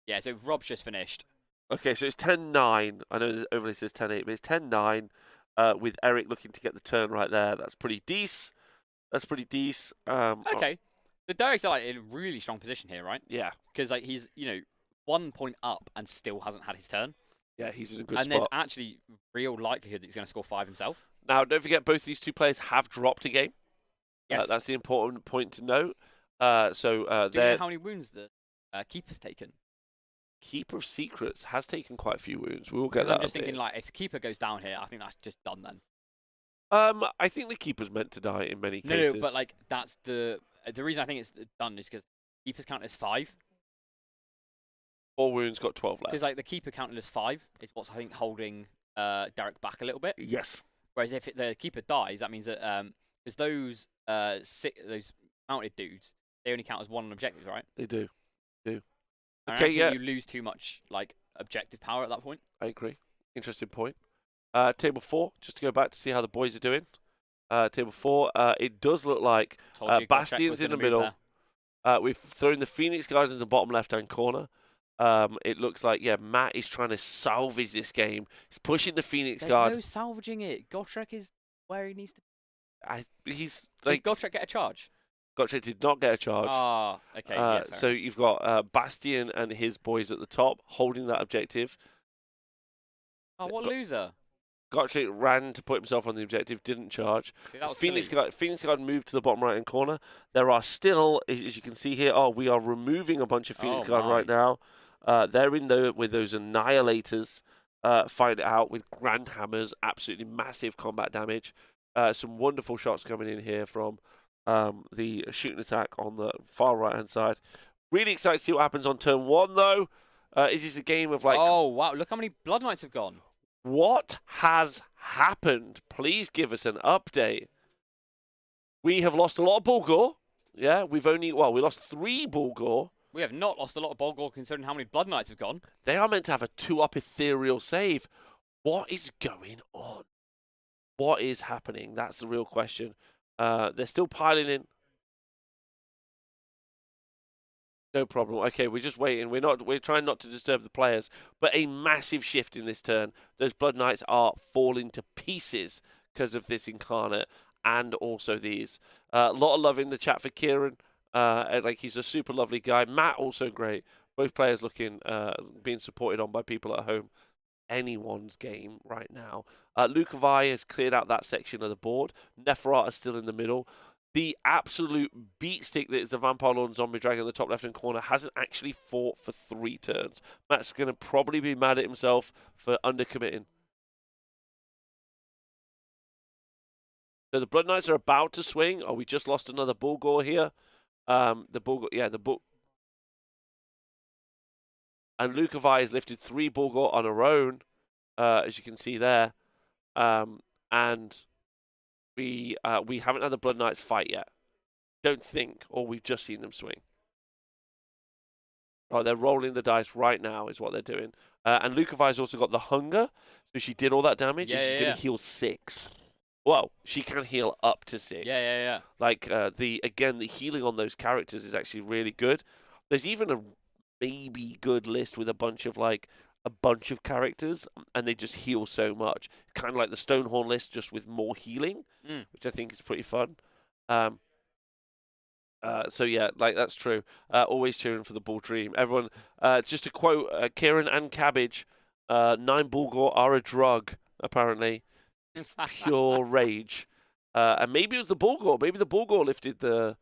Yeah, so Rob's just finished. Okay, so it's 10-9. I know the overlay says 10-8, but it's 10-9 with Eric looking to get the turn right there. That's pretty decent. That's pretty decent. Okay. But Derek's like in a really strong position here, right? Yeah. Because like he's 1 point up and still hasn't had his turn. Yeah, he's in a good and spot. there's actually real likelihood that he's going to score 5 himself. Now, don't forget, both these two players have dropped a game. Yes. That's the important point to note. Do you know they're how many wounds the keeper's taken? Keeper of Secrets has taken quite a few wounds. We will get 'Cause that. I'm just thinking, like, if the keeper goes down here, I think that's just done then. I think the keeper's meant to die in many No, cases. no, but like that's the reason I think it's done is because keepers count as 5. 4 wounds, got 12 left. Because like the keeper counted as 5 is what's I think holding Derek back a little bit. Yes. Whereas if the keeper dies, that means that because those those mounted dudes, they only count as 1 on objectives, right? They do. And Okay, actually yeah. you lose too much like objective power at that point. I agree. Interesting point. Table 4, just to go back to see how the boys are doing. Table 4, it does look like Told you, Gotrek Bastion's was in the gonna move middle. there. We've thrown the Phoenix Guard in the bottom left-hand corner. It looks like, Matt is trying to salvage this game. He's pushing the Phoenix There's Guard. no salvaging it. Gotrek is where he needs to be. He's Did like, Gotrek get a charge? Gotcha did not get a charge. Ah, okay. Yeah, fair So you've got Bastion and his boys at the top holding that objective. enough. Oh, what loser. Gotcha ran to put himself on the objective, didn't charge. See, that was Phoenix silly. Guard moved to the bottom right hand corner. There are still, as you can see here, we are removing a bunch of Phoenix Guard right now. They're in there with those annihilators, fight it out with grand hammers, absolutely massive combat damage. Some wonderful shots coming in here from the shooting attack on the far right hand side. Really excited to see what happens on turn 1 though. Is this a game of like, Oh, wow. Look how many Blood Knights have gone. what has happened? Please give us an update. We have lost a lot of Bulgur. Yeah, we lost 3 Bulgur. We have not lost a lot of Bulgur considering how many Blood Knights have gone. They are meant to have a 2-up ethereal save. What is going on? What is happening? That's the real question. They're still piling in. No problem. Okay, we're just waiting. We're trying not to disturb the players. But a massive shift in this turn. Those Blood Knights are falling to pieces because of this incarnate and also these. A lot of love in the chat for Kieran. Like he's a super lovely guy. Matt also great. Both players looking being supported on by people at home. Anyone's game right now. Lukovai has cleared out that section of the board. Neferat is still in the middle. The absolute beat stick that is the Vampire Lord and Zombie Dragon in the top left-hand corner hasn't actually fought for 3 turns. Matt's going to probably be mad at himself for undercommitting. So the Blood Knights are about to swing. Oh, we just lost another Bulgur here. The Bulgur, and Lukovai has lifted 3 Bulgur on her own, as you can see there. And we haven't had the Blood Knights fight yet. Don't think, or we've just seen them swing. Oh, they're rolling the dice right now is what they're doing. And Lukovai's also got the hunger, so she did all that damage, and she's going to heal 6. Well, she can heal up to 6. Yeah. Like, the healing on those characters is actually really good. There's even a maybe good list with a bunch of characters, and they just heal so much. Kind of like the Stonehorn list, just with more healing, which I think is pretty fun. So yeah, like that's true. Always cheering for the Bull Dream. Everyone, just to quote Kieran and Cabbage, 9 Bulgur are a drug, apparently. It's pure rage. And maybe it was the Bulgur. Maybe the Bulgur lifted the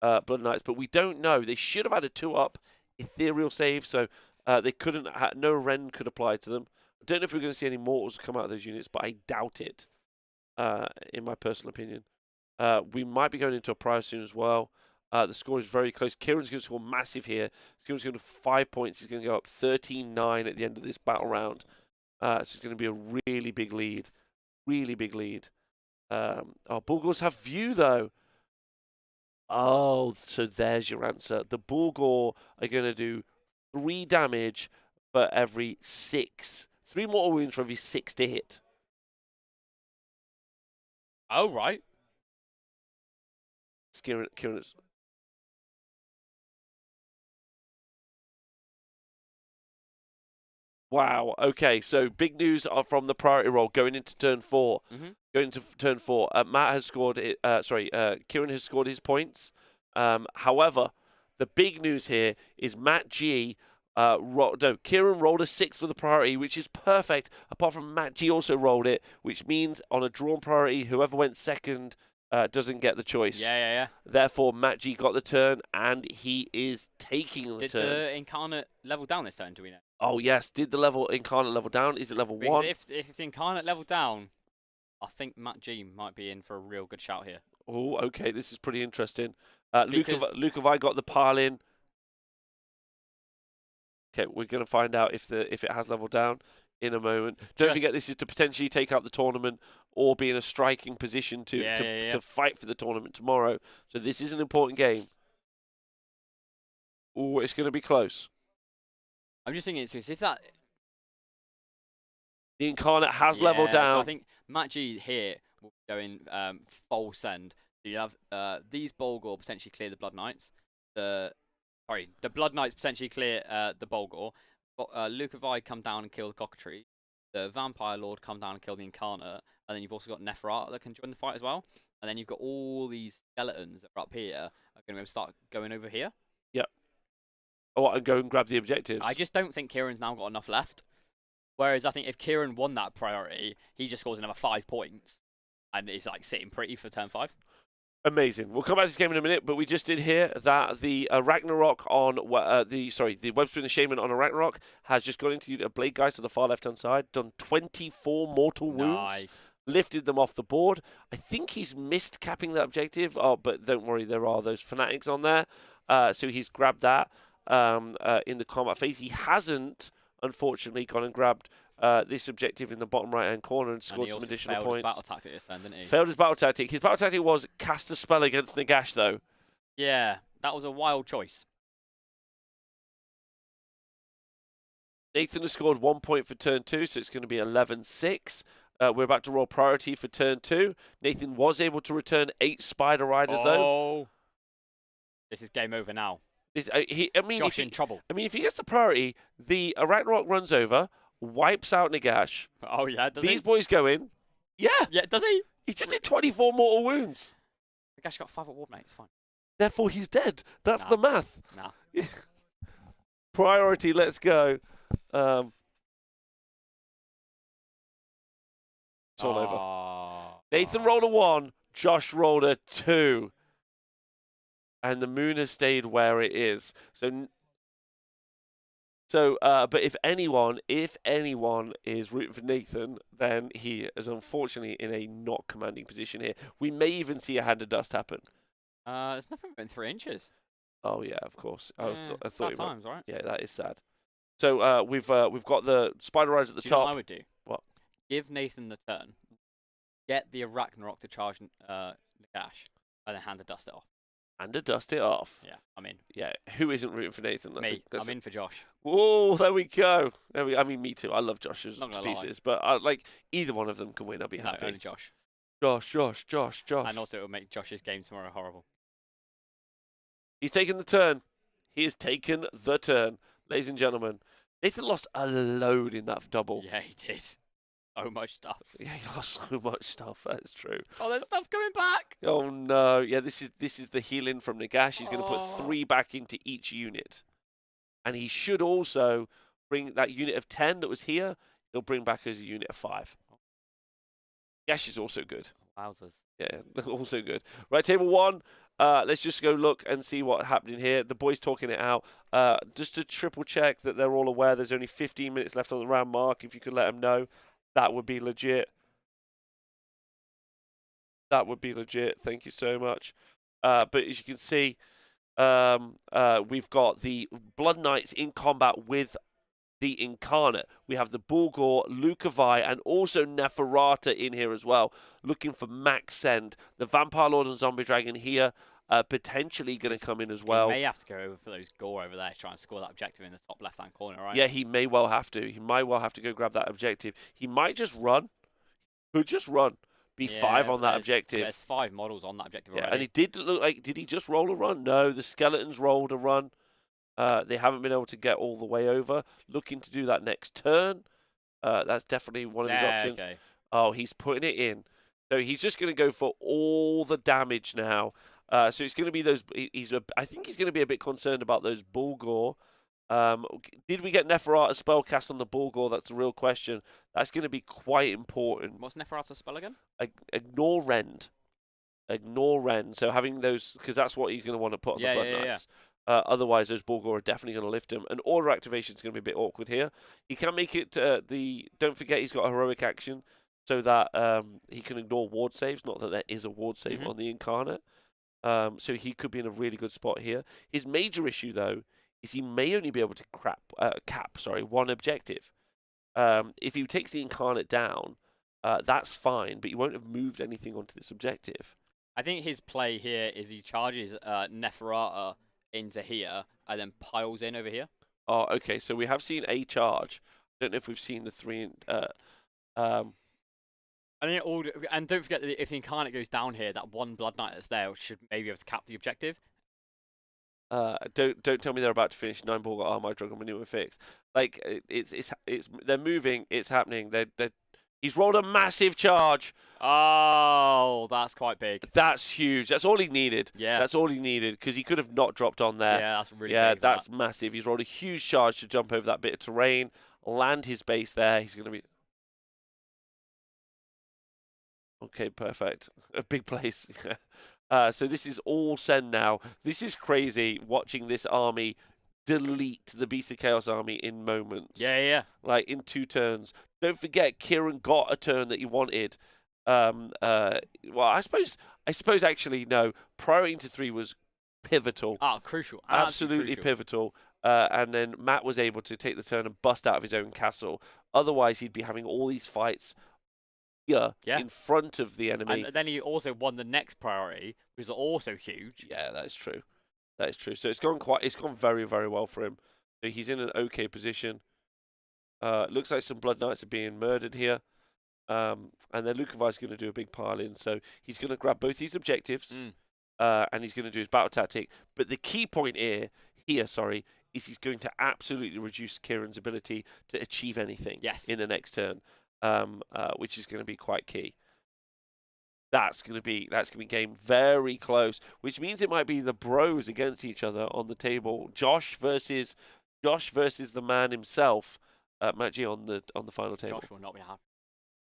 Blood Knights, but we don't know. They should have had a 2-up ethereal save, so they couldn't. No Ren could apply to them. I don't know if we're going to see any mortals come out of those units, but I doubt it. In my personal opinion, we might be going into a prior soon as well. The score is very close. Kieran's going to score massive here. Kieran's going to 5 points. He's going to go up 13-9 at the end of this battle round. So it's going to be a really big lead. Really big lead. Bulgurs have view though. Oh, so there's your answer. The Bulgur are going to do 3 damage for every 6. 3 mortal wounds for every 6 to hit. Oh, right. Kieran's. Wow. Okay, so big news from the priority roll going into turn 4. Going to turn 4. Matt has scored. Kieran has scored his points. However, the big news here is Matt G. Kieran rolled a 6 for the priority, which is perfect. Apart from Matt G also rolled it, which means on a drawn priority, whoever went second doesn't get the choice. Yeah. Therefore, Matt G got the turn, and he is taking the Did turn. the Incarnate level down this turn, do we know? Oh, yes. Did the Incarnate level down? Is it level Because 1? if the Incarnate level down, I think Matt G might be in for a real good shout here. Oh, okay. This is pretty interesting. Because- Luke, have I got the pile in? Okay, we're going to find out if it has leveled down in a moment. Don't Just- forget, this is to potentially take out the tournament or be in a striking position to fight for the tournament tomorrow. So this is an important game. Oh, it's going to be close. I'm just thinking, if that... The Incarnate has leveled down. So I think Matt G here will be going full send. So you have these Bolgor potentially clear the Blood Knights. The Blood Knights potentially clear the Bolgor. Lucavi come down and kill the Cockatree. The Vampire Lord come down and kill the Incarnate. And then you've also got Neferata that can join the fight as well. And then you've got all these skeletons that are up here are going to be able to start going over here. Yep. Oh, and go and grab the objectives. I just don't think Kieran's now got enough left. Whereas I think if Kieran won that priority, he just scores another 5 points. And is like sitting pretty for turn 5. Amazing. We'll come back to this game in a minute, but we just did hear that the Ragnarok on the Webspring Shaman on a Ragnarok has just gone into a Blade Geist on the far left hand side, done 24 mortal wounds, Nice. lifted them off the board. I think he's missed capping that objective. Oh, but don't worry, there are those fanatics on there, so he's grabbed that in the combat phase. He hasn't, unfortunately, gone and grabbed this objective in the bottom right-hand corner and scored some additional points. Battle tactic this turn, didn't he? Failed his battle tactic. His battle tactic was cast a spell against Nagash, though. Yeah, that was a wild choice. Nathan has scored 1 point for turn 2, so it's going to be 11-6. We're about to roll priority for turn 2. Nathan was able to return 8 Spider Riders, though. This is game over now. Josh in trouble. I mean, if he gets the priority, the Ragnarok runs over, wipes out Nagash. Oh, yeah, does These boys go in. Yeah. Yeah, does he? He just did 24 mortal wounds. Nagash got 5 at war, mate. It's fine. Therefore, he's dead. That's Nah. the math. Nah. Priority, let's go. It's all over. Nathan rolled a 1. Josh rolled a 2. And the moon has stayed where it is. But if anyone is rooting for Nathan, then he is unfortunately in a not commanding position here. We may even see a hand of dust happen. There's nothing within 3 inches. Oh yeah, of course. I thought sad you might. times, right? Yeah, that is sad. So we've got the Spider Riders at the Do you know top. what I would do? What? Give Nathan the turn. Get the Arachnarok to charge Nagash, and then hand the dust it off. And to dust it off. Yeah, I'm in. Yeah, who isn't rooting for Nathan? I'm in for Josh. Whoa, there we go. I mean, me too. I love Josh's Not to gonna lie. pieces, but like either one of them can win. I'll be No, happy. only Josh. Josh. And also, it will make Josh's game tomorrow horrible. He's taken the turn. He has taken the turn, ladies and gentlemen. Nathan lost a load in that double. Yeah, he did. So much stuff. Yeah, he lost so much stuff. That's true. Oh, there's stuff coming back. Oh no! Yeah, this is the healing from Nagash. He's going to put Oh. 3 back into each unit, and he should also bring that unit of 10 that was here. He'll bring back as a unit of 5. Nagash is also good. Wowzers. Yeah, also good. Right, table 1. Let's just go look and see what happened here. The boys talking it out. Just to triple check that they're all aware. There's only 15 minutes left on the round mark. If you could let them know. That would be legit. Thank you so much. But as you can see, we've got the Blood Knights in combat with the Incarnate. We have the Bulgor, Lucavi, and also Neferata in here as well, looking for max send. The Vampire Lord and Zombie Dragon here, potentially going to come in as well. He may have to go over for those gore over there to try and score that objective in the top left-hand corner, right? Yeah, he may well have to. He might well have to go grab that objective. He might just run. Could just run. Be 5 on that objective. There's 5 models on that objective Yeah, already. and it did look like, did he just roll a run? No, the Skeletons rolled a run. They haven't been able to get all the way over. Looking to do that next turn. That's definitely one of his options. Okay. Oh, he's putting it in. So he's just going to go for all the damage now. So it's going to be those. I think he's going to be a bit concerned about those Bulgor. Did we get Neferata's spell cast on the Bulgor? That's the real question. That's going to be quite important. What's Neferata's spell again? Ignore Rend. Ignore Rend. So having those, because that's what he's going to want to put on the Blood Knights. Otherwise, those Bulgor are definitely going to lift him. And order activation is going to be a bit awkward here. He can make it Don't forget, he's got a heroic action so that he can ignore ward saves. Not that there is a ward save on the Incarnate. So he could be in a really good spot here. His major issue, though, is he may only be able to cap one objective. If he takes the Incarnate down, that's fine, but you won't have moved anything onto this objective. I think his play here is he charges Neferata into here and then piles in over here. Oh, okay. So we have seen a charge. I don't know if we've seen the three. And don't forget that if the Incarnate goes down here, that one Blood Knight that's there should maybe be able to cap the objective. Don't tell me they're about to finish 9 Bulgor Armor Drug and Manure Fix. Like it's they're moving. It's happening. He's rolled a massive charge. Oh, that's quite big. That's huge. That's all he needed. Yeah. That's all he needed because he could have not dropped on there. Yeah, that's really big. Yeah, that's massive. He's rolled a huge charge to jump over that bit of terrain, land his base there. He's going to be... Okay, perfect. A big place. So this is all send now. This is crazy watching this army delete the Beast of Chaos army in moments. Yeah. Like in 2 turns. Don't forget, Kieran got a turn that he wanted. Well, I suppose actually no. Priority into 3 was pivotal. Crucial. Absolutely crucial. pivotal. And then Matt was able to take the turn and bust out of his own castle. Otherwise, he'd be having all these fights here in front of the enemy. And then he also won the next priority, which is also huge. Yeah, that is true. That is true. So it's gone very, very well for him. So he's in an okay position. Looks like some Blood Knights are being murdered here. And then Lukavai's going to do a big pile in. So he's going to grab both these objectives. And he's going to do his battle tactic. But the key point here, is he's going to absolutely reduce Kieran's ability to achieve anything in the next turn. Which is going to be quite key. That's going to be game very close, which means it might be the bros against each other on the table. Josh versus the man himself, Matt G on the final table. Josh will not be happy.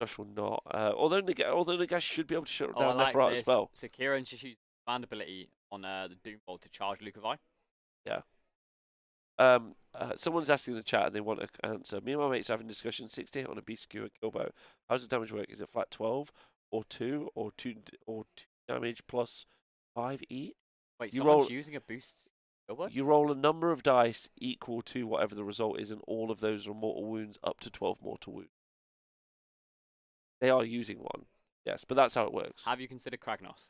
Josh will not. Although Nagash should be able to shut down Neferata's spell. So Kieran should use command ability on the Doombolt to charge Lukavai. Yeah. Someone's asking in the chat and they want an answer. Me and my mates are having discussion. 60 hit on a beast skewer killbow. How does the damage work? Is it flat 12 or 2 or 2 damage plus 5 each? Wait, someone's using a boost killbow? You roll a number of dice equal to whatever the result is, and all of those are mortal wounds up to 12 mortal wounds. They are using one, yes, but that's how it works. Have you considered Kragnos?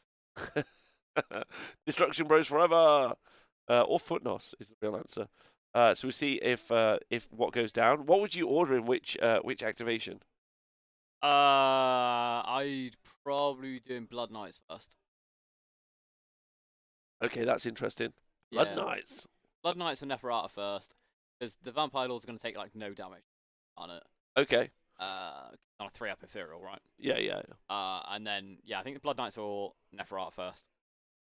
Destruction Bros forever, or Footnos is the real answer. So we see if what goes down. What would you order in which activation? I'd probably be doing Blood Knights first. Okay, that's interesting. Blood Knights. Blood Knights and Neferata first, because the Vampire Lord's going to take like no damage on it. Okay. On a 3-up ethereal, right? Yeah. And then I think the Blood Knights or Neferata first.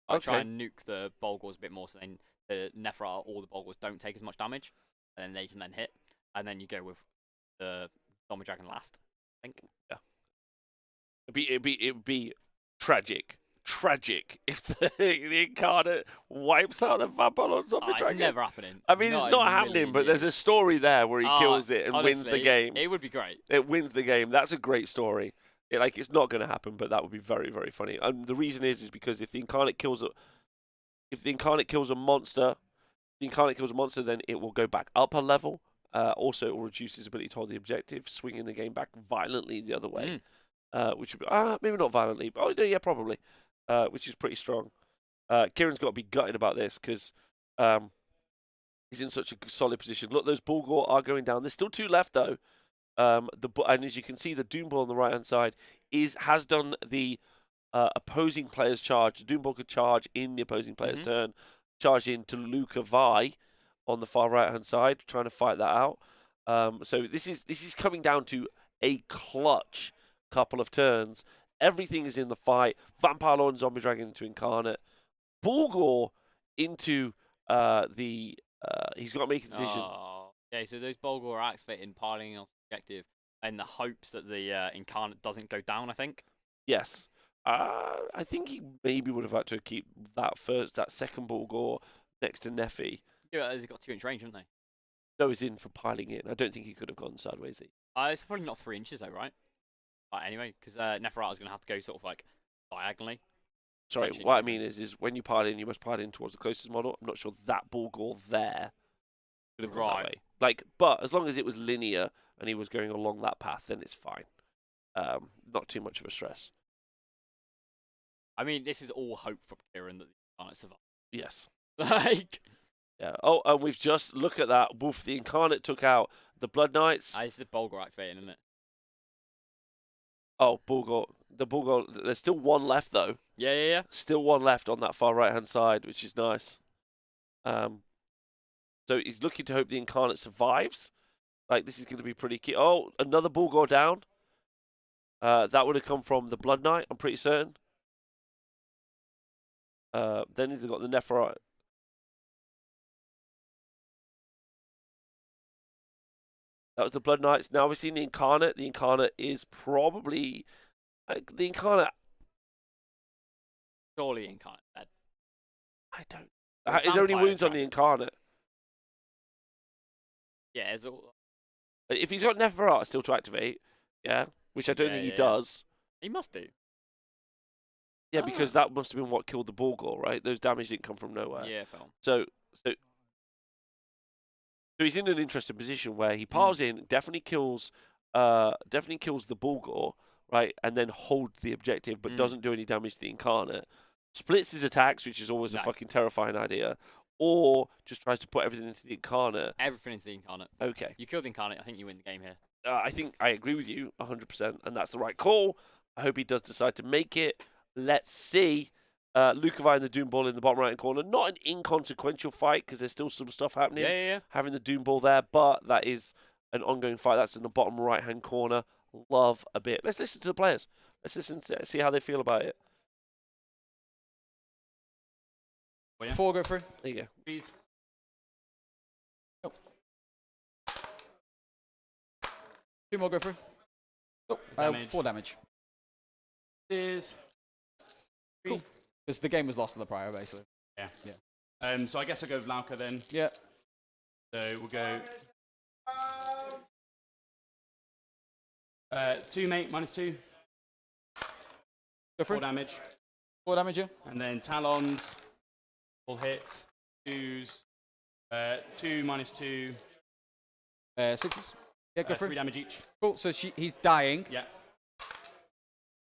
I'll try and nuke the Bulgors a bit more, so then the Neferata or the Bulgors don't take as much damage, and then they can then hit. And then you go with the Zombie Dragon last, I think. Yeah. It'd be tragic if the Incarnate wipes out the Vampire Lord Zombie Dragon. It's never happening. I mean, it's not happening, but there's a story there where he kills it and honestly, wins the game. It would be great. It wins the game. That's a great story. It's not going to happen, but that would be very, very funny. And the reason is because if the Incarnate kills a monster, then it will go back up a level. Also, it will reduce his ability to hold the objective, swinging the game back violently the other way. Which would be, maybe not violently, but probably. Which is pretty strong. Kieran's got to be gutted about this because he's in such a solid position. Look, those Bulgor are going down. There's still 2 left though. And as you can see, the Doomball on the right hand side has done the opposing player's charge. The Doomball could charge in the opposing player's turn, charge into Lukavai on the far right hand side, trying to fight that out. So this is coming down to a clutch couple of turns. Everything is in the fight. Vampire Lord and Zombie Dragon into Incarnate. Bulgor into the... he's got to make a decision. Oh, okay, so those Bulgor are activating, piling on objective in the hopes that the Incarnate doesn't go down, I think. Yes. I think he maybe would have had to keep that second Bulgor next to Neffy. Yeah, they've got 2-inch range, haven't they? No, he's in for piling in. I don't think he could have gone sideways. It's probably not 3 inches though, right? Anyway, because Neferata's going to have to go sort of like diagonally. Sorry, what I mean is when you pile in, you must pile in towards the closest model. I'm not sure that Bulgor there could have gone that way. Like, but as long as it was linear and he was going along that path, then it's fine. Not too much of a stress. I mean, this is all hope for Kieran that the Incarnate survive. Yes. Like... Yeah. Oh, and we've just, look at that. Woof, the Incarnate took out the Blood Knights. It's the Bulgor activating, isn't it? Oh, Bulgor. The Bulgor, there's still one left, though. Yeah. Still one left on that far right-hand side, which is nice. So he's looking to hope the Incarnate survives. Like, this is going to be pretty key. Oh, another Bulgor down. That would have come from the Blood Knight, I'm pretty certain. Then he's got the Neferata. That was the Blood Knights. Now we've seen the Incarnate. The Incarnate is probably... the Incarnate... Surely Incarnate dead. I don't... Is there any wounds on the Incarnate? Yeah, it's all... If he's got Neferata still to activate, yeah, which I don't think he does. He must do. Yeah, because that must have been what killed the Bulgor, right? Those damage didn't come from nowhere. Yeah, Phil. So he's in an interesting position where he piles in, definitely kills the Bulgor, right, and then holds the objective, but doesn't do any damage to the Incarnate. Splits his attacks, which is always a fucking terrifying idea, or just tries to put everything into the Incarnate. Everything into the Incarnate. Okay. You killed the Incarnate. I think you win the game here. I think I agree with you 100%, and that's the right call. I hope he does decide to make it. Let's see. Lukovi and the Doom Ball in the bottom right-hand corner. Not an inconsequential fight because there's still some stuff happening. Yeah. Having the Doom Ball there, but that is an ongoing fight. That's in the bottom right-hand corner. Love a bit. Let's listen to the players. Let's listen to see how they feel about it. Oh, yeah. 4 go through. There you go. Please. Oh. 2 more go through. Oh, Damage. 4 damage. Is. Cool. Because the game was lost to the prior, basically. Yeah. So I guess I'll go with Lauka then. Yeah. So we'll go. 2, mate, -2. Go through. 4 damage. 4 damage, yeah. And then Talons will hit. 2s. 2 -2. 6s. Yeah, go through. 3 damage each. Cool. So he's dying. Yeah.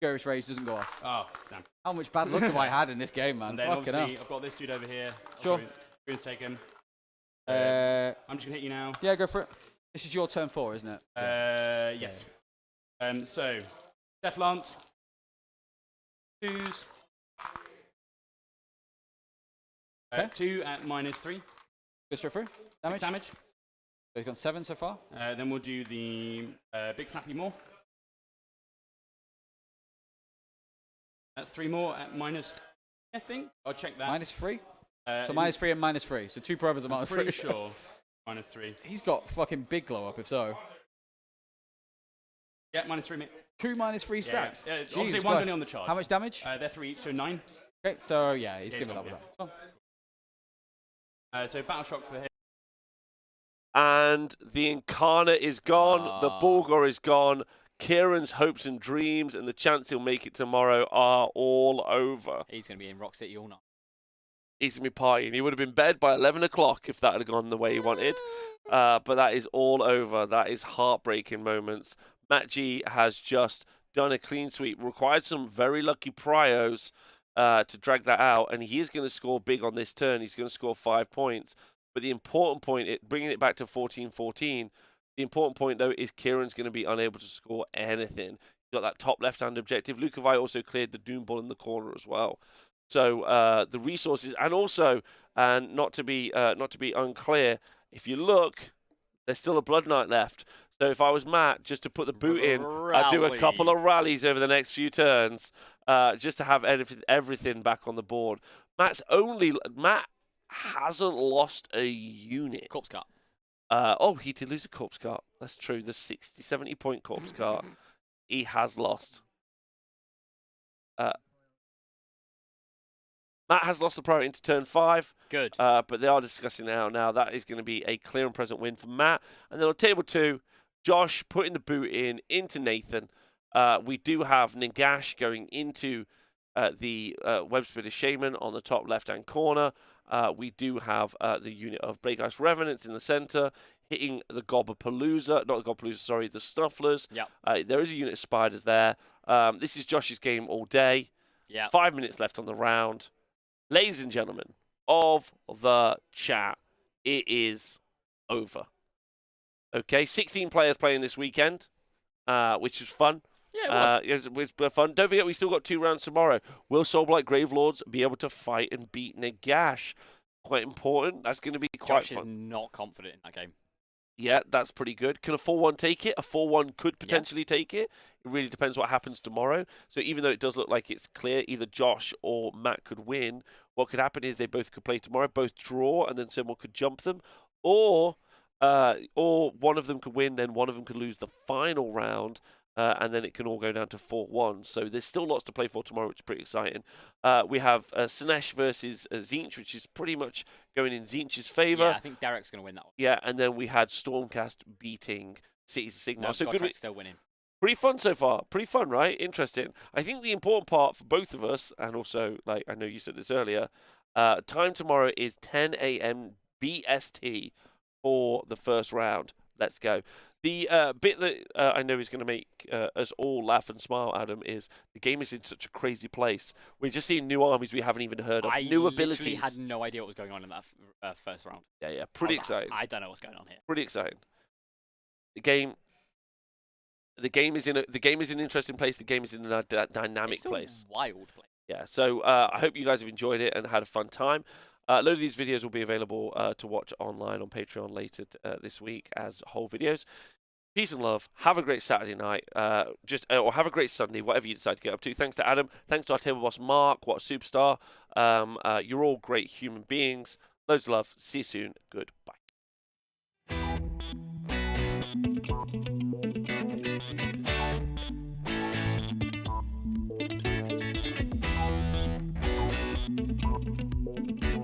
Ghost Rage doesn't go off. Oh, damn. How much bad luck have I had in this game, man? And then Fucking obviously hell. I've got this dude over here. Sure. Rune's taken. I'm I'm just gonna hit you now. Yeah, go for it. This is your turn 4, isn't it? Yes. So Death Lance. 2s. Okay. 2 at -3. Go straight through. 6 damage. So he's got 7 so far. Then we'll do the Big Snappy more. That's 3 more at -, I think. I'll check that. -3? So it- -3 and -3. So 2 brothers are I'm -3. pretty sure. -3. He's got fucking big glow up, if so. Yeah, -3, mate. 2 -3 stacks. Yeah, Jesus obviously one's Christ. only on the charge. How much damage? They're 3 each, so 9. Okay, so yeah, he's Yeah, giving he's that got- one up. So Battle Shock for him. And the Incarnate is gone. The Bulgor is gone. Kieran's hopes and dreams and the chance he'll make it tomorrow are all over. He's going to be in Rock City all night. He's going to be partying. He would have been bed by 11 o'clock if that had gone the way he wanted. But that is all over. That is heartbreaking moments. Matt G has just done a clean sweep. Required some very lucky prios to drag that out. And he is going to score big on this turn. He's going to score 5 points. But the important point, bringing it back to 14-14, the important point, though, is Kieran's going to be unable to score anything. He's got that top left-hand objective. Lukovi also cleared the Doom Ball in the corner as well. So the resources, and also, and not to be unclear, if you look, There's still a Blood Knight left. So if I was Matt, just to put the boot in, I'd do a couple of rallies over the next few turns, just to have everything back on the board. Matt hasn't lost a unit. Corpse Cart. He did lose a Corpse Cart. That's true. The 60, 70 point Corpse Cart. He has lost. Matt has lost the priority into turn 5. Good. But they are discussing now. Now that is going to be a clear and present win for Matt. And then on table 2, Josh putting the boot into Nathan. We do have Nagash going into the Web-Splitter Shaman on the top left-hand corner. We do have the unit of Blade Geist Revenants in the center, hitting the Gobbapalooza, not the Gobbapalooza, sorry, the Snufflers. Yep. There is a unit of Spiders there. This is Josh's game all day. Yeah. 5 minutes left on the round. Ladies and gentlemen of the chat, it is over. Okay, 16 players playing this weekend, which is fun. Yeah, it was fun. Don't forget, we still got 2 rounds tomorrow. Will Soulblight Gravelords be able to fight and beat Nagash? Quite important. That's going to be quite Josh fun. is not confident in that game. Yeah, that's pretty good. Can a 4-1 take it? A 4-1 could potentially take it. It really depends what happens tomorrow. So even though it does look like it's clear either Josh or Matt could win, what could happen is they both could play tomorrow, both draw, and then someone could jump them. Or one of them could win, then one of them could lose the final round, and then it can all go down to 4-1. So there's still lots to play for tomorrow, which is pretty exciting. We have Slaanesh versus Tzeentch, which is pretty much going in Tzeentch's favour. Yeah, I think Derek's going to win that one. Yeah, and then we had Stormcast beating Cities of Sigmar. No, So good. still winning. Pretty fun so far. Pretty fun, right? Interesting. I think the important part for both of us, and also, like I know you said this earlier, time tomorrow is 10 a.m. BST for the first round. Let's go. The bit that I know is going to make us all laugh and smile, Adam, is the game is in such a crazy place. We're just seeing new armies we haven't even heard of, new abilities. I had no idea what was going on in that first round. Yeah, pretty exciting. I don't know what's going on here. Pretty exciting. The game is in an interesting place. The game is in a dynamic place. A wild place. Yeah. So I hope you guys have enjoyed it and had a fun time. A load of these videos will be available to watch online on Patreon later this week as whole videos. Peace and love. Have a great Saturday night. Or have a great Sunday, whatever you decide to get up to. Thanks to Adam. Thanks to our table boss, Mark. What a superstar. You're all great human beings. Loads of love. See you soon. Goodbye.